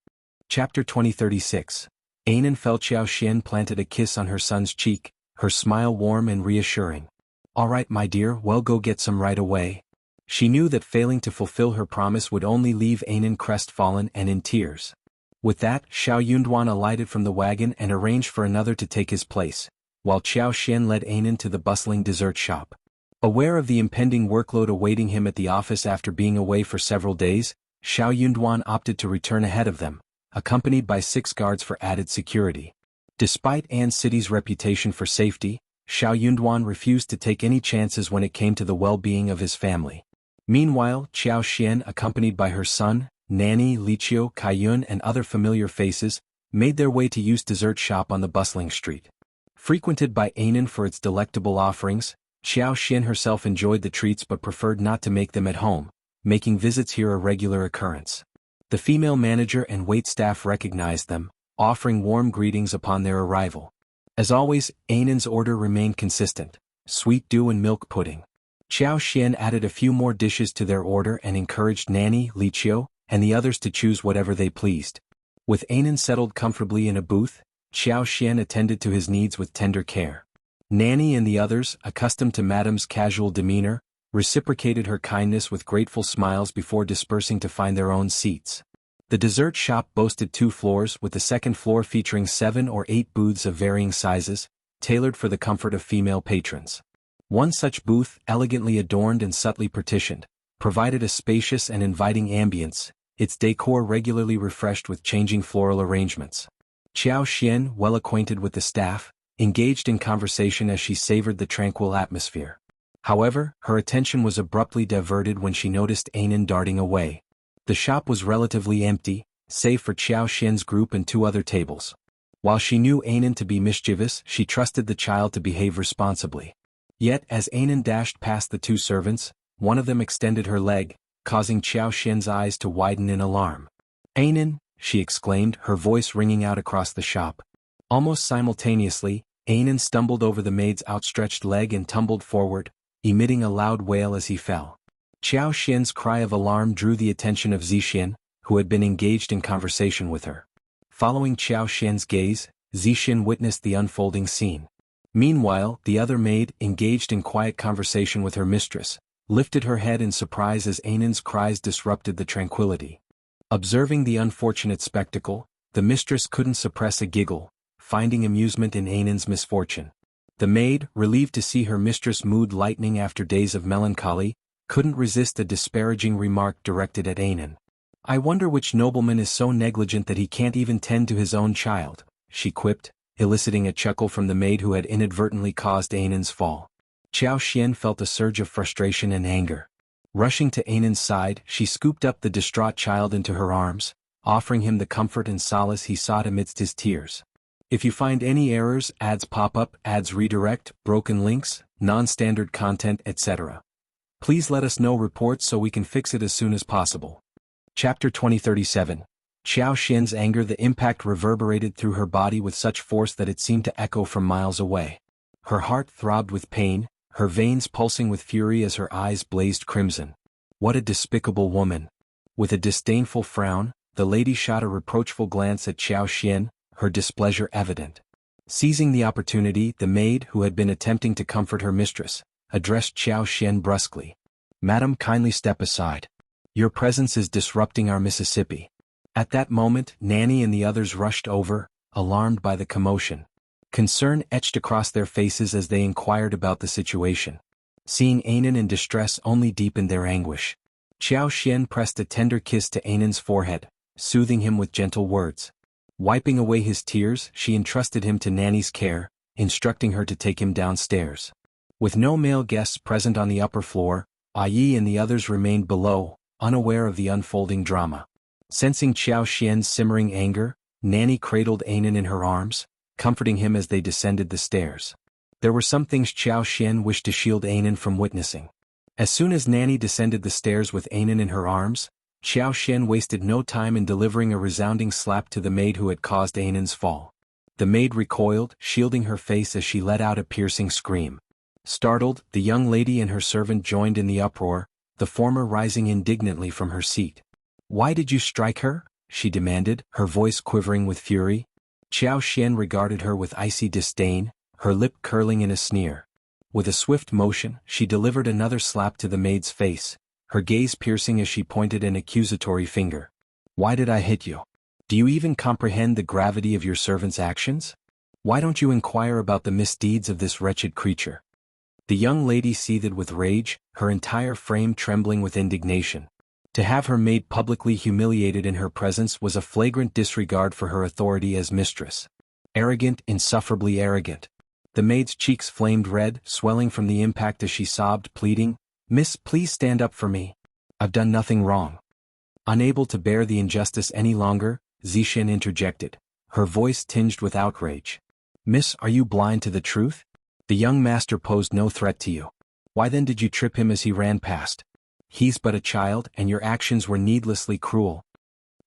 Chapter 2036. Anan felt Qiao Xian planted a kiss on her son's cheek, her smile warm and reassuring. "All right, my dear, well, go get some right away." She knew that failing to fulfill her promise would only leave Anan crestfallen and in tears. With that, Xiao Yunduan alighted from the wagon and arranged for another to take his place, while Qiao Xian led Anan to the bustling dessert shop. Aware of the impending workload awaiting him at the office after being away for several days, Xiao Yunduan opted to return ahead of them, accompanied by 6 guards for added security. Despite An City's reputation for safety, Xiao Yunduan refused to take any chances when it came to the well-being of his family. Meanwhile, Qiao Xian, accompanied by her son, Nanny, Lixia, Kaiyun and other familiar faces, made their way to Yu's dessert shop on the bustling street. Frequented by Anan for its delectable offerings, Qiao Xian herself enjoyed the treats but preferred not to make them at home, making visits here a regular occurrence. The female manager and waitstaff recognized them, offering warm greetings upon their arrival. As always, Anan's order remained consistent: sweet dew and milk pudding. Qiao Xian added a few more dishes to their order and encouraged Nanny, Lixia, and the others to choose whatever they pleased. With Anan settled comfortably in a booth, Qiao Xian attended to his needs with tender care. Nanny and the others, accustomed to Madame's casual demeanor, reciprocated her kindness with grateful smiles before dispersing to find their own seats. The dessert shop boasted 2 floors, with the second floor featuring 7 or 8 booths of varying sizes, tailored for the comfort of female patrons. One such booth, elegantly adorned and subtly partitioned, provided a spacious and inviting ambience, its decor regularly refreshed with changing floral arrangements. Qiao Xian, well acquainted with the staff, engaged in conversation as she savored the tranquil atmosphere. However, her attention was abruptly diverted when she noticed Anan darting away. The shop was relatively empty, save for Qiao Xian's group and 2 other tables. While she knew Anan to be mischievous, she trusted the child to behave responsibly. Yet, as Anan dashed past the 2 servants, one of them extended her leg, causing Qiao Xian's eyes to widen in alarm. "Anan!" she exclaimed, her voice ringing out across the shop. Almost simultaneously, Anan stumbled over the maid's outstretched leg and tumbled forward, emitting a loud wail as he fell. Qiao Xian's cry of alarm drew the attention of Zixin, who had been engaged in conversation with her. Following Qiao Xian's gaze, Zixin witnessed the unfolding scene. Meanwhile, the other maid, engaged in quiet conversation with her mistress, lifted her head in surprise as Anan's cries disrupted the tranquility. Observing the unfortunate spectacle, the mistress couldn't suppress a giggle, finding amusement in Anan's misfortune. The maid, relieved to see her mistress' mood lightening after days of melancholy, couldn't resist a disparaging remark directed at Anan. "I wonder which nobleman is so negligent that he can't even tend to his own child," she quipped, eliciting a chuckle from the maid who had inadvertently caused Anan's fall. Qiao Xian felt a surge of frustration and anger. Rushing to Anan's side, she scooped up the distraught child into her arms, offering him the comfort and solace he sought amidst his tears. If you find any errors, ads pop up, ads redirect, broken links, non-standard content, etc. Please let us know reports so we can fix it as soon as possible. Chapter 2037. Qiao Xian's anger. The impact reverberated through her body with such force that it seemed to echo from miles away. Her heart throbbed with pain, her veins pulsing with fury as her eyes blazed crimson. What a despicable woman! With a disdainful frown, the lady shot a reproachful glance at Qiao Xian, her displeasure evident. Seizing the opportunity, the maid, who had been attempting to comfort her mistress, addressed Qiao Xian brusquely. "Madam, kindly step aside. Your presence is disrupting our Mississippi." At that moment, Nanny and the others rushed over, alarmed by the commotion. Concern etched across their faces as they inquired about the situation. Seeing Anan in distress only deepened their anguish. Qiao Xian pressed a tender kiss to Anan's forehead, soothing him with gentle words. Wiping away his tears, she entrusted him to Nanny's care, instructing her to take him downstairs. With no male guests present on the upper floor, Yi and the others remained below, unaware of the unfolding drama. Sensing Qiao Xian's simmering anger, Nanny cradled Anan in her arms, comforting him as they descended the stairs. There were some things Qiao Xian wished to shield Anan from witnessing. As soon as Nanny descended the stairs with Anan in her arms, Qiao Xian wasted no time in delivering a resounding slap to the maid who had caused Anan's fall. The maid recoiled, shielding her face as she let out a piercing scream. Startled, the young lady and her servant joined in the uproar, the former rising indignantly from her seat. "Why did you strike her?" she demanded, her voice quivering with fury. Qiao Xian regarded her with icy disdain, her lip curling in a sneer. With a swift motion, she delivered another slap to the maid's face, her gaze piercing as she pointed an accusatory finger. "Why did I hit you? Do you even comprehend the gravity of your servant's actions? Why don't you inquire about the misdeeds of this wretched creature?" The young lady seethed with rage, her entire frame trembling with indignation. To have her maid publicly humiliated in her presence was a flagrant disregard for her authority as mistress. Arrogant, insufferably arrogant. The maid's cheeks flamed red, swelling from the impact as she sobbed, pleading, "Miss, please stand up for me. I've done nothing wrong." Unable to bear the injustice any longer, Zixin interjected, her voice tinged with outrage. "Miss, are you blind to the truth? The young master posed no threat to you. Why then did you trip him as he ran past? He's but a child, and your actions were needlessly cruel."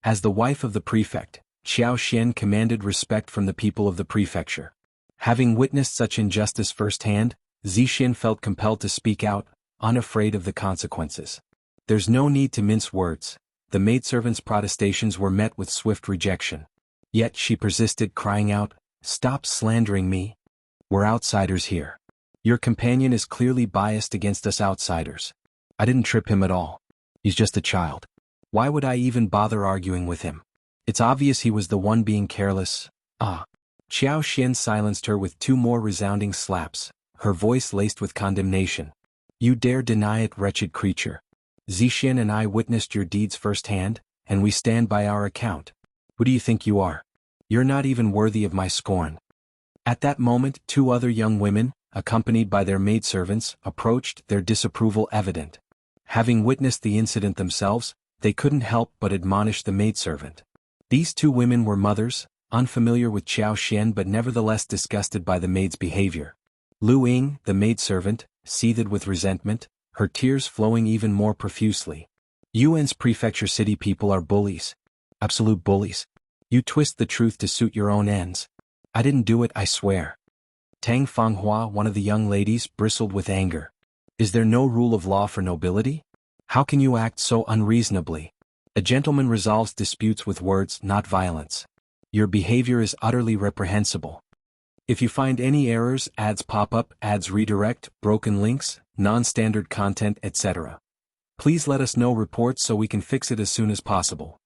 As the wife of the prefect, Qiao Xian commanded respect from the people of the prefecture. Having witnessed such injustice firsthand, Zixin felt compelled to speak out, unafraid of the consequences. "There's no need to mince words." The maidservant's protestations were met with swift rejection. Yet she persisted, crying out, "Stop slandering me. We're outsiders here. Your companion is clearly biased against us outsiders. I didn't trip him at all. He's just a child. Why would I even bother arguing with him? It's obvious he was the one being careless." "Ah." Qiao Xian silenced her with two more resounding slaps, her voice laced with condemnation. "You dare deny it, wretched creature. Zixin and I witnessed your deeds firsthand, and we stand by our account. Who do you think you are? You're not even worthy of my scorn." At that moment, two other young women, accompanied by their maidservants, approached, their disapproval evident. Having witnessed the incident themselves, they couldn't help but admonish the maidservant. These two women were mothers, unfamiliar with Qiao Xian but nevertheless disgusted by the maid's behavior. Lu Ying, the maidservant, seethed with resentment, her tears flowing even more profusely. "Yuan's prefecture city people are bullies. Absolute bullies. You twist the truth to suit your own ends. I didn't do it, I swear." Tang Fanghua, one of the young ladies, bristled with anger. "Is there no rule of law for nobility? How can you act so unreasonably? A gentleman resolves disputes with words, not violence. Your behavior is utterly reprehensible. If you find any errors, ads pop up, ads redirect, broken links, non-standard content, etc. Please let us know reports so we can fix it as soon as possible."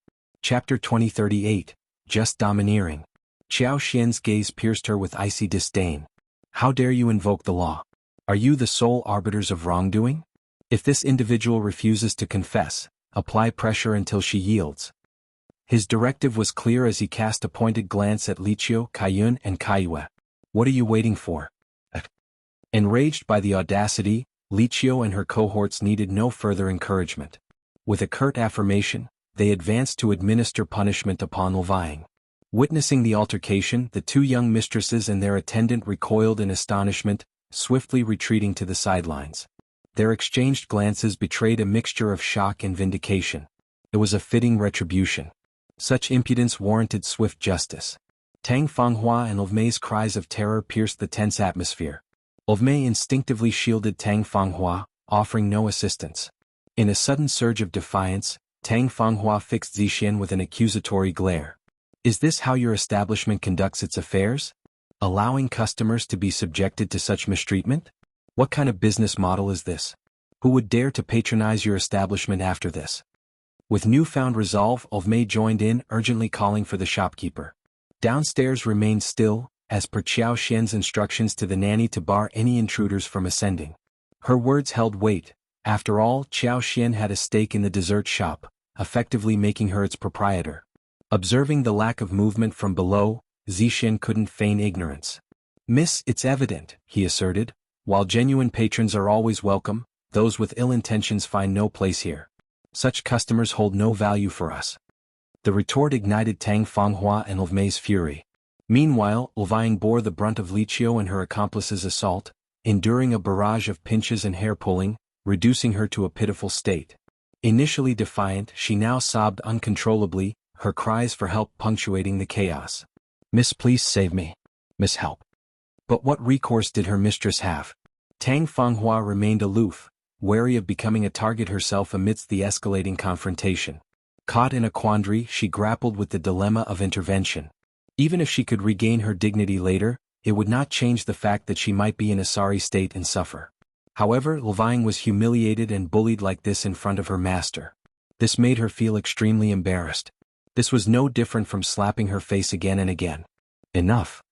Chapter 2038, Just Domineering. Qiao Xian's gaze pierced her with icy disdain. "How dare you invoke the law? Are you the sole arbiters of wrongdoing? If this individual refuses to confess, apply pressure until she yields." His directive was clear as he cast a pointed glance at Lixia, Kaiyun, and Kaiyue. "What are you waiting for?" Enraged by the audacity, Lixia and her cohorts needed no further encouragement. With a curt affirmation, they advanced to administer punishment upon Levying. Witnessing the altercation, the two young mistresses and their attendant recoiled in astonishment, swiftly retreating to the sidelines. Their exchanged glances betrayed a mixture of shock and vindication. It was a fitting retribution. Such impudence warranted swift justice. Tang Fanghua and Olvmei's cries of terror pierced the tense atmosphere. Olvmei instinctively shielded Tang Fanghua, offering no assistance. In a sudden surge of defiance, Tang Fanghua fixed Zixian with an accusatory glare. Is this how your establishment conducts its affairs? Allowing customers to be subjected to such mistreatment? What kind of business model is this? Who would dare to patronize your establishment after this? With newfound resolve, Ovmei joined in, urgently calling for the shopkeeper. Downstairs remained still, as per Qiao Xian's instructions to the nanny to bar any intruders from ascending. Her words held weight. After all, Qiao Xian had a stake in the dessert shop, effectively making her its proprietor. Observing the lack of movement from below, Zixian couldn't feign ignorance. "Miss, it's evident," he asserted. "While genuine patrons are always welcome, those with ill intentions find no place here. Such customers hold no value for us." The retort ignited Tang Fanghua and Ovmei's fury. Meanwhile, Ovang bore the brunt of Lixia and her accomplices' assault, enduring a barrage of pinches and hair-pulling, reducing her to a pitiful state. Initially defiant, she now sobbed uncontrollably, her cries for help punctuating the chaos. "Miss, please save me. Miss, help." But what recourse did her mistress have? Tang Fanghua remained aloof, wary of becoming a target herself amidst the escalating confrontation. Caught in a quandary, she grappled with the dilemma of intervention. Even if she could regain her dignity later, it would not change the fact that she might be in a sorry state and suffer. However, Ovang was humiliated and bullied like this in front of her master. This made her feel extremely embarrassed. This was no different from slapping her face again and again. "Enough."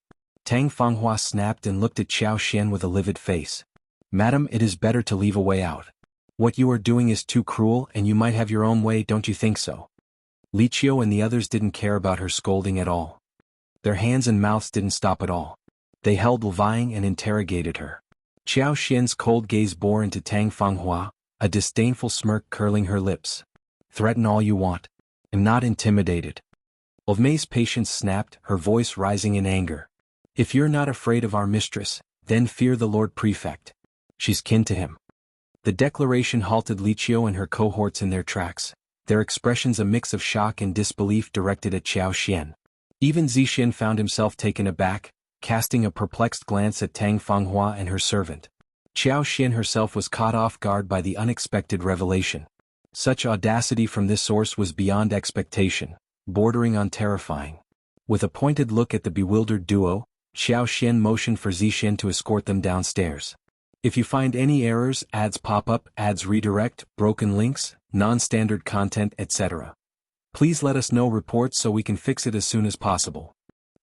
Tang Fanghua snapped and looked at Qiao Xian with a livid face. "Madam, it is better to leave a way out. What you are doing is too cruel, and you might have your own way, don't you think so?" Lixia and the others didn't care about her scolding at all. Their hands and mouths didn't stop at all. They held Ovang and interrogated her. Qiao Xian's cold gaze bore into Tang Fanghua, a disdainful smirk curling her lips. "Threaten all you want. I'm not intimidated." Ovmei's patience snapped, her voice rising in anger. "If you're not afraid of our mistress, then fear the Lord Prefect. She's kin to him." The declaration halted Lixia and her cohorts in their tracks, their expressions a mix of shock and disbelief directed at Qiao Xian. Even Zixian found himself taken aback, casting a perplexed glance at Tang Fanghua and her servant. Qiao Xian herself was caught off guard by the unexpected revelation. Such audacity from this source was beyond expectation, bordering on terrifying. With a pointed look at the bewildered duo, Qiao Xian motioned for Zixian to escort them downstairs. "If you find any errors, ads pop up, ads redirect, broken links, non-standard content, etc. please let us know reports so we can fix it as soon as possible."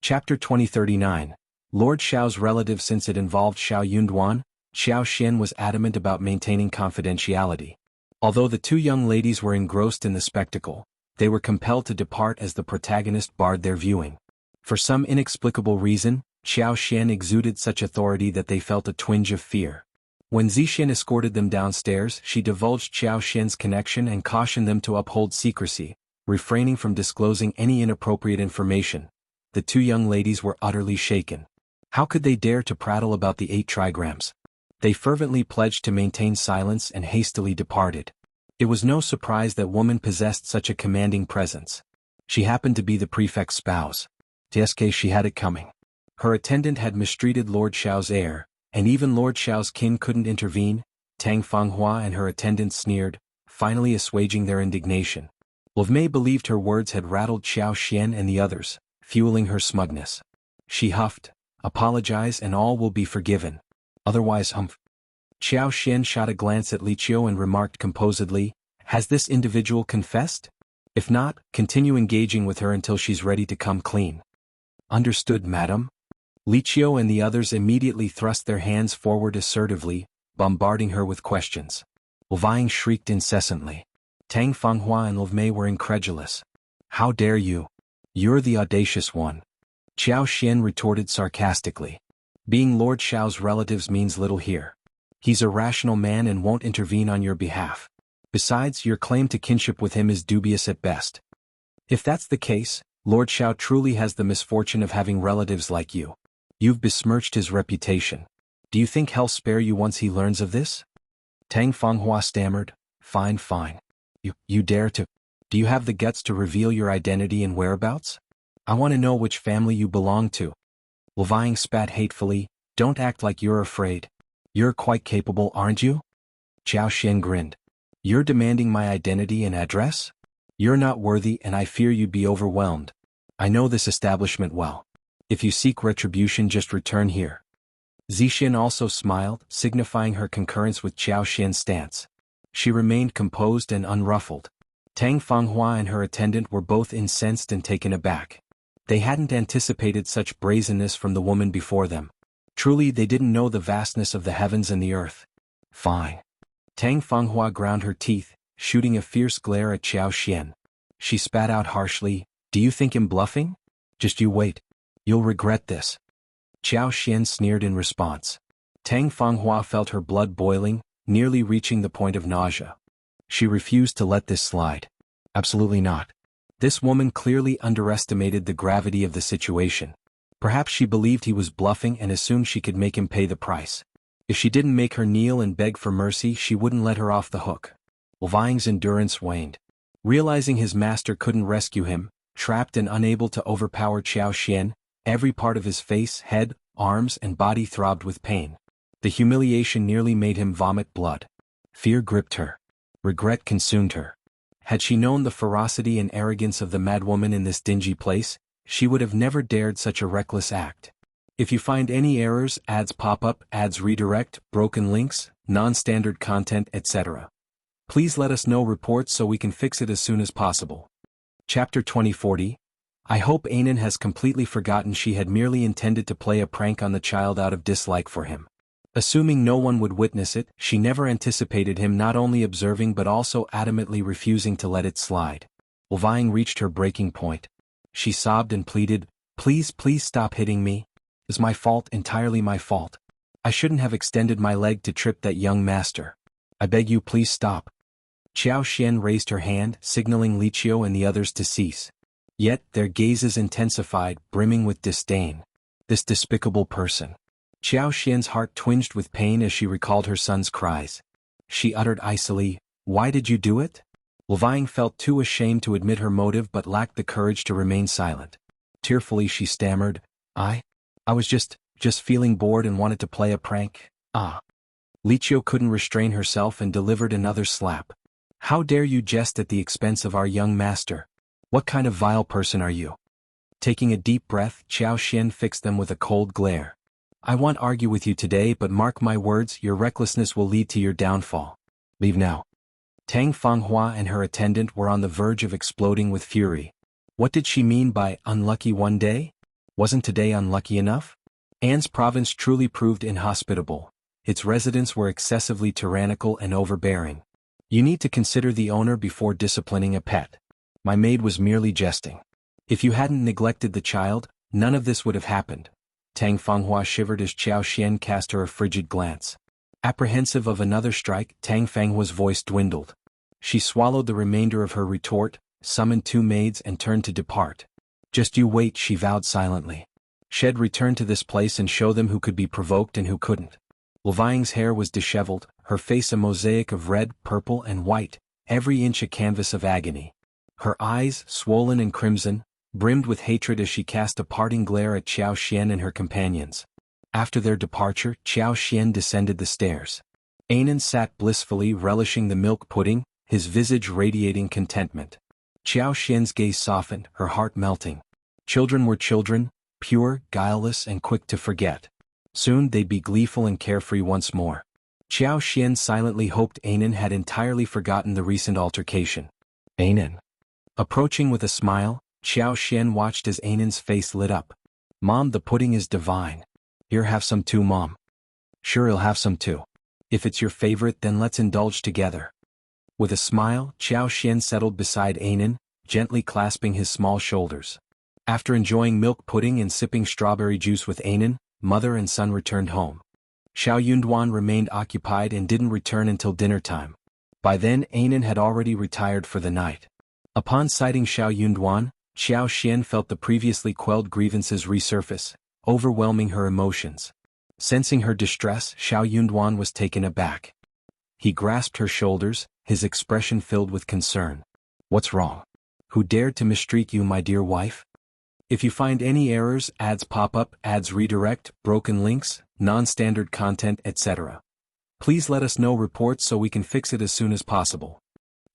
Chapter 2039. Lord Shao's relative. Since it involved Shao Yunduan, Qiao Xian was adamant about maintaining confidentiality. Although the two young ladies were engrossed in the spectacle, they were compelled to depart as the protagonist barred their viewing. For some inexplicable reason, Qiao Xian exuded such authority that they felt a twinge of fear. When Zixian escorted them downstairs, she divulged Qiao Xian's connection and cautioned them to uphold secrecy, refraining from disclosing any inappropriate information. The two young ladies were utterly shaken. How could they dare to prattle about the 8 trigrams? They fervently pledged to maintain silence and hastily departed. It was no surprise that woman possessed such a commanding presence. She happened to be the prefect's spouse. TSK, she had it coming. Her attendant had mistreated Lord Shao's heir, and even Lord Shao's kin couldn't intervene. Tang Fanghua and her attendant sneered, finally assuaging their indignation. Ovmei believed her words had rattled Qiao Xian and the others, fueling her smugness. She huffed, "Apologize and all will be forgiven. Otherwise, humph." Qiao Xian shot a glance at Lixia and remarked composedly, "Has this individual confessed? If not, continue engaging with her until she's ready to come clean." "Understood, madam." Lixia and the others immediately thrust their hands forward assertively, bombarding her with questions. Ovang shrieked incessantly. Tang Fanghua and Ovmei were incredulous. "How dare you? You're the audacious one." Qiao Xian retorted sarcastically. "Being Lord Shao's relatives means little here. He's a rational man and won't intervene on your behalf. Besides, your claim to kinship with him is dubious at best. If that's the case, Lord Shao truly has the misfortune of having relatives like you. You've besmirched his reputation. Do you think he'll spare you once he learns of this?" Tang Fanghua stammered, Fine. You dare to? Do you have the guts to reveal your identity and whereabouts? I want to know which family you belong to." Ovang spat hatefully, "Don't act like you're afraid. You're quite capable, aren't you?" Qiao Xian grinned. "You're demanding my identity and address? You're not worthy and I fear you'd be overwhelmed. I know this establishment well. If you seek retribution, just return here. Zixin also smiled, signifying her concurrence with Qiao Xian's stance. She remained composed and unruffled. Tang Fanghua and her attendant were both incensed and taken aback. They hadn't anticipated such brazenness from the woman before them. Truly, they didn't know the vastness of the heavens and the earth. Fine. Tang Fanghua ground her teeth, shooting a fierce glare at Qiao Xian. She spat out harshly, "Do you think I'm bluffing? Just you wait. You'll regret this." Qiao Xian sneered in response. Tang Fanghua felt her blood boiling, nearly reaching the point of nausea. She refused to let this slide. Absolutely not. This woman clearly underestimated the gravity of the situation. Perhaps she believed he was bluffing and assumed she could make him pay the price. If she didn't make her kneel and beg for mercy, she wouldn't let her off the hook. Wang's endurance waned. Realizing his master couldn't rescue him, trapped and unable to overpower Qiao Xian, every part of his face, head, arms and body throbbed with pain. The humiliation nearly made him vomit blood. Fear gripped her. Regret consumed her. Had she known the ferocity and arrogance of the madwoman in this dingy place, she would have never dared such a reckless act. If you find any errors, ads pop up, ads redirect, broken links, non-standard content, etc., please let us know reports so we can fix it as soon as possible. Chapter 2040. I hope Anan has completely forgotten she had merely intended to play a prank on the child out of dislike for him. Assuming no one would witness it, she never anticipated him not only observing but also adamantly refusing to let it slide. Wang reached her breaking point. She sobbed and pleaded, "Please, please stop hitting me. It's my fault, entirely my fault. I shouldn't have extended my leg to trip that young master. I beg you, please stop." Qiao Xian raised her hand, signaling Lixia and the others to cease. Yet, their gazes intensified, brimming with disdain. This despicable person. Qiao Xian's heart twinged with pain as she recalled her son's cries. She uttered icily, "Why did you do it?" Wang felt too ashamed to admit her motive but lacked the courage to remain silent. Tearfully she stammered, I was just feeling bored and wanted to play a prank, ah." Lixia couldn't restrain herself and delivered another slap. "How dare you jest at the expense of our young master? What kind of vile person are you?" Taking a deep breath, Qiao Xian fixed them with a cold glare. "I won't argue with you today, but mark my words, your recklessness will lead to your downfall. Leave now." Tang Fanghua and her attendant were on the verge of exploding with fury. What did she mean by unlucky one day? Wasn't today unlucky enough? An's province truly proved inhospitable. Its residents were excessively tyrannical and overbearing. You need to consider the owner before disciplining a pet. My maid was merely jesting. If you hadn't neglected the child, none of this would have happened. Tang Fanghua shivered as Qiao Xian cast her a frigid glance. Apprehensive of another strike, Tang Fanghua's voice dwindled. She swallowed the remainder of her retort, summoned 2 maids and turned to depart. "Just you wait," she vowed silently. "She'd return to this place and show them who could be provoked and who couldn't." Wang's hair was disheveled, her face a mosaic of red, purple and white, every inch a canvas of agony. Her eyes, swollen and crimson, brimmed with hatred as she cast a parting glare at Qiao Xian and her companions. After their departure, Qiao Xian descended the stairs. Anan sat blissfully relishing the milk pudding, his visage radiating contentment. Qiao Xian's gaze softened, her heart melting. Children were children, pure, guileless and quick to forget. Soon they'd be gleeful and carefree once more. Qiao Xian silently hoped Anan had entirely forgotten the recent altercation. Anan. Approaching with a smile, Qiao Xian watched as Anan's face lit up. "Mom, the pudding is divine. Here, have some too, Mom." "Sure, he'll have some too. If it's your favorite, then let's indulge together." With a smile, Qiao Xian settled beside Anan, gently clasping his small shoulders. After enjoying milk pudding and sipping strawberry juice with Anan, mother and son returned home. Shao Yunduan remained occupied and didn't return until dinner time. By then, Anan had already retired for the night. Upon sighting Shao Yunduan, Qiao Xian felt the previously quelled grievances resurface, overwhelming her emotions. Sensing her distress, Shao Yunduan was taken aback. He grasped her shoulders, his expression filled with concern. "What's wrong? Who dared to mistreat you, my dear wife? If you find any errors, ads pop up, ads redirect, broken links, non-standard content, etc., please let us know reports so we can fix it as soon as possible."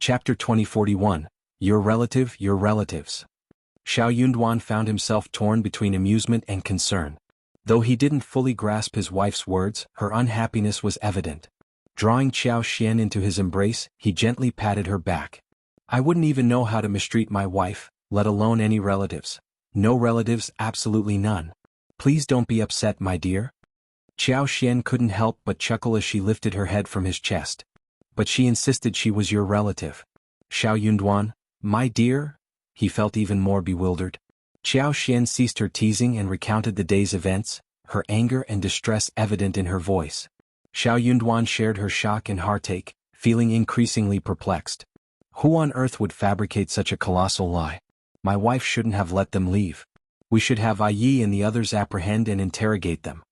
Chapter 2041. Your relative, your relatives. Xiao Yunduan found himself torn between amusement and concern. Though he didn't fully grasp his wife's words, her unhappiness was evident. Drawing Qiao Xian into his embrace, he gently patted her back. I wouldn't even know how to mistreat my wife, let alone any relatives. No relatives, absolutely none. Please don't be upset, my dear. Qiao Xian couldn't help but chuckle as she lifted her head from his chest. But she insisted she was your relative. Xiao Yunduan, my dear? He felt even more bewildered. Qiao Xian ceased her teasing and recounted the day's events, her anger and distress evident in her voice. Xiao Yunduan shared her shock and heartache, feeling increasingly perplexed. Who on earth would fabricate such a colossal lie? My wife shouldn't have let them leave. We should have Yi and the others apprehend and interrogate them.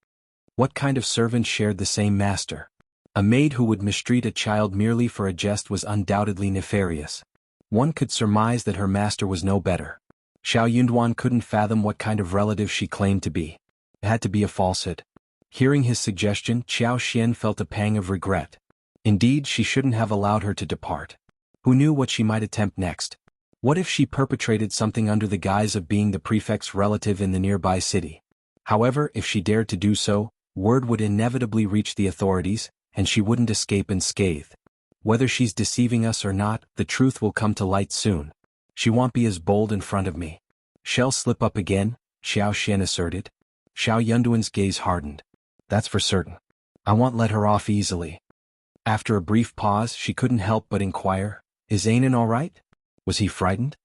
What kind of servant shared the same master? A maid who would mistreat a child merely for a jest was undoubtedly nefarious. One could surmise that her master was no better. Xiao Yunduan couldn't fathom what kind of relative she claimed to be. It had to be a falsehood. Hearing his suggestion, Qiao Xian felt a pang of regret. Indeed, she shouldn't have allowed her to depart. Who knew what she might attempt next? What if she perpetrated something under the guise of being the prefect's relative in the nearby city? However, if she dared to do so, word would inevitably reach the authorities, and she wouldn't escape unscathed. Whether she's deceiving us or not, the truth will come to light soon. She won't be as bold in front of me. She'll slip up again, Xiao Xian asserted. Xiao Yunduan's gaze hardened. That's for certain. I won't let her off easily. After a brief pause, she couldn't help but inquire, is Anan all right? Was he frightened?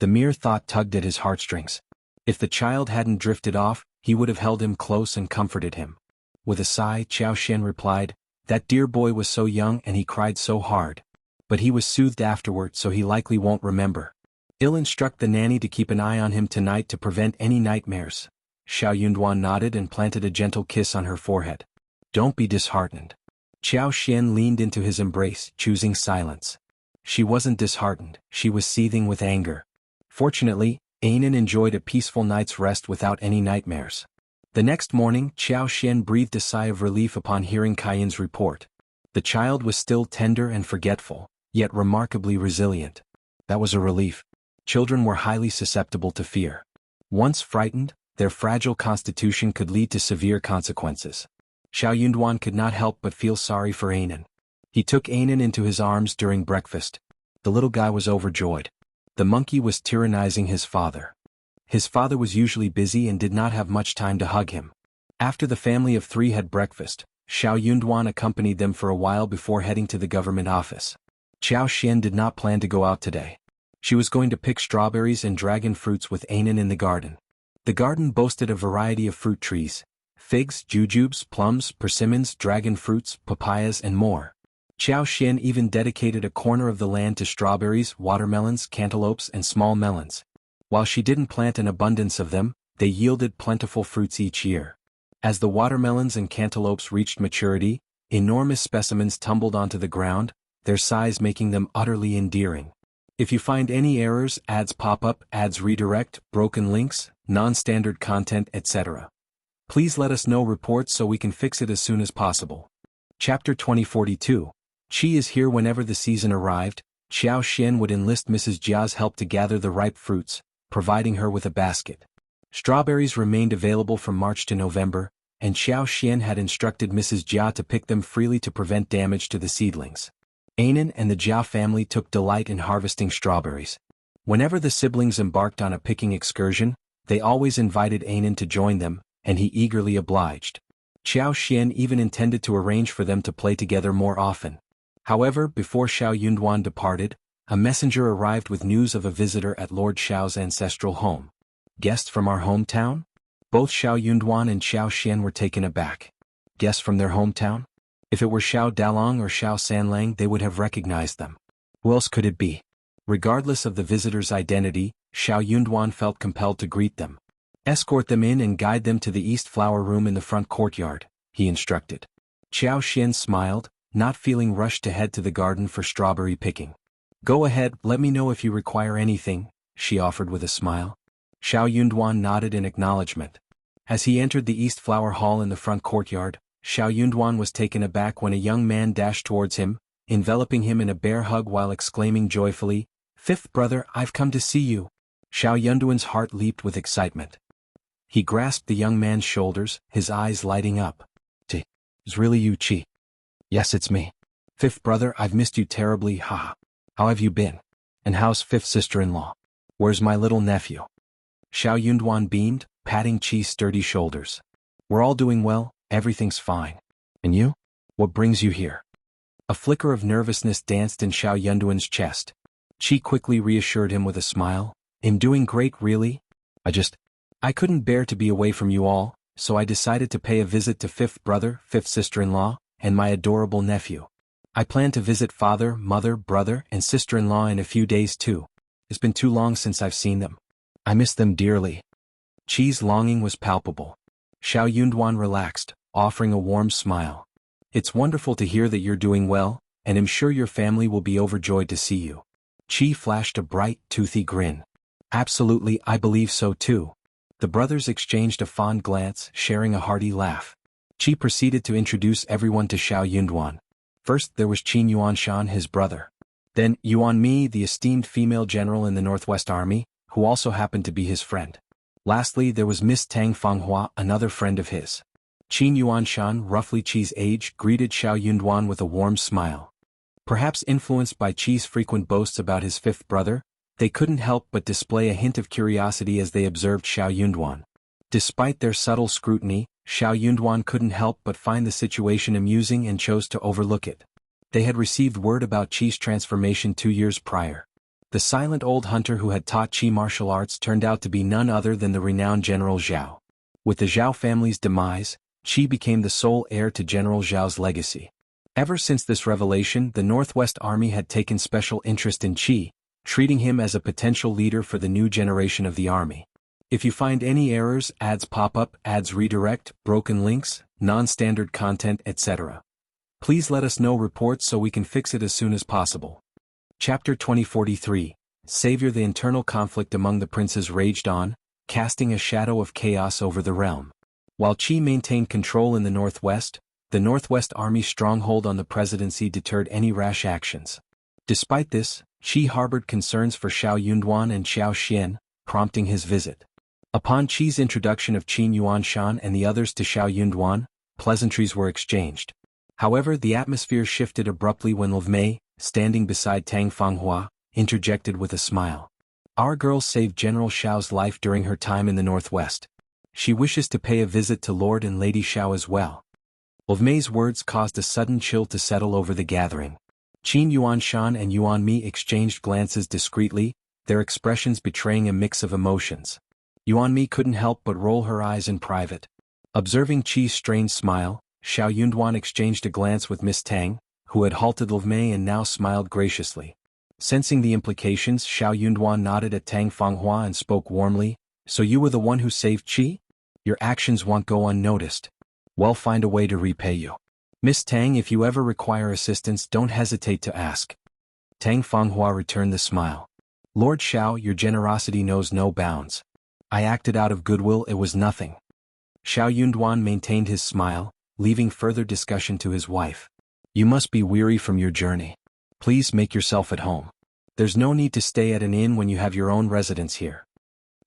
The mere thought tugged at his heartstrings. If the child hadn't drifted off, he would have held him close and comforted him. With a sigh, Qiao Xian replied, that dear boy was so young and he cried so hard. But he was soothed afterward, so he likely won't remember. I'll instruct the nanny to keep an eye on him tonight to prevent any nightmares. Xiao Yunduan nodded and planted a gentle kiss on her forehead. Don't be disheartened. Qiao Xian leaned into his embrace, choosing silence. She wasn't disheartened, she was seething with anger. Fortunately, Anan enjoyed a peaceful night's rest without any nightmares. The next morning, Qiao Xian breathed a sigh of relief upon hearing Kaiyan's report. The child was still tender and forgetful, yet remarkably resilient. That was a relief. Children were highly susceptible to fear. Once frightened, their fragile constitution could lead to severe consequences. Xiao Yunduan could not help but feel sorry for Anan. He took Anan into his arms during breakfast. The little guy was overjoyed. The monkey was tyrannizing his father. His father was usually busy and did not have much time to hug him. After the family of three had breakfast, Xiao Yunduan accompanied them for a while before heading to the government office. Qiao Xian did not plan to go out today. She was going to pick strawberries and dragon fruits with Anan in the garden. The garden boasted a variety of fruit trees: figs, jujubes, plums, persimmons, dragon fruits, papayas, and more. Qiao Xian even dedicated a corner of the land to strawberries, watermelons, cantaloupes, and small melons. While she didn't plant an abundance of them, they yielded plentiful fruits each year. As the watermelons and cantaloupes reached maturity, enormous specimens tumbled onto the ground, their size making them utterly endearing. If you find any errors, ads pop up, ads redirect, broken links, non-standard content, etc. Please let us know reports so we can fix it as soon as possible. Chapter 2042. Qi is here. Whenever the season arrived, Qiao Xian would enlist Mrs. Jia's help to gather the ripe fruits, providing her with a basket. Strawberries remained available from March to November, and Qiao Xian had instructed Mrs. Jia to pick them freely to prevent damage to the seedlings. Anan and the Jia family took delight in harvesting strawberries. Whenever the siblings embarked on a picking excursion, they always invited Anan to join them, and he eagerly obliged. Qiao Xian even intended to arrange for them to play together more often. However, before Xiao Yunduan departed, a messenger arrived with news of a visitor at Lord Shao's ancestral home. Guests from our hometown? Both Xiao Yunduan and Qiao Xian were taken aback. Guests from their hometown? If it were Xiao Dalong or Xiao Sanlang, they would have recognized them. Who else could it be? Regardless of the visitor's identity, Xiao Yunduan felt compelled to greet them. Escort them in and guide them to the East Flower Room in the front courtyard, he instructed. Qiao Xian smiled, not feeling rushed to head to the garden for strawberry picking. Go ahead, let me know if you require anything, she offered with a smile. Xiao Yunduan nodded in acknowledgement. As he entered the East Flower Hall in the front courtyard, Xiao Yunduan was taken aback when a young man dashed towards him, enveloping him in a bear hug while exclaiming joyfully, Fifth brother, I've come to see you. Shao Yunduan's heart leaped with excitement. He grasped the young man's shoulders, his eyes lighting up. Is really you, Qi? Yes, it's me. Fifth brother, I've missed you terribly, haha. How have you been? And how's fifth sister-in-law? Where's my little nephew? Shao Yunduan beamed, patting Qi's sturdy shoulders. We're all doing well, everything's fine. And you? What brings you here? A flicker of nervousness danced in Shao Yunduan's chest. Qi quickly reassured him with a smile. I'm doing great, really? I couldn't bear to be away from you all, so I decided to pay a visit to fifth brother, fifth sister-in-law, and my adorable nephew. I plan to visit father, mother, brother, and sister-in-law in a few days too. It's been too long since I've seen them. I miss them dearly. Qi's longing was palpable. Shao Yunduan relaxed, offering a warm smile. It's wonderful to hear that you're doing well, and I'm sure your family will be overjoyed to see you. Qi flashed a bright, toothy grin. Absolutely, I believe so too. The brothers exchanged a fond glance, sharing a hearty laugh. Qi proceeded to introduce everyone to Shao Yunduan. First there was Qin Yuanshan, his brother. Then Yuan Mi, the esteemed female general in the Northwest Army, who also happened to be his friend. Lastly there was Miss Tang Fanghua, another friend of his. Qin Yuanshan, roughly Qi's age, greeted Shao Yunduan with a warm smile. Perhaps influenced by Qi's frequent boasts about his fifth brother, they couldn't help but display a hint of curiosity as they observed Shao Yunduan. Despite their subtle scrutiny, Shao Yunduan couldn't help but find the situation amusing and chose to overlook it. They had received word about Qi's transformation 2 years prior. The silent old hunter who had taught Qi martial arts turned out to be none other than the renowned General Zhao. With the Zhao family's demise, Qi became the sole heir to General Zhao's legacy. Ever since this revelation, the Northwest Army had taken special interest in Qi, treating him as a potential leader for the new generation of the army. If you find any errors, ads pop up, ads redirect, broken links, non-standard content, etc., please let us know reports so we can fix it as soon as possible. Chapter 2043, Savior. The internal conflict among the princes raged on, casting a shadow of chaos over the realm. While Qi maintained control in the Northwest, the Northwest Army stronghold on the presidency deterred any rash actions. Despite this, Qi harbored concerns for Shao Yunduan and Xiao Xian, prompting his visit. Upon Qi's introduction of Qin Yuanshan and the others to Shao Yunduan, pleasantries were exchanged. However, the atmosphere shifted abruptly when Liu Mei, standing beside Tang Fanghua, interjected with a smile. Our girl saved General Shao's life during her time in the Northwest. She wishes to pay a visit to Lord and Lady Shao as well. Liu Mei's words caused a sudden chill to settle over the gathering. Qin Yuanshan and Yuan Mi exchanged glances discreetly, their expressions betraying a mix of emotions. Yuan Mi couldn't help but roll her eyes in private. Observing Qi's strange smile, Shao Yunduan exchanged a glance with Miss Tang, who had halted Liu Mei and now smiled graciously. Sensing the implications, Shao Yunduan nodded at Tang Fanghua and spoke warmly, "So you were the one who saved Qi? Your actions won't go unnoticed. We'll find a way to repay you. Miss Tang, if you ever require assistance, don't hesitate to ask." Tang Fanghua returned the smile. "Lord Shao, your generosity knows no bounds. I acted out of goodwill, it was nothing." Shao Yunduan maintained his smile, leaving further discussion to his wife. "You must be weary from your journey. Please make yourself at home. There's no need to stay at an inn when you have your own residence here."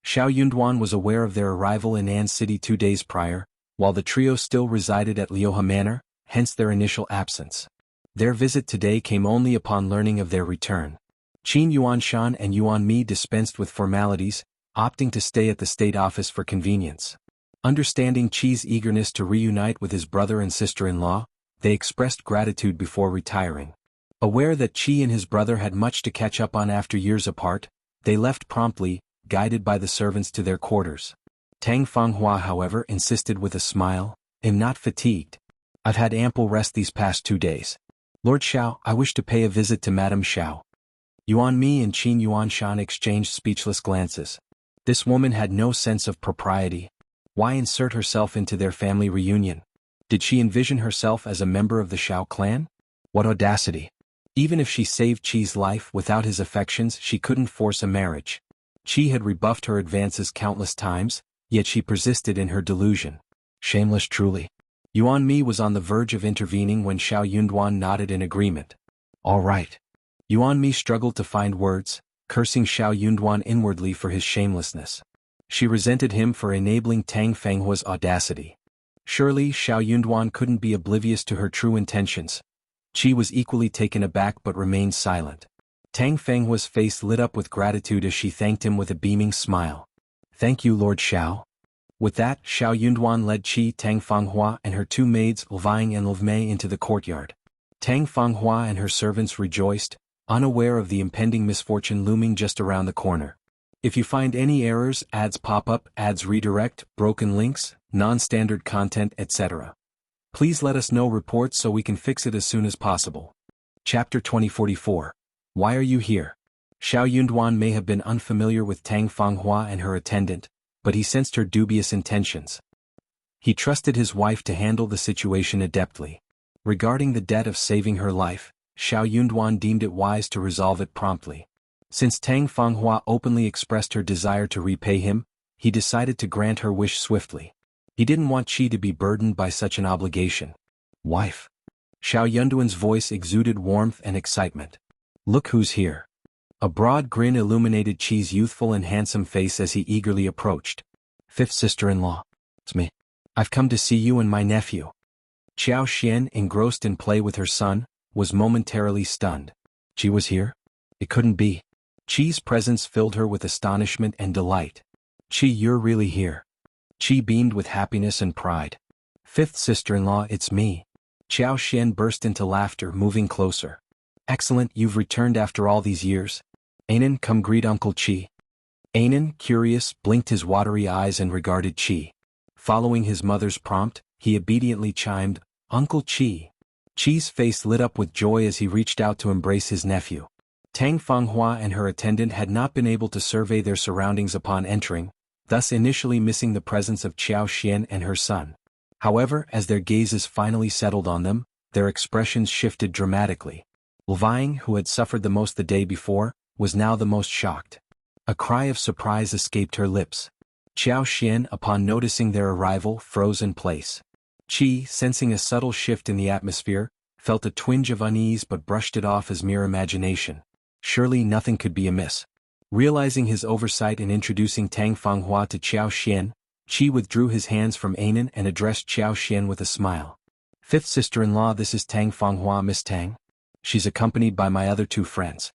Shao Yunduan was aware of their arrival in An City 2 days prior, while the trio still resided at Liuhe Manor, hence their initial absence. Their visit today came only upon learning of their return. Qin Yuanshan and Yuan Mi dispensed with formalities, opting to stay at the state office for convenience. Understanding Qi's eagerness to reunite with his brother and sister-in-law, they expressed gratitude before retiring. Aware that Qi and his brother had much to catch up on after years apart, they left promptly, guided by the servants to their quarters. Tang Fanghua, however, insisted with a smile, "I'm not fatigued. I've had ample rest these past 2 days. Lord Shao, I wish to pay a visit to Madame Shao." Yuan Mi and Qin Yuanshan exchanged speechless glances. This woman had no sense of propriety. Why insert herself into their family reunion? Did she envision herself as a member of the Shao clan? What audacity! Even if she saved Qi's life without his affections, she couldn't force a marriage. Qi had rebuffed her advances countless times, yet she persisted in her delusion. Shameless truly. Yuan Mi was on the verge of intervening when Shao Yunduan nodded in agreement. "All right." Yuan Mi struggled to find words, cursing Xiao Yunduan inwardly for his shamelessness. She resented him for enabling Tang Fanghua's audacity. Surely Xiao Yunduan couldn't be oblivious to her true intentions. Qi was equally taken aback but remained silent. Tang Fanghua's face lit up with gratitude as she thanked him with a beaming smile. "Thank you, Lord Shao." With that, Xiao Yunduan led Qi, Tang Fanghua and her two maids, Lvang and Lvmei, into the courtyard. Tang Fanghua and her servants rejoiced, unaware of the impending misfortune looming just around the corner. If you find any errors, ads pop up, ads redirect, broken links, non-standard content, etc., please let us know reports so we can fix it as soon as possible. Chapter 2044. Why are you here? Xiao Yunduan may have been unfamiliar with Tang Fanghua and her attendant, but he sensed her dubious intentions. He trusted his wife to handle the situation adeptly. Regarding the debt of saving her life, Xiao Yunduan deemed it wise to resolve it promptly. Since Tang Fanghua openly expressed her desire to repay him, he decided to grant her wish swiftly. He didn't want Qi to be burdened by such an obligation. "Wife." Xiao Yunduan's voice exuded warmth and excitement. "Look who's here." A broad grin illuminated Qi's youthful and handsome face as he eagerly approached. "Fifth sister-in-law. It's me. I've come to see you and my nephew." Qiao Xian, engrossed in play with her son, was momentarily stunned. Qi was here? It couldn't be. Qi's presence filled her with astonishment and delight. "Qi, you're really here." Qi beamed with happiness and pride. "Fifth sister-in-law, it's me." Qiao Xian burst into laughter, moving closer. "Excellent, you've returned after all these years. Anan, come greet Uncle Qi." Anan, curious, blinked his watery eyes and regarded Qi. Following his mother's prompt, he obediently chimed, "Uncle Qi." Qi's face lit up with joy as he reached out to embrace his nephew. Tang Fanghua and her attendant had not been able to survey their surroundings upon entering, thus initially missing the presence of Qiao Xian and her son. However, as their gazes finally settled on them, their expressions shifted dramatically. Lvang, who had suffered the most the day before, was now the most shocked. A cry of surprise escaped her lips. Qiao Xian, upon noticing their arrival, froze in place. Qi, sensing a subtle shift in the atmosphere, felt a twinge of unease but brushed it off as mere imagination. Surely nothing could be amiss. Realizing his oversight in introducing Tang Fanghua to Qiao Xian, Qi withdrew his hands from Anan and addressed Qiao Xian with a smile. "Fifth sister-in-law, this is Tang Fanghua, Miss Tang. She's accompanied by my other two friends."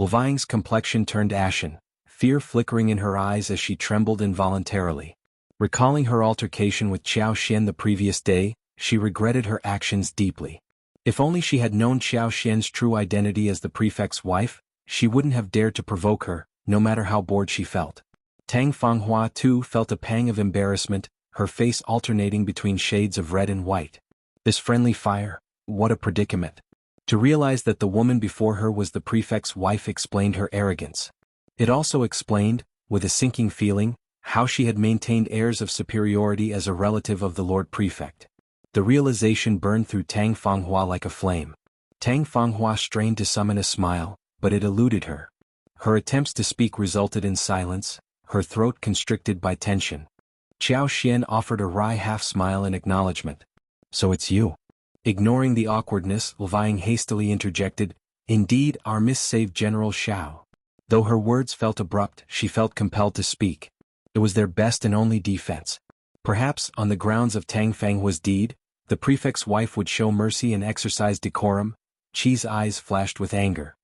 Lvang's complexion turned ashen, fear flickering in her eyes as she trembled involuntarily. Recalling her altercation with Qiao Xian the previous day, she regretted her actions deeply. If only she had known Qiao Xian's true identity as the prefect's wife, she wouldn't have dared to provoke her, no matter how bored she felt. Tang Fanghua too felt a pang of embarrassment, her face alternating between shades of red and white. This friendly fire, what a predicament. To realize that the woman before her was the prefect's wife explained her arrogance. It also explained, with a sinking feeling, how she had maintained airs of superiority as a relative of the Lord Prefect. The realization burned through Tang Fanghua like a flame. Tang Fanghua strained to summon a smile, but it eluded her. Her attempts to speak resulted in silence, her throat constricted by tension. Qiao Xian offered a wry half-smile in acknowledgement. "So it's you." Ignoring the awkwardness, Lvang hastily interjected, "Indeed, our missaved General Shao." Though her words felt abrupt, she felt compelled to speak. It was their best and only defense. Perhaps, on the grounds of Tang Fanghua's deed, the prefect's wife would show mercy and exercise decorum. Qi's eyes flashed with anger.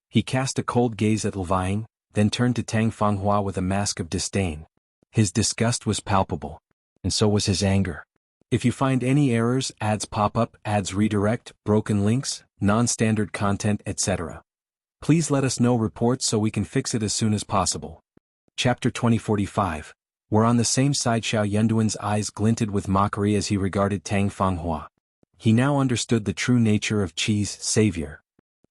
He cast a cold gaze at Lvang, then turned to Tang Fanghua with a mask of disdain. His disgust was palpable. And so was his anger. If you find any errors, ads pop up, ads redirect, broken links, non-standard content, etc., please let us know reports so we can fix it as soon as possible. Chapter 2045. We're on the same side. Xiao Yunduan's eyes glinted with mockery as he regarded Tang Fanghua. He now understood the true nature of Qi's savior.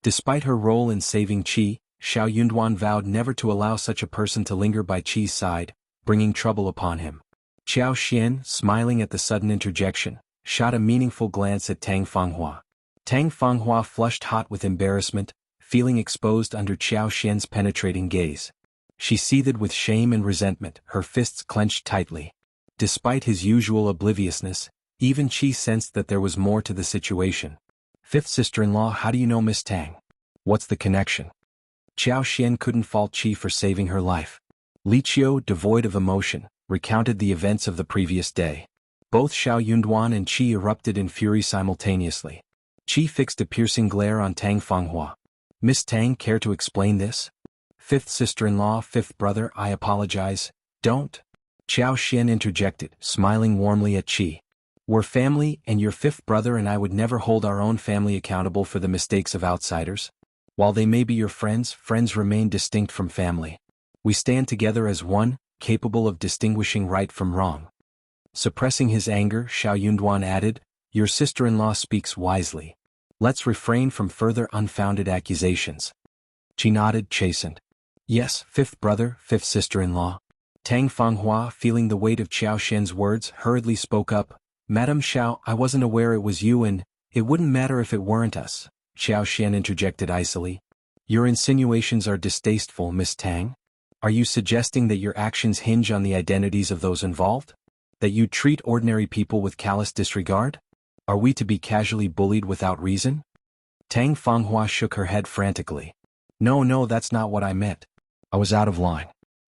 Despite her role in saving Qi, Xiao Yunduan vowed never to allow such a person to linger by Qi's side, bringing trouble upon him. Qiao Xian, smiling at the sudden interjection, shot a meaningful glance at Tang Fanghua. Tang Fanghua flushed hot with embarrassment, feeling exposed under Qiao Xian's penetrating gaze. She seethed with shame and resentment, her fists clenched tightly. Despite his usual obliviousness, even Qi sensed that there was more to the situation. "Fifth sister-in-law, how do you know Miss Tang? What's the connection?" Qiao Xian couldn't fault Qi for saving her life. Lixia, devoid of emotion, recounted the events of the previous day. Both Xiao Yunduan and Qi erupted in fury simultaneously. Qi fixed a piercing glare on Tang Fanghua. Miss Tang, care to explain this? Fifth sister-in-law, fifth brother, I apologize. Don't. Qiao Xian interjected, smiling warmly at Qi. We're family, and your fifth brother and I would never hold our own family accountable for the mistakes of outsiders. While they may be your friends, friends remain distinct from family. We stand together as one, capable of distinguishing right from wrong. Suppressing his anger, Xiao Yunduan added, your sister-in-law speaks wisely. Let's refrain from further unfounded accusations. Qi nodded, chastened. Yes, fifth brother, fifth sister-in-law. Tang Fanghua, feeling the weight of Qiao Xian's words, hurriedly spoke up. Madam Xiao, I wasn't aware it was you and, it wouldn't matter if it weren't us. Qiao Xian interjected icily. Your insinuations are distasteful, Miss Tang. Are you suggesting that your actions hinge on the identities of those involved? That you treat ordinary people with callous disregard? Are we to be casually bullied without reason? Tang Fanghua shook her head frantically. No, that's not what I meant. I was out of line.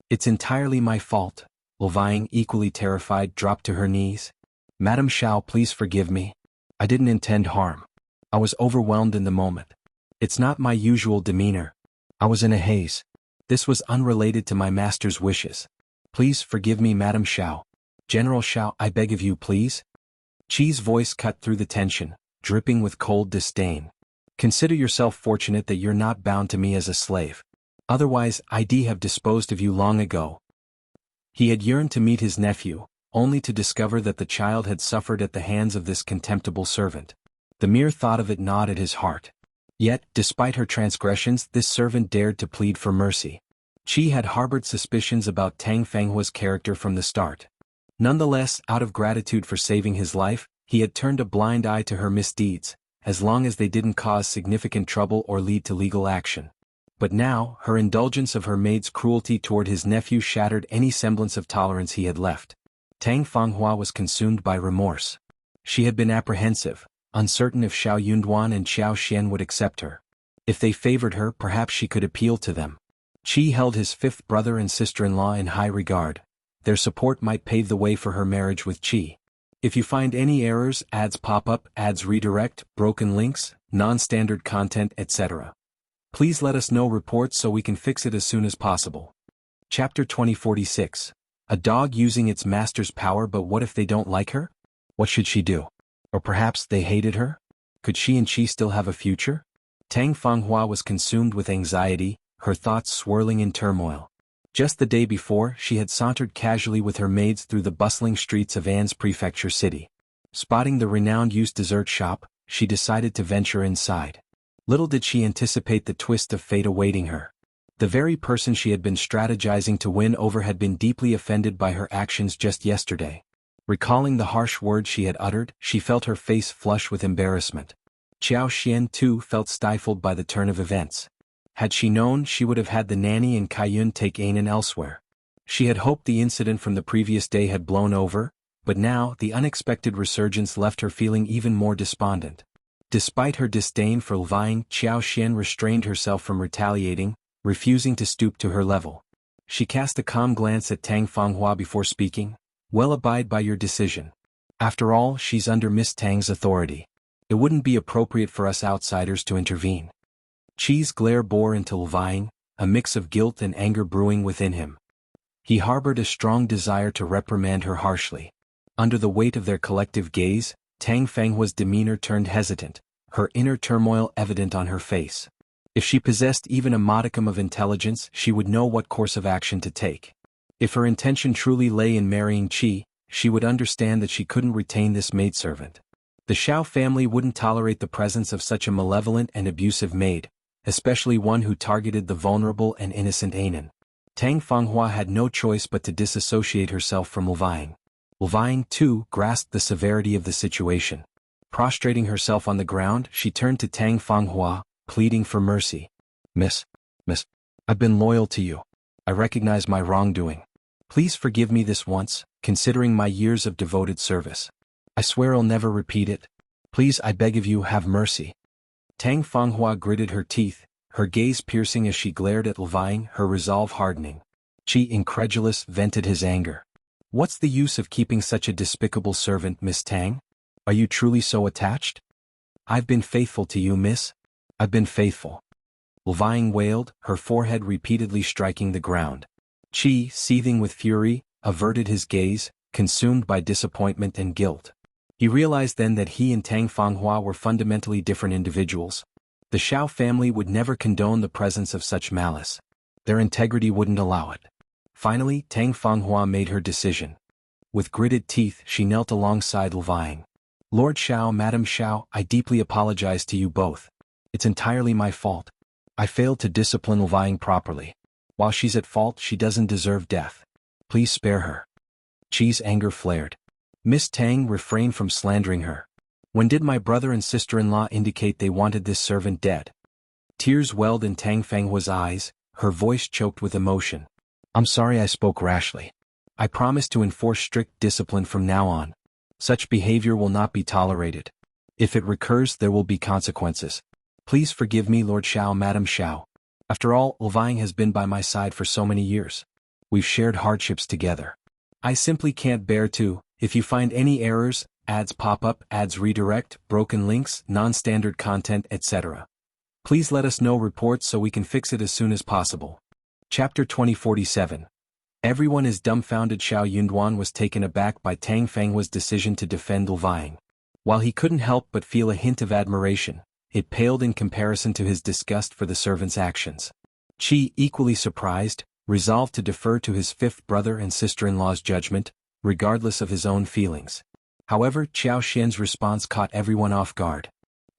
It's entirely my fault. Luvang, equally terrified, dropped to her knees. Madam Shao, please forgive me. I didn't intend harm. I was overwhelmed in the moment. It's not my usual demeanor. I was in a haze. This was unrelated to my master's wishes. Please forgive me, Madam Shao. General Shao, I beg of you, please. Qi's voice cut through the tension, dripping with cold disdain. Consider yourself fortunate that you're not bound to me as a slave. Otherwise, I'd have disposed of you long ago. He had yearned to meet his nephew, only to discover that the child had suffered at the hands of this contemptible servant. The mere thought of it gnawed at his heart. Yet, despite her transgressions, this servant dared to plead for mercy. Qi had harbored suspicions about Tang Fanghua's character from the start. Nonetheless, out of gratitude for saving his life, he had turned a blind eye to her misdeeds, as long as they didn't cause significant trouble or lead to legal action. But now, her indulgence of her maid's cruelty toward his nephew shattered any semblance of tolerance he had left. Tang Fanghua was consumed by remorse. She had been apprehensive, uncertain if Xiao Yunduan and Qiao Xian would accept her. If they favored her, perhaps she could appeal to them. Qi held his fifth brother and sister-in-law in high regard. Their support might pave the way for her marriage with Qi. If you find any errors, ads pop up, ads redirect, broken links, non-standard content, etc. Please let us know reports so we can fix it as soon as possible. Chapter 2046. A dog using its master's power, but what if they don't like her? What should she do? Or perhaps they hated her? Could she and Qi still have a future? Tang Fanghua was consumed with anxiety, her thoughts swirling in turmoil. Just the day before, she had sauntered casually with her maids through the bustling streets of An's prefecture city. Spotting the renowned used dessert shop, she decided to venture inside. Little did she anticipate the twist of fate awaiting her. The very person she had been strategizing to win over had been deeply offended by her actions just yesterday. Recalling the harsh words she had uttered, she felt her face flush with embarrassment. Qiao Xian too felt stifled by the turn of events. Had she known, she would have had the nanny and Kaiyun take Anan elsewhere. She had hoped the incident from the previous day had blown over, but now the unexpected resurgence left her feeling even more despondent. Despite her disdain for Luvang, Qiao Xian restrained herself from retaliating, refusing to stoop to her level. She cast a calm glance at Tang Fanghua before speaking. Well, abide by your decision. After all, she's under Miss Tang's authority. It wouldn't be appropriate for us outsiders to intervene. Qi's glare bore into Luvang, a mix of guilt and anger brewing within him. He harbored a strong desire to reprimand her harshly. Under the weight of their collective gaze, Tang Fanghua's demeanor turned hesitant, her inner turmoil evident on her face. If she possessed even a modicum of intelligence, she would know what course of action to take. If her intention truly lay in marrying Qi, she would understand that she couldn't retain this maidservant. The Shao family wouldn't tolerate the presence of such a malevolent and abusive maid, especially one who targeted the vulnerable and innocent Anan. Tang Fanghua had no choice but to disassociate herself from Luvang. Luvang, too, grasped the severity of the situation. Prostrating herself on the ground, she turned to Tang Fanghua, pleading for mercy. Miss, I've been loyal to you. I recognize my wrongdoing. Please forgive me this once, considering my years of devoted service. I swear I'll never repeat it. Please, I beg of you, have mercy. Tang Fanghua gritted her teeth, her gaze piercing as she glared at Levine, her resolve hardening. Qi, incredulous, vented his anger. What's the use of keeping such a despicable servant, Miss Tang? Are you truly so attached? I've been faithful to you, miss. I've been faithful. Levine wailed, her forehead repeatedly striking the ground. Qi, seething with fury, averted his gaze, consumed by disappointment and guilt. He realized then that he and Tang Fanghua were fundamentally different individuals. The Shao family would never condone the presence of such malice. Their integrity wouldn't allow it. Finally, Tang Fanghua made her decision. With gritted teeth, she knelt alongside Levine. Lord Shao, Madam Shao, I deeply apologize to you both. It's entirely my fault. I failed to discipline Levine properly. While she's at fault, she doesn't deserve death. Please spare her. Qi's anger flared. Miss Tang, refrain from slandering her. When did my brother and sister-in-law indicate they wanted this servant dead? Tears welled in Tang Fanghua's eyes, her voice choked with emotion. I'm sorry I spoke rashly. I promise to enforce strict discipline from now on. Such behavior will not be tolerated. If it recurs, there will be consequences. Please forgive me, Lord Shao, Madam Shao. After all, Levine has been by my side for so many years. We've shared hardships together. I simply can't bear to, if you find any errors, ads pop up, ads redirect, broken links, non-standard content, etc. Please let us know reports so we can fix it as soon as possible. Chapter 2047. Everyone is dumbfounded. Xiao Yunduan was taken aback by Tang Fanghua's decision to defend Levine. While he couldn't help but feel a hint of admiration, it paled in comparison to his disgust for the servant's actions. Qi, equally surprised, resolved to defer to his fifth brother and sister-in-law's judgment, regardless of his own feelings. However, Qiao Xian's response caught everyone off guard.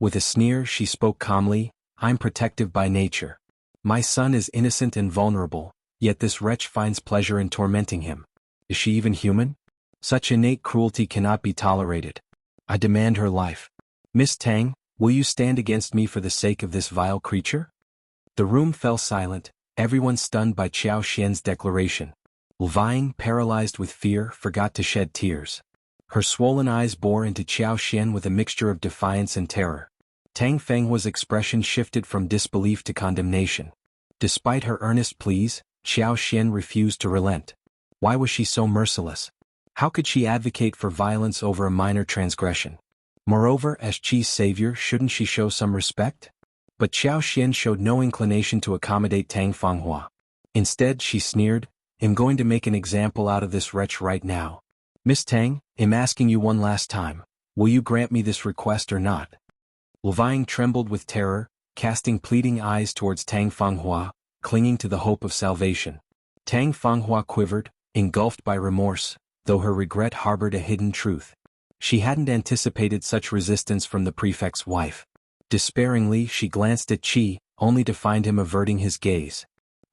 With a sneer, she spoke calmly, I'm protective by nature. My son is innocent and vulnerable, yet this wretch finds pleasure in tormenting him. Is she even human? Such innate cruelty cannot be tolerated. I demand her life. Miss Tang, will you stand against me for the sake of this vile creature? The room fell silent, everyone stunned by Qiao Xian's declaration. Levine, paralyzed with fear, forgot to shed tears. Her swollen eyes bore into Qiao Xian with a mixture of defiance and terror. Tang Fanghua's expression shifted from disbelief to condemnation. Despite her earnest pleas, Qiao Xian refused to relent. Why was she so merciless? How could she advocate for violence over a minor transgression? Moreover, as Qi's savior, shouldn't she show some respect? But Qiao Xian showed no inclination to accommodate Tang Fanghua. Instead, she sneered, I'm going to make an example out of this wretch right now. Miss Tang, I'm asking you one last time. Will you grant me this request or not? Levine trembled with terror, casting pleading eyes towards Tang Fanghua, clinging to the hope of salvation. Tang Fanghua quivered, engulfed by remorse, though her regret harbored a hidden truth. She hadn't anticipated such resistance from the prefect's wife. Despairingly, she glanced at Qi, only to find him averting his gaze.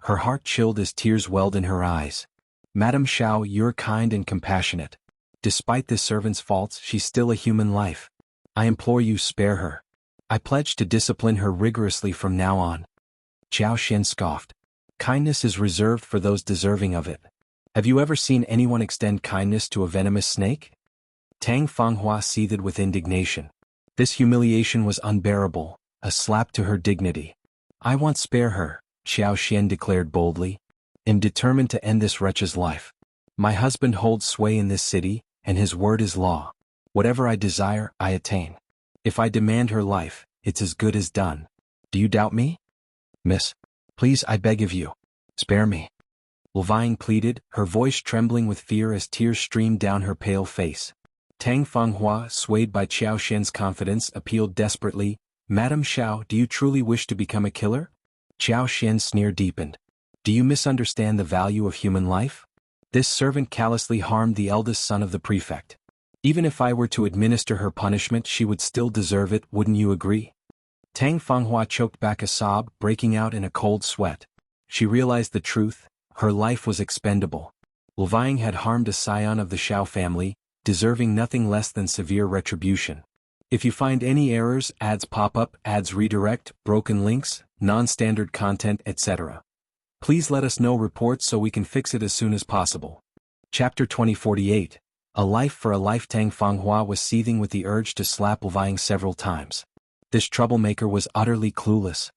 Her heart chilled as tears welled in her eyes. Madam Shao, you're kind and compassionate. Despite this servant's faults, she's still a human life. I implore you, spare her. I pledge to discipline her rigorously from now on. Qiao Xian scoffed. Kindness is reserved for those deserving of it. Have you ever seen anyone extend kindness to a venomous snake? Tang Fanghua seethed with indignation. This humiliation was unbearable, a slap to her dignity. I won't spare her, Qiao Xian declared boldly. I'm determined to end this wretch's life. My husband holds sway in this city, and his word is law. Whatever I desire, I attain. If I demand her life, it's as good as done. Do you doubt me? Miss, please, I beg of you. Spare me. Levine pleaded, her voice trembling with fear as tears streamed down her pale face. Tang Fanghua, swayed by Qiao Xian's confidence, appealed desperately, Madam Shao, do you truly wish to become a killer? Qiao Xian's sneer deepened. Do you misunderstand the value of human life? This servant callously harmed the eldest son of the prefect. Even if I were to administer her punishment, she would still deserve it, wouldn't you agree? Tang Fanghua choked back a sob, breaking out in a cold sweat. She realized the truth, her life was expendable. Levine had harmed a scion of the Shao family, deserving nothing less than severe retribution. If you find any errors, ads pop up, ads redirect, broken links, non-standard content, etc. Please let us know reports so we can fix it as soon as possible. Chapter 2048. A life for a life. Tang Fanghua was seething with the urge to slap Levine several times. This troublemaker was utterly clueless.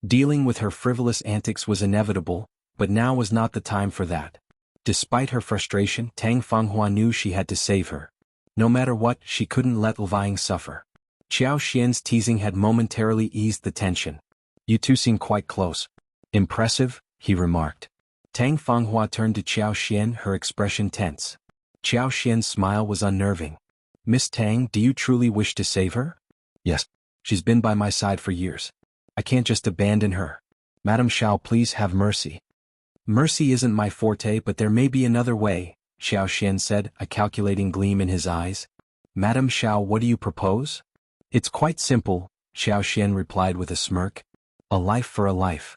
Dealing with her frivolous antics was inevitable, but now was not the time for that. Despite her frustration, Tang Fanghua knew she had to save her. No matter what, she couldn't let Lvang suffer. Qiao Xian's teasing had momentarily eased the tension. "You two seem quite close." "Impressive," he remarked. Tang Fanghua turned to Qiao Xian, her expression tense. Qiao Xian's smile was unnerving. "Miss Tang, do you truly wish to save her?" "Yes. She's been by my side for years. I can't just abandon her. Madam Shao, please have mercy." "Mercy isn't my forte, but there may be another way," Xiao Xian said, a calculating gleam in his eyes. "Madam Shao, what do you propose?" "It's quite simple," Xiao Xian replied with a smirk. "A life for a life."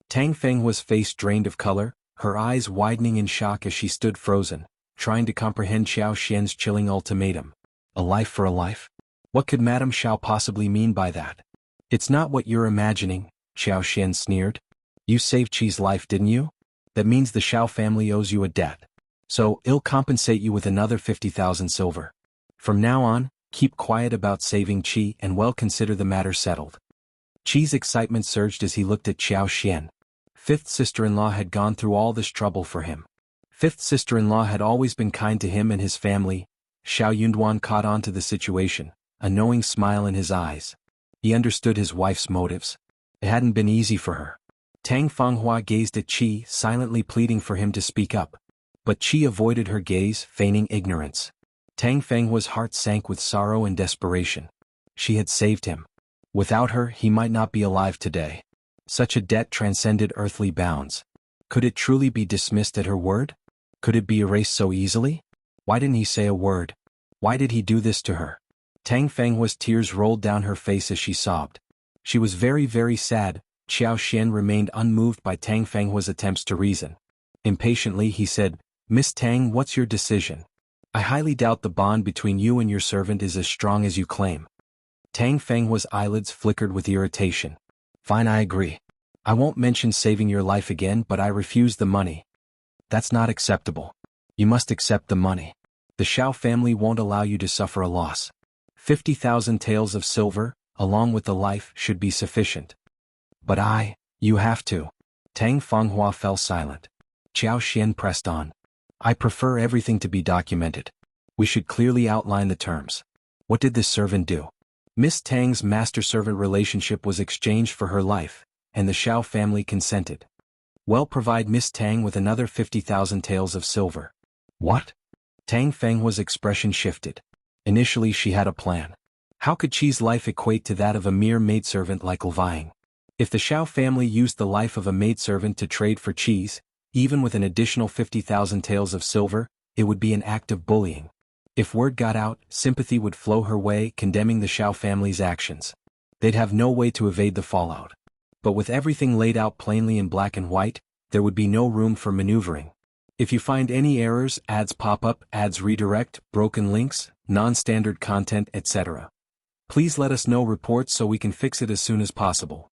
Tang Fenghua's face drained of color, her eyes widening in shock as she stood frozen, trying to comprehend Xiao Xian's chilling ultimatum. A life for a life? What could Madame Shao possibly mean by that? "It's not what you're imagining," Xiao Xian sneered. "You saved Qi's life, didn't you? That means the Shao family owes you a debt. So, I'll compensate you with another 50,000 silver. From now on, keep quiet about saving Qi and well consider the matter settled." Qi's excitement surged as he looked at Xiao Xian. Fifth sister-in-law had gone through all this trouble for him. Fifth sister-in-law had always been kind to him and his family. Shao Yunduan caught on to the situation, a knowing smile in his eyes. He understood his wife's motives. It hadn't been easy for her. Tang Fanghua gazed at Qi, silently pleading for him to speak up. But Qi avoided her gaze, feigning ignorance. Tang Fenghua's heart sank with sorrow and desperation. She had saved him. Without her, he might not be alive today. Such a debt transcended earthly bounds. Could it truly be dismissed at her word? Could it be erased so easily? Why didn't he say a word? Why did he do this to her? Tang Fenghua's tears rolled down her face as she sobbed. She was very, very sad. Qiao Xian remained unmoved by Tang Fenghua's attempts to reason. Impatiently he said, "Miss Tang, what's your decision? I highly doubt the bond between you and your servant is as strong as you claim." Tang Fenghua's eyelids flickered with irritation. "Fine, I agree. I won't mention saving your life again, but I refuse the money." "That's not acceptable. You must accept the money. The Shao family won't allow you to suffer a loss. 50,000 taels of silver, along with the life, should be sufficient." "But you have to." Tang Fanghua fell silent. Qiao Xian pressed on. "I prefer everything to be documented. We should clearly outline the terms. What did this servant do?" Miss Tang's master-servant relationship was exchanged for her life, and the Shao family consented. "Well, provide Miss Tang with another 50,000 taels of silver." "What?" Tang Fenghua's expression shifted. Initially she had a plan. How could Qi's life equate to that of a mere maidservant like Lvang? If the Shao family used the life of a maidservant to trade for Qi's, even with an additional 50,000 taels of silver, it would be an act of bullying. If word got out, sympathy would flow her way, condemning the Shao family's actions. They'd have no way to evade the fallout. But with everything laid out plainly in black and white, there would be no room for maneuvering. If you find any errors, ads pop up, ads redirect, broken links, non-standard content, etc., please let us know reports so we can fix it as soon as possible.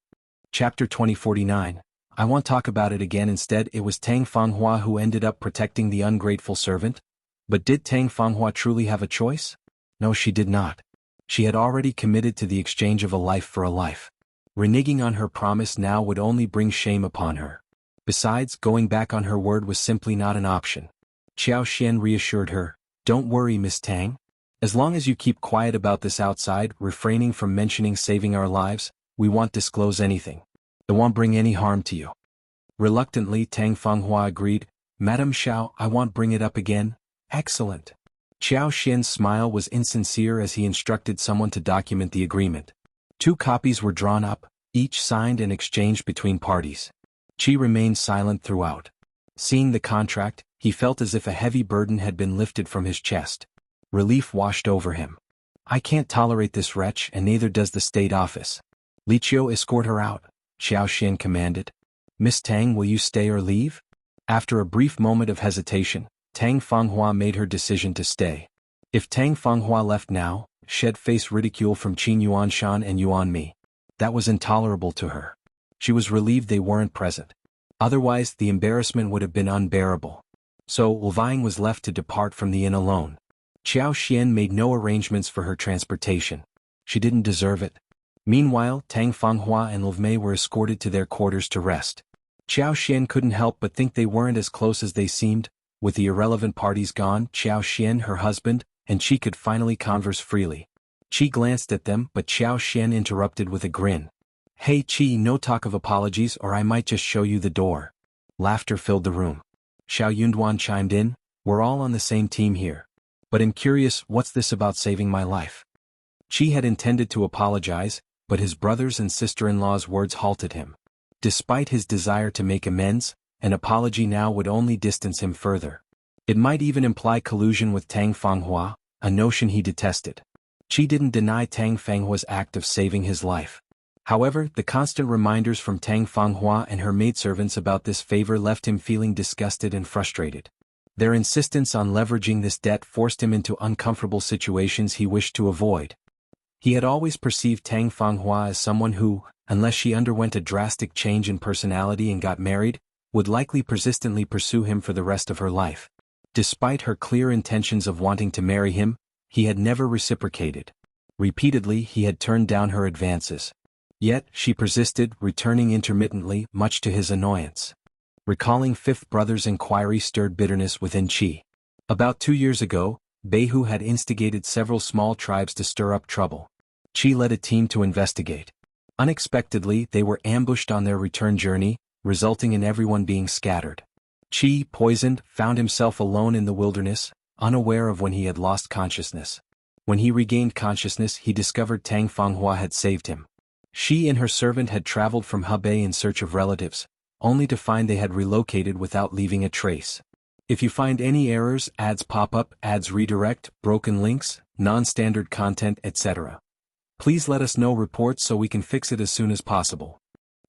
Chapter 2049. I won't talk about it again. Instead, it was Tang Fanghua who ended up protecting the ungrateful servant. But did Tang Fanghua truly have a choice? No, she did not. She had already committed to the exchange of a life for a life. Reneging on her promise now would only bring shame upon her. Besides, going back on her word was simply not an option. Qiao Xian reassured her, "Don't worry, Miss Tang. As long as you keep quiet about this outside, refraining from mentioning saving our lives, we won't disclose anything. It won't bring any harm to you." Reluctantly, Tang Fanghua agreed, "Madam Shao, I won't bring it up again." "Excellent." Qiao Xian's smile was insincere as he instructed someone to document the agreement. 2 copies were drawn up, each signed and exchanged between parties. Qi remained silent throughout. Seeing the contract, he felt as if a heavy burden had been lifted from his chest. Relief washed over him. "I can't tolerate this wretch, and neither does the state office. Lixia, escort her out," Xiao Xian commanded. "Miss Tang, will you stay or leave?" After a brief moment of hesitation, Tang Fanghua made her decision to stay. If Tang Fanghua left now, she'd face ridicule from Qin Yuanshan and Yuan Mi. That was intolerable to her. She was relieved they weren't present. Otherwise, the embarrassment would have been unbearable. So, Lvang was left to depart from the inn alone. Qiao Xian made no arrangements for her transportation. She didn't deserve it. Meanwhile, Tang Fanghua and Lvmei were escorted to their quarters to rest. Qiao Xian couldn't help but think they weren't as close as they seemed. With the irrelevant parties gone, Qiao Xian, her husband, and Qi could finally converse freely. Qi glanced at them, but Qiao Xian interrupted with a grin. "Hey Qi, no talk of apologies or I might just show you the door." Laughter filled the room. Shao Yunduan chimed in, "We're all on the same team here. But I'm curious, what's this about saving my life?" Qi had intended to apologize, but his brothers and sister-in-law's words halted him. Despite his desire to make amends, an apology now would only distance him further. It might even imply collusion with Tang Fanghua, a notion he detested. Qi didn't deny Tang Fanghua's act of saving his life. However, the constant reminders from Tang Fanghua and her maidservants about this favor left him feeling disgusted and frustrated. Their insistence on leveraging this debt forced him into uncomfortable situations he wished to avoid. He had always perceived Tang Fanghua as someone who, unless she underwent a drastic change in personality and got married, would likely persistently pursue him for the rest of her life. Despite her clear intentions of wanting to marry him, he had never reciprocated. Repeatedly he had turned down her advances. Yet, she persisted, returning intermittently, much to his annoyance. Recalling fifth brother's inquiry stirred bitterness within Qi. About 2 years ago, Beihu had instigated several small tribes to stir up trouble. Qi led a team to investigate. Unexpectedly, they were ambushed on their return journey, resulting in everyone being scattered. Qi, poisoned, found himself alone in the wilderness, unaware of when he had lost consciousness. When he regained consciousness, he discovered Tang Fanghua had saved him. She and her servant had traveled from Hebei in search of relatives, only to find they had relocated without leaving a trace. If you find any errors, ads pop up, ads redirect, broken links, non-standard content, etc., please let us know reports so we can fix it as soon as possible.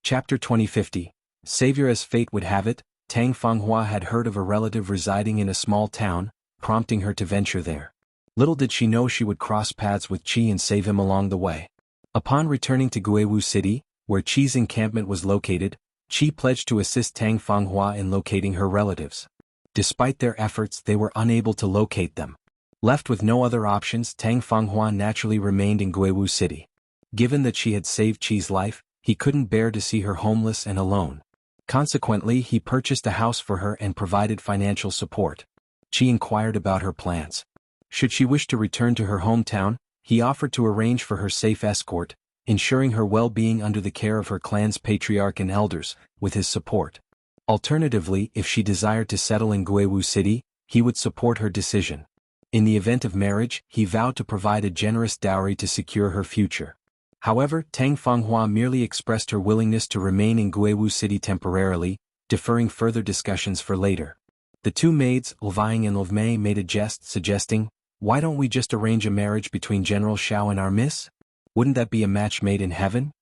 Chapter 2050. Savior. As fate would have it, Tang Fanghua had heard of a relative residing in a small town, prompting her to venture there. Little did she know she would cross paths with Qi and save him along the way. Upon returning to Guiwu City, where Qi's encampment was located, Qi pledged to assist Tang Fanghua in locating her relatives. Despite their efforts, they were unable to locate them. Left with no other options, Tang Fanghua naturally remained in Guiwu City. Given that she had saved Qi's life, he couldn't bear to see her homeless and alone. Consequently, he purchased a house for her and provided financial support. Qi inquired about her plans. Should she wish to return to her hometown, he offered to arrange for her safe escort, ensuring her well-being under the care of her clan's patriarch and elders, with his support. Alternatively, if she desired to settle in Guiwu City, he would support her decision. In the event of marriage, he vowed to provide a generous dowry to secure her future. However, Tang Fanghua merely expressed her willingness to remain in Guiwu City temporarily, deferring further discussions for later. The two maids, Lvang and Lvmei, made a jest suggesting, "Why don't we just arrange a marriage between General Shao and our miss? Wouldn't that be a match made in heaven?"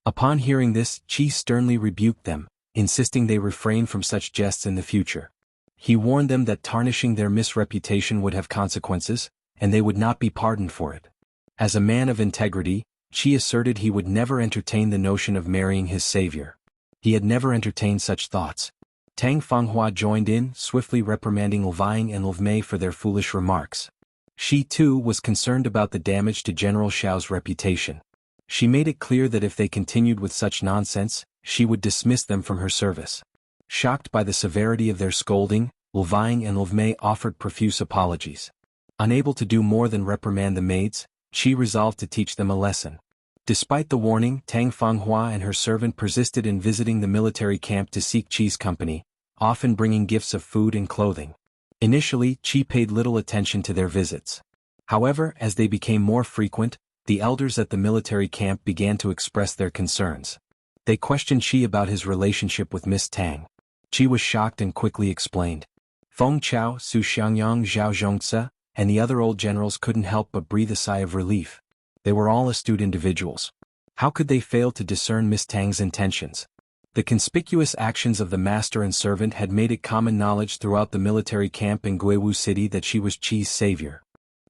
Upon hearing this, Qi sternly rebuked them, insisting they refrain from such jests in the future. He warned them that tarnishing their misreputation would have consequences, and they would not be pardoned for it. As a man of integrity, Qi asserted he would never entertain the notion of marrying his savior. He had never entertained such thoughts. Tang Fanghua joined in, swiftly reprimanding Lvang and Lvmei for their foolish remarks. She too was concerned about the damage to General Shao's reputation. She made it clear that if they continued with such nonsense, she would dismiss them from her service. Shocked by the severity of their scolding, Lvang and Lvmei offered profuse apologies. Unable to do more than reprimand the maids, Qi resolved to teach them a lesson. Despite the warning, Tang Fanghua and her servant persisted in visiting the military camp to seek Qi's company, often bringing gifts of food and clothing. Initially, Qi paid little attention to their visits. However, as they became more frequent, the elders at the military camp began to express their concerns. They questioned Qi about his relationship with Miss Tang. Qi was shocked and quickly explained. Feng Qiao, Su Xiangyang, Zhao Zhongce, and the other old generals couldn't help but breathe a sigh of relief. They were all astute individuals. How could they fail to discern Miss Tang's intentions? The conspicuous actions of the master and servant had made it common knowledge throughout the military camp in Guiwu City that she was Qi's savior.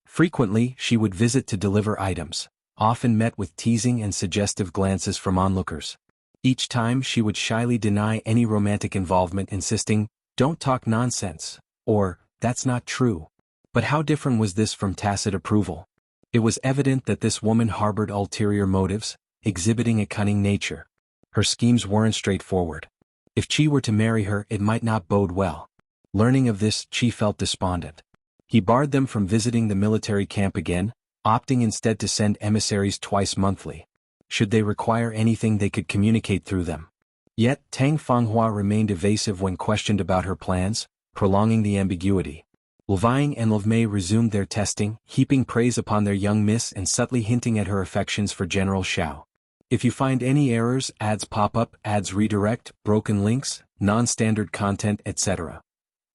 Frequently, she would visit to deliver items, often met with teasing and suggestive glances from onlookers. Each time she would shyly deny any romantic involvement, insisting, "Don't talk nonsense," or, "That's not true." But how different was this from tacit approval? It was evident that this woman harbored ulterior motives, exhibiting a cunning nature. Her schemes weren't straightforward. If Qi were to marry her, it might not bode well. Learning of this, Qi felt despondent. He barred them from visiting the military camp again, opting instead to send emissaries twice monthly. Should they require anything, they could communicate through them. Yet, Tang Fanghua remained evasive when questioned about her plans, prolonging the ambiguity. Lvang and Lvmei resumed their testing, heaping praise upon their young miss and subtly hinting at her affections for General Shao. If you find any errors, ads pop up, ads redirect, broken links, non-standard content, etc.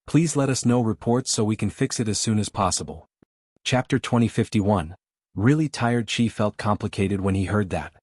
Please let us know reports so we can fix it as soon as possible. Chapter 2051. Really tired. Qi felt complicated when he heard that.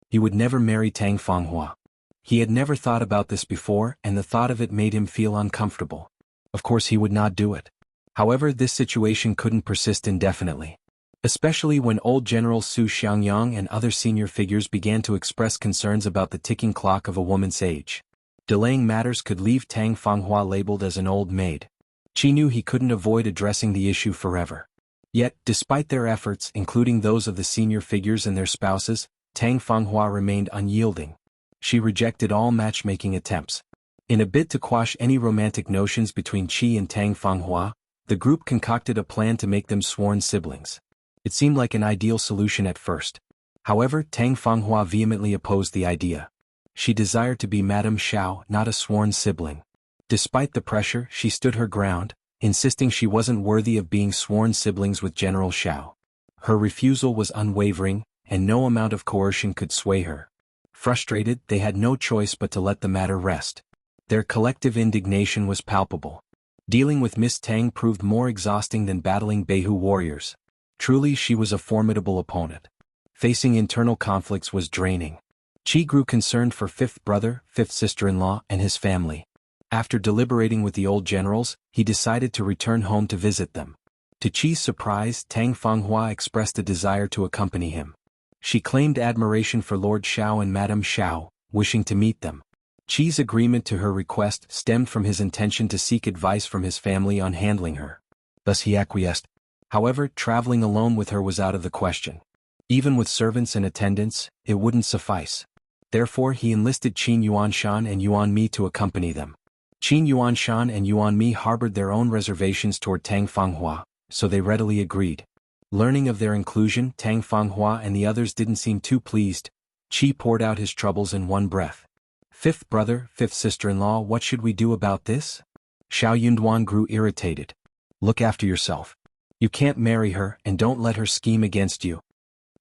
He would never marry Tang Fanghua. He had never thought about this before, and the thought of it made him feel uncomfortable. Of course he would not do it. However, this situation couldn't persist indefinitely. Especially when old General Su Xiangyang and other senior figures began to express concerns about the ticking clock of a woman's age. Delaying matters could leave Tang Fanghua labeled as an old maid. Qi knew he couldn't avoid addressing the issue forever. Yet, despite their efforts, including those of the senior figures and their spouses, Tang Fanghua remained unyielding. She rejected all matchmaking attempts. In a bid to quash any romantic notions between Qi and Tang Fanghua, the group concocted a plan to make them sworn siblings. It seemed like an ideal solution at first. However, Tang Fanghua vehemently opposed the idea. She desired to be Madame Shao, not a sworn sibling. Despite the pressure, she stood her ground, insisting she wasn't worthy of being sworn siblings with General Shao. Her refusal was unwavering, and no amount of coercion could sway her. Frustrated, they had no choice but to let the matter rest. Their collective indignation was palpable. Dealing with Miss Tang proved more exhausting than battling Beihu warriors. Truly, she was a formidable opponent. Facing internal conflicts was draining. Qi grew concerned for fifth brother, fifth sister-in-law, and his family. After deliberating with the old generals, he decided to return home to visit them. To Qi's surprise, Tang Fanghua expressed a desire to accompany him. She claimed admiration for Lord Shao and Madame Shao, wishing to meet them. Qi's agreement to her request stemmed from his intention to seek advice from his family on handling her. Thus he acquiesced. However, traveling alone with her was out of the question. Even with servants and attendants, it wouldn't suffice. Therefore he enlisted Qin Yuanshan and Yuan Mi to accompany them. Qin Yuanshan and Yuan Mi harbored their own reservations toward Tang Fanghua, so they readily agreed. Learning of their inclusion, Tang Fanghua and the others didn't seem too pleased. Qi poured out his troubles in one breath. Fifth brother, fifth sister-in-law, what should we do about this? Shao Yunduan grew irritated. Look after yourself. You can't marry her, and don't let her scheme against you.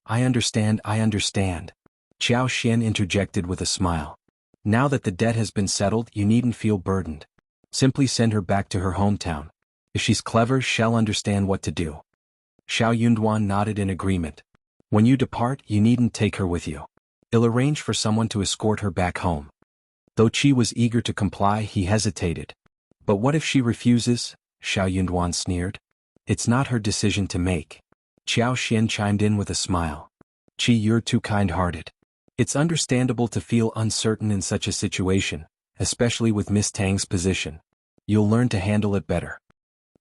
I understand. Qiao Xian interjected with a smile. Now that the debt has been settled, you needn't feel burdened. Simply send her back to her hometown. If she's clever, she'll understand what to do. Shao Yunduan nodded in agreement. When you depart, you needn't take her with you. I'll arrange for someone to escort her back home. Though Qi was eager to comply, he hesitated. But what if she refuses? Shao Yunduan sneered. It's not her decision to make. Qiao Xian chimed in with a smile. Qi, you're too kind-hearted. It's understandable to feel uncertain in such a situation, especially with Miss Tang's position. You'll learn to handle it better.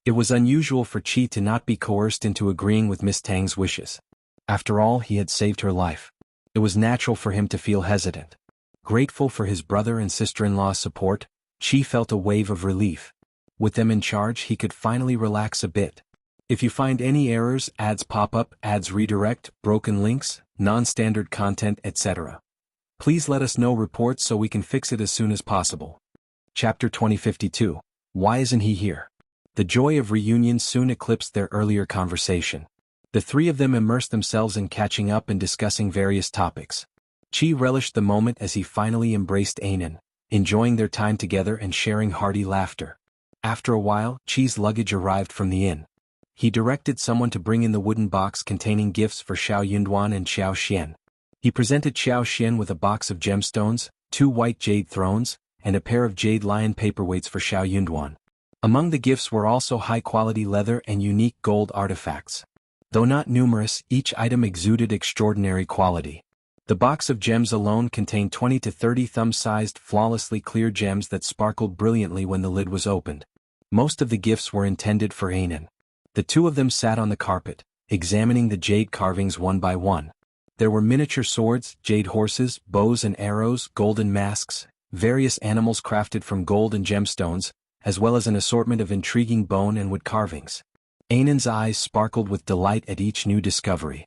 It was unusual for Qi to not be coerced into agreeing with Miss Tang's wishes. After all, he had saved her life. It was natural for him to feel hesitant. Grateful for his brother and sister-in-law's support, Qi felt a wave of relief. With them in charge, he could finally relax a bit. If you find any errors, ads pop up, ads redirect, broken links, non-standard content, etc. Please let us know reports so we can fix it as soon as possible. Chapter 2052. Why isn't he here? The joy of reunion soon eclipsed their earlier conversation. The three of them immersed themselves in catching up and discussing various topics. Qi relished the moment as he finally embraced Anan, enjoying their time together and sharing hearty laughter. After a while, Qi's luggage arrived from the inn. He directed someone to bring in the wooden box containing gifts for Shao Yunduan and Qiao Xian. He presented Qiao Xian with a box of gemstones, 2 white jade thrones, and a pair of jade lion paperweights for Shao Yunduan. Among the gifts were also high-quality leather and unique gold artifacts. Though not numerous, each item exuded extraordinary quality. The box of gems alone contained 20 to 30 thumb-sized, flawlessly clear gems that sparkled brilliantly when the lid was opened. Most of the gifts were intended for Anan. The two of them sat on the carpet, examining the jade carvings one by one. There were miniature swords, jade horses, bows and arrows, golden masks, various animals crafted from gold and gemstones, as well as an assortment of intriguing bone and wood carvings. Anan's eyes sparkled with delight at each new discovery.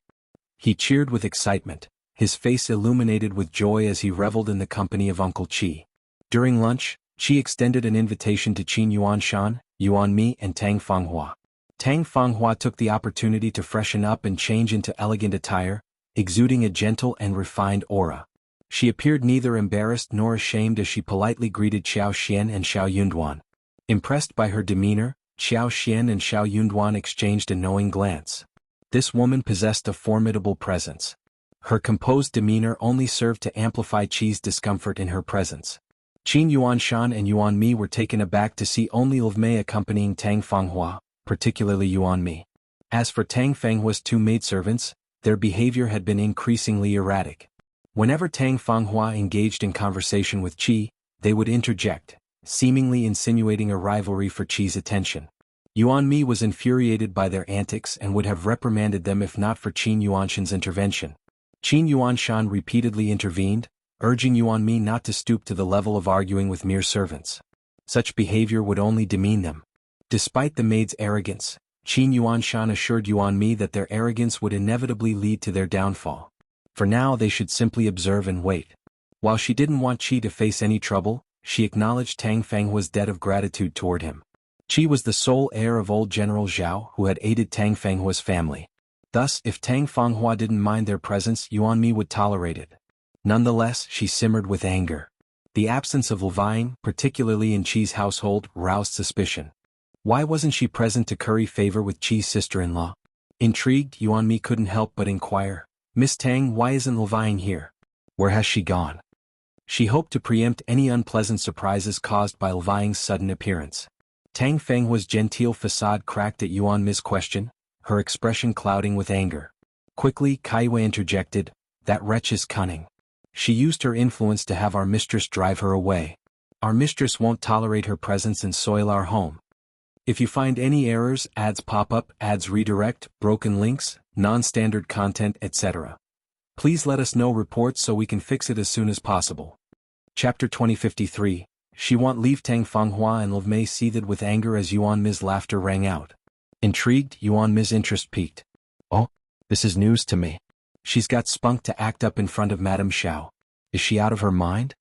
He cheered with excitement, his face illuminated with joy as he reveled in the company of Uncle Qi. During lunch, Qi extended an invitation to Qin Yuanshan, Yuan Mi and Tang Fanghua. Tang Fanghua took the opportunity to freshen up and change into elegant attire, exuding a gentle and refined aura. She appeared neither embarrassed nor ashamed as she politely greeted Qiao Xian and Shao Yunduan. Impressed by her demeanor, Qiao Xian and Shao Yunduan exchanged a knowing glance. This woman possessed a formidable presence. Her composed demeanor only served to amplify Qi's discomfort in her presence. Qin Yuanshan and Yuan Mi were taken aback to see only Mei accompanying Tang Fanghua, particularly Yuan Mi. As for Tang Fanghua's two maidservants, their behavior had been increasingly erratic. Whenever Tang Fanghua engaged in conversation with Qi, they would interject, seemingly insinuating a rivalry for Qi's attention. Yuan Mi was infuriated by their antics and would have reprimanded them if not for Qin Yuanshan's intervention. Qin Yuanshan repeatedly intervened, urging Yuan Mi not to stoop to the level of arguing with mere servants. Such behavior would only demean them. Despite the maid's arrogance, Qin Yuanshan assured Yuan Mi that their arrogance would inevitably lead to their downfall. For now they should simply observe and wait. While she didn't want Qi to face any trouble, she acknowledged Tang Fanghua's debt of gratitude toward him. Qi was the sole heir of old General Zhao who had aided Tang Fanghua's family. Thus, if Tang Fanghua didn't mind their presence, Yuan Mi would tolerate it. Nonetheless, she simmered with anger. The absence of levying, particularly in Qi's household, roused suspicion. Why wasn't she present to curry favor with Qi's sister-in-law? Intrigued, Yuan Mi couldn't help but inquire, "Miss Tang, why isn't levying here? Where has she gone?" She hoped to preempt any unpleasant surprises caused by levying's sudden appearance. Tang Fanghua's genteel facade cracked at Yuan Mi's question, her expression clouding with anger. Quickly, Kaiwei interjected, "That wretch is cunning. She used her influence to have our mistress drive her away. Our mistress won't tolerate her presence and soil our home. If you find any errors, ads pop up, ads redirect, broken links, non-standard content, etc. Please let us know reports so we can fix it as soon as possible." Chapter 2053, She Want Leave. Tang Fanghua and Mei seethed with anger as Yuan Mi's laughter rang out. Intrigued, Yuan Mi's interest peaked. "Oh, this is news to me. She's got spunk to act up in front of Madame Shao. Is she out of her mind?"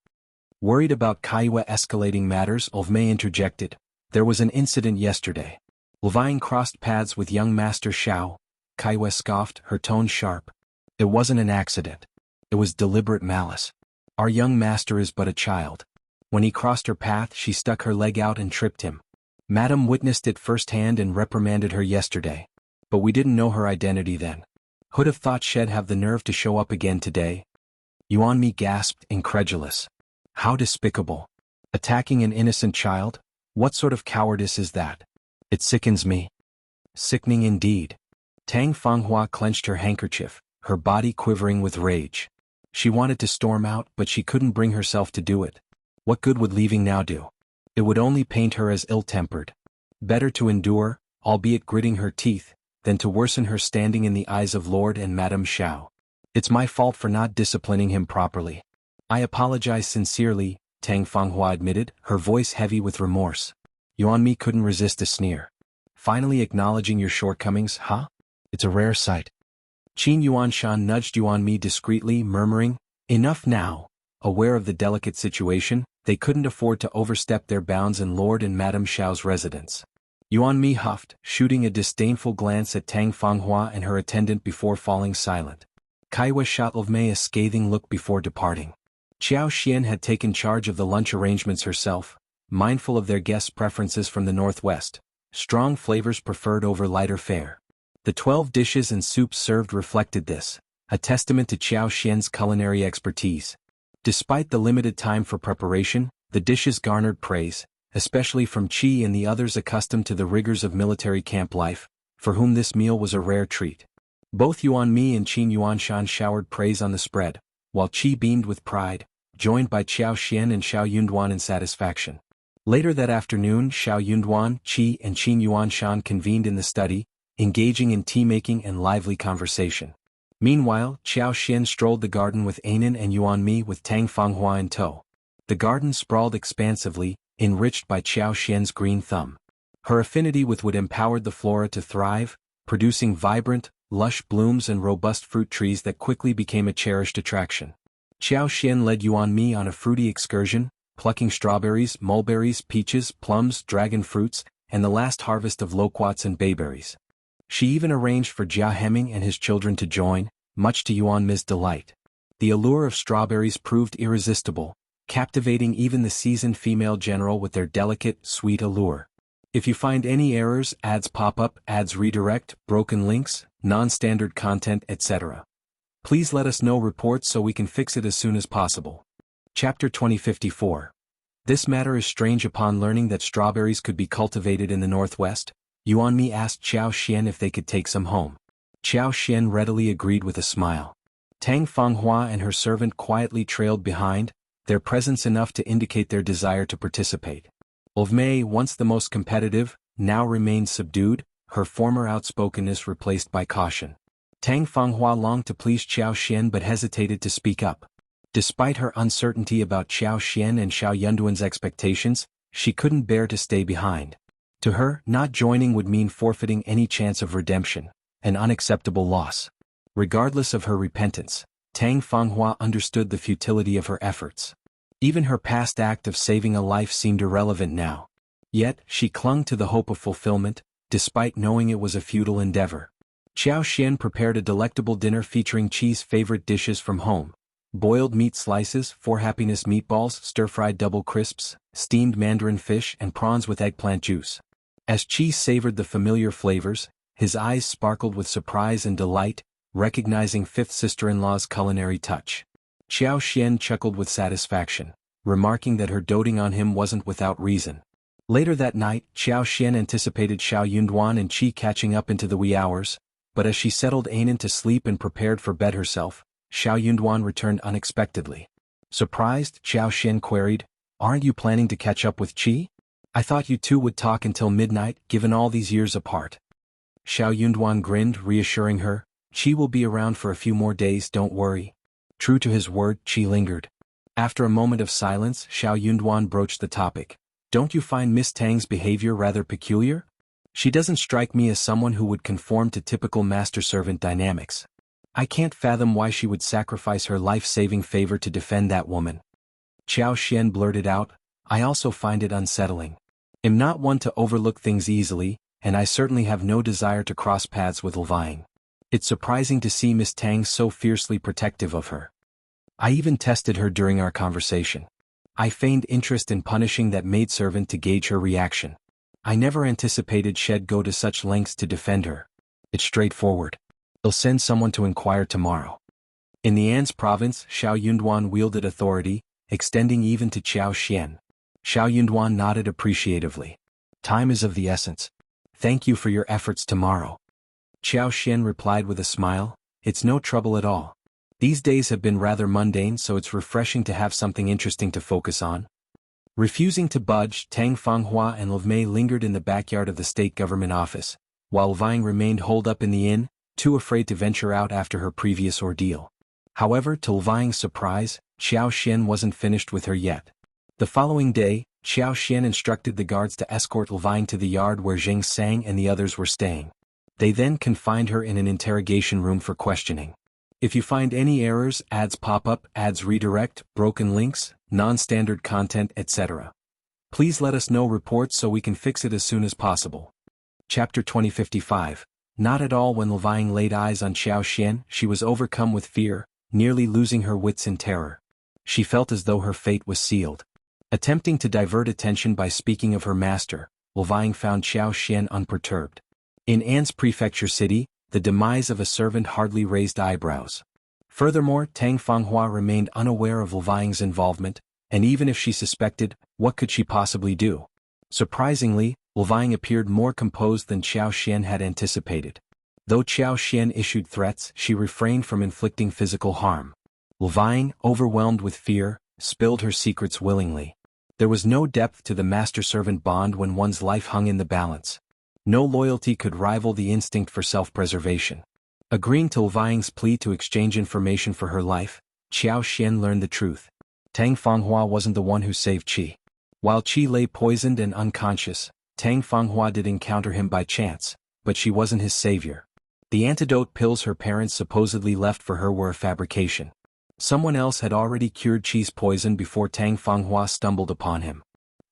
Worried about Kaiwa escalating matters, Mei interjected. "There was an incident yesterday. Levying crossed paths with young Master Shao." Kaiwa scoffed, her tone sharp. "It wasn't an accident. It was deliberate malice. Our young master is but a child. When he crossed her path, she stuck her leg out and tripped him. Madame witnessed it firsthand and reprimanded her yesterday. But we didn't know her identity then. Who'd have thought she'd have the nerve to show up again today?" Yuan Mi gasped, incredulous. "How despicable. Attacking an innocent child? What sort of cowardice is that? It sickens me." "Sickening indeed." Tang Fanghua clenched her handkerchief, her body quivering with rage. She wanted to storm out, but she couldn't bring herself to do it. What good would leaving now do? It would only paint her as ill-tempered. Better to endure, albeit gritting her teeth, than to worsen her standing in the eyes of Lord and Madame Shao. "It's my fault for not disciplining him properly. I apologize sincerely," Tang Fanghua admitted, her voice heavy with remorse. Yuan Mi couldn't resist a sneer. "Finally acknowledging your shortcomings, huh? It's a rare sight." Qin Yuanshan nudged Yuan Mi discreetly, murmuring, "Enough now." Aware of the delicate situation, they couldn't afford to overstep their bounds in Lord and Madame Shao's residence. Yuan Mi huffed, shooting a disdainful glance at Tang Fanghua and her attendant before falling silent. Kaiwa shot Mei a scathing look before departing. Qiao Xian had taken charge of the lunch arrangements herself, mindful of their guests' preferences from the northwest. Strong flavors preferred over lighter fare. The 12 dishes and soups served reflected this, a testament to Qiao Xian's culinary expertise. Despite the limited time for preparation, the dishes garnered praise, especially from Qi and the others accustomed to the rigors of military camp life, for whom this meal was a rare treat. Both Yuan Mi and Qin Yuanshan showered praise on the spread, while Qi beamed with pride, joined by Qiao Xian and Shao Yunduan in satisfaction. Later that afternoon, Shao Yunduan, Qi and Qin Yuanshan convened in the study, engaging in tea-making and lively conversation. Meanwhile, Qiao Xian strolled the garden with Anan and Yuan Mi with Tang Fanghua in tow. The garden sprawled expansively, enriched by Qiao Xian's green thumb. Her affinity with wood empowered the flora to thrive, producing vibrant, lush blooms and robust fruit trees that quickly became a cherished attraction. Qiao Xian led Yuan Mi on a fruity excursion, plucking strawberries, mulberries, peaches, plums, dragon fruits, and the last harvest of loquats and bayberries. She even arranged for Jia Hemming and his children to join, much to Yuan Mi's delight. The allure of strawberries proved irresistible, captivating even the seasoned female general with their delicate, sweet allure. If you find any errors, ads pop up, ads redirect, broken links, non-standard content, etc., please let us know reports so we can fix it as soon as possible. Chapter 2054. This matter is strange. Upon learning that strawberries could be cultivated in the northwest, Yuan Mi asked Qiao Xian if they could take some home. Qiao Xian readily agreed with a smile. Tang Fanghua and her servant quietly trailed behind, their presence enough to indicate their desire to participate. Mei, once the most competitive, now remained subdued, her former outspokenness replaced by caution. Tang Fanghua longed to please Qiao Xian but hesitated to speak up. Despite her uncertainty about Qiao Xian and Xiao Yunduan's expectations, she couldn't bear to stay behind. To her, not joining would mean forfeiting any chance of redemption, an unacceptable loss. Regardless of her repentance, Tang Fanghua understood the futility of her efforts. Even her past act of saving a life seemed irrelevant now. Yet, she clung to the hope of fulfillment, despite knowing it was a futile endeavor. Qiao Xian prepared a delectable dinner featuring Qi's favorite dishes from home: boiled meat slices, 4 happiness meatballs, stir-fried double crisps, steamed mandarin fish, and prawns with eggplant juice. As Qi savored the familiar flavors, his eyes sparkled with surprise and delight, recognizing fifth sister-in-law's culinary touch. Qiao Xian chuckled with satisfaction, remarking that her doting on him wasn't without reason. Later that night, Qiao Xian anticipated Xiao Yunduan and Qi catching up into the wee hours, but as she settled Anan to sleep and prepared for bed herself, Xiao Yunduan returned unexpectedly. Surprised, Qiao Xian queried, "Aren't you planning to catch up with Qi? I thought you two would talk until midnight, given all these years apart." Xiao Yunduan grinned, reassuring her, "Qi will be around for a few more days, don't worry." True to his word, Qi lingered. After a moment of silence, Xiao Yunduan broached the topic. "Don't you find Miss Tang's behavior rather peculiar? She doesn't strike me as someone who would conform to typical master-servant dynamics. I can't fathom why she would sacrifice her life-saving favor to defend that woman." Qiao Xian blurted out, "I also find it unsettling. I'm not one to overlook things easily, and I certainly have no desire to cross paths with Lvang. It's surprising to see Miss Tang so fiercely protective of her. I even tested her during our conversation. I feigned interest in punishing that maidservant to gauge her reaction. I never anticipated she'd go to such lengths to defend her. It's straightforward. They'll send someone to inquire tomorrow." In the An's province, Xiao Yunduan wielded authority, extending even to Qiao Xian. Xiao Yunduan nodded appreciatively. "Time is of the essence. Thank you for your efforts tomorrow." Qiao Xian replied with a smile, "It's no trouble at all. These days have been rather mundane, so it's refreshing to have something interesting to focus on." Refusing to budge, Tang Fanghua and Lvmei lingered in the backyard of the state government office, while Vang remained holed up in the inn, too afraid to venture out after her previous ordeal. However, to Lvang's surprise, Qiao Xian wasn't finished with her yet. The following day, Qiao Xian instructed the guards to escort Lvang to the yard where Zheng Sang and the others were staying. They then confined her in an interrogation room for questioning. If you find any errors, ads pop up, ads redirect, broken links, non-standard content, etc., please let us know reports so we can fix it as soon as possible. Chapter 2055. Not at all. When Lvang laid eyes on Qiao Xian, she was overcome with fear, nearly losing her wits in terror. She felt as though her fate was sealed. Attempting to divert attention by speaking of her master, Lvang found Qiao Xian unperturbed. In An's prefecture city, the demise of a servant hardly raised eyebrows. Furthermore, Tang Fanghua remained unaware of Lvang's involvement, and even if she suspected, what could she possibly do? Surprisingly, Lvang appeared more composed than Qiao Xian had anticipated. Though Qiao Xian issued threats, she refrained from inflicting physical harm. Lvang, overwhelmed with fear, spilled her secrets willingly. There was no depth to the master-servant bond when one's life hung in the balance. No loyalty could rival the instinct for self-preservation. Agreeing to Lvang's plea to exchange information for her life, Qiao Xian learned the truth. Tang Fanghua wasn't the one who saved Qi. While Qi lay poisoned and unconscious, Tang Fanghua did encounter him by chance, but she wasn't his savior. The antidote pills her parents supposedly left for her were a fabrication. Someone else had already cured Qi's poison before Tang Fanghua stumbled upon him.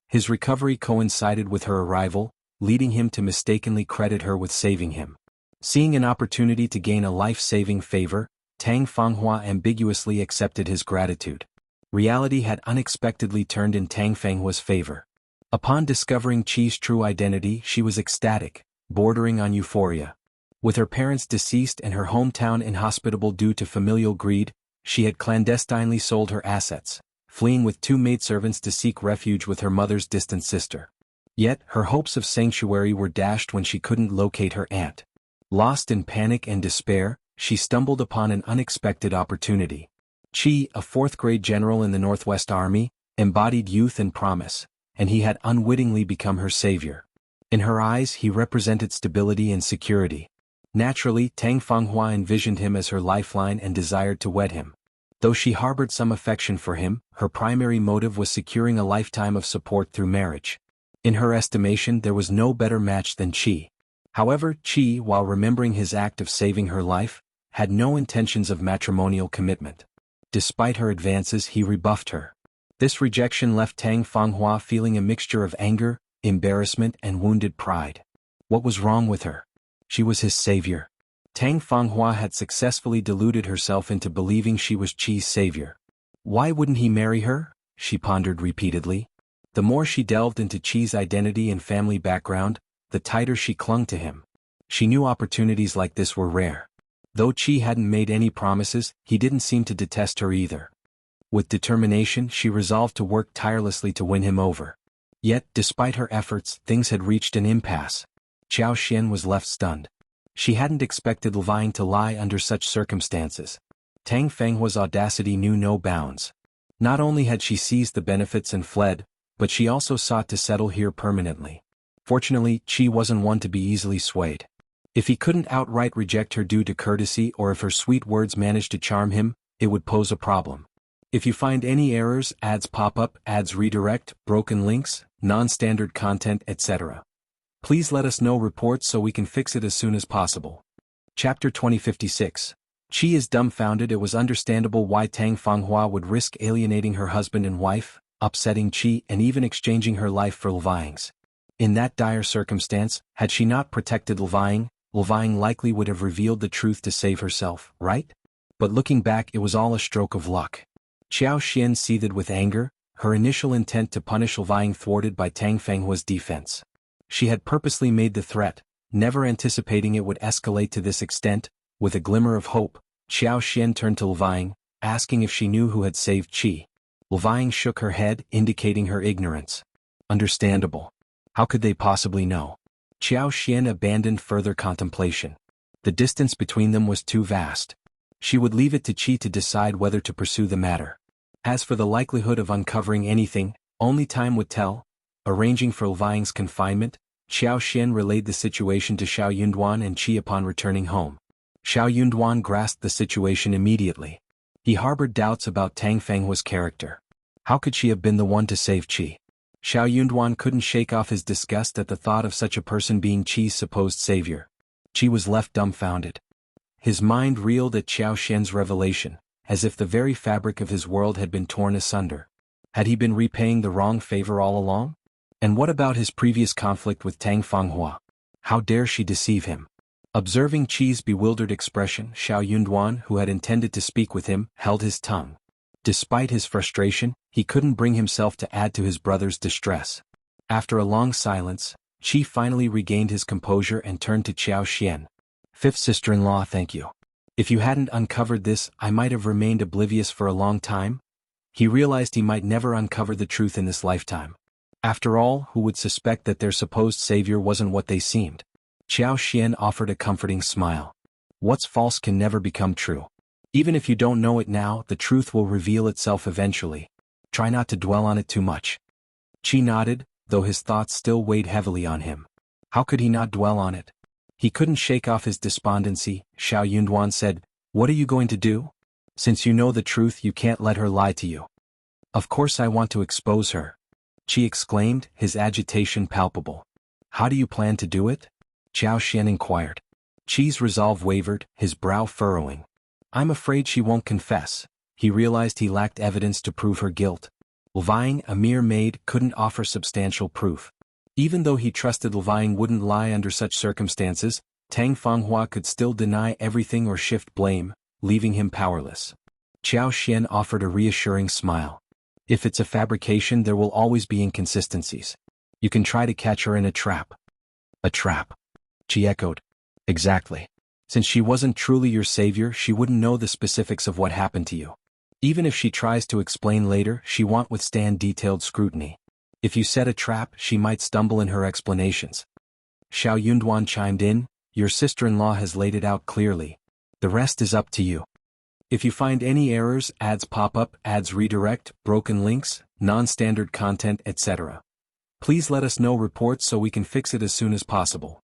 His recovery coincided with her arrival, leading him to mistakenly credit her with saving him. Seeing an opportunity to gain a life-saving favor, Tang Fanghua ambiguously accepted his gratitude. Reality had unexpectedly turned in Tang Fanghua's favor. Upon discovering Qi's true identity, she was ecstatic, bordering on euphoria. With her parents deceased and her hometown inhospitable due to familial greed, she had clandestinely sold her assets, fleeing with 2 maidservants to seek refuge with her mother's distant sister. Yet, her hopes of sanctuary were dashed when she couldn't locate her aunt. Lost in panic and despair, she stumbled upon an unexpected opportunity. Qi, a 4th-grade general in the Northwest Army, embodied youth and promise, and he had unwittingly become her savior. In her eyes he represented stability and security. Naturally, Tang Fanghua envisioned him as her lifeline and desired to wed him. Though she harbored some affection for him, her primary motive was securing a lifetime of support through marriage. In her estimation there was no better match than Qi. However, Qi, while remembering his act of saving her life, had no intentions of matrimonial commitment. Despite her advances, he rebuffed her. This rejection left Tang Fanghua feeling a mixture of anger, embarrassment, and wounded pride. What was wrong with her? She was his savior. Tang Fanghua had successfully deluded herself into believing she was Qi's savior. Why wouldn't he marry her? She pondered repeatedly. The more she delved into Qi's identity and family background, the tighter she clung to him. She knew opportunities like this were rare. Though Qi hadn't made any promises, he didn't seem to detest her either. With determination, she resolved to work tirelessly to win him over. Yet, despite her efforts, things had reached an impasse. Qiao Xian was left stunned. She hadn't expected Lvang to lie under such circumstances. Tang Fanghua's audacity knew no bounds. Not only had she seized the benefits and fled, but she also sought to settle here permanently. Fortunately, Qi wasn't one to be easily swayed. If he couldn't outright reject her due to courtesy or if her sweet words managed to charm him, it would pose a problem. If you find any errors, ads pop up, ads redirect, broken links, non-standard content, etc., please let us know reports so we can fix it as soon as possible. Chapter 2056. Qi is dumbfounded. It was understandable why Tang Fanghua would risk alienating her husband and wife, upsetting Qi, and even exchanging her life for Lvang's. In that dire circumstance, had she not protected Lvang likely would have revealed the truth to save herself, right? But looking back, it was all a stroke of luck. Qiao Xian seethed with anger, her initial intent to punish Lvang thwarted by Tang Fanghua's defense. She had purposely made the threat, never anticipating it would escalate to this extent. With a glimmer of hope, Qiao Xian turned to Lvang, asking if she knew who had saved Qi. Lvang shook her head, indicating her ignorance. Understandable. How could they possibly know? Qiao Xian abandoned further contemplation. The distance between them was too vast. She would leave it to Qi to decide whether to pursue the matter. As for the likelihood of uncovering anything, only time would tell. Arranging for Lvang's confinement, Qiao Xian relayed the situation to Shao Yunduan and Qi upon returning home. Shao Yunduan grasped the situation immediately. He harbored doubts about Tang Fanghua's character. How could she have been the one to save Qi? Shao Yunduan couldn't shake off his disgust at the thought of such a person being Qi's supposed savior. Qi was left dumbfounded. His mind reeled at Qiao Xian's revelation, as if the very fabric of his world had been torn asunder. Had he been repaying the wrong favor all along? And what about his previous conflict with Tang Fanghua? How dare she deceive him? Observing Qi's bewildered expression, Shao Yunduan, who had intended to speak with him, held his tongue. Despite his frustration, he couldn't bring himself to add to his brother's distress. After a long silence, Qi finally regained his composure and turned to Qiao Xian. "Fifth sister-in-law, thank you. If you hadn't uncovered this, I might have remained oblivious for a long time." He realized he might never uncover the truth in this lifetime. After all, who would suspect that their supposed savior wasn't what they seemed? Qiao Xian offered a comforting smile. What's false can never become true. Even if you don't know it now, the truth will reveal itself eventually. Try not to dwell on it too much. Qi nodded, though his thoughts still weighed heavily on him. How could he not dwell on it? He couldn't shake off his despondency. Shao Yunduan said, "What are you going to do? Since you know the truth, you can't let her lie to you." "Of course I want to expose her," Qi exclaimed, his agitation palpable. "How do you plan to do it?" Qiao Xian inquired. Qi's resolve wavered, his brow furrowing. "I'm afraid she won't confess." He realized he lacked evidence to prove her guilt. Lvang, a mere maid, couldn't offer substantial proof. Even though he trusted Lvang wouldn't lie under such circumstances, Tang Fanghua could still deny everything or shift blame, leaving him powerless. Qiao Xian offered a reassuring smile. "If it's a fabrication, there will always be inconsistencies. You can try to catch her in a trap." "A trap?" Qi echoed. "Exactly. Since she wasn't truly your savior, she wouldn't know the specifics of what happened to you. Even if she tries to explain later, she won't withstand detailed scrutiny. If you set a trap, she might stumble in her explanations." Shao Yunduan chimed in, "Your sister-in-law has laid it out clearly. The rest is up to you. If you find any errors, ads pop up, ads redirect, broken links, non-standard content, etc., please let us know reports so we can fix it as soon as possible."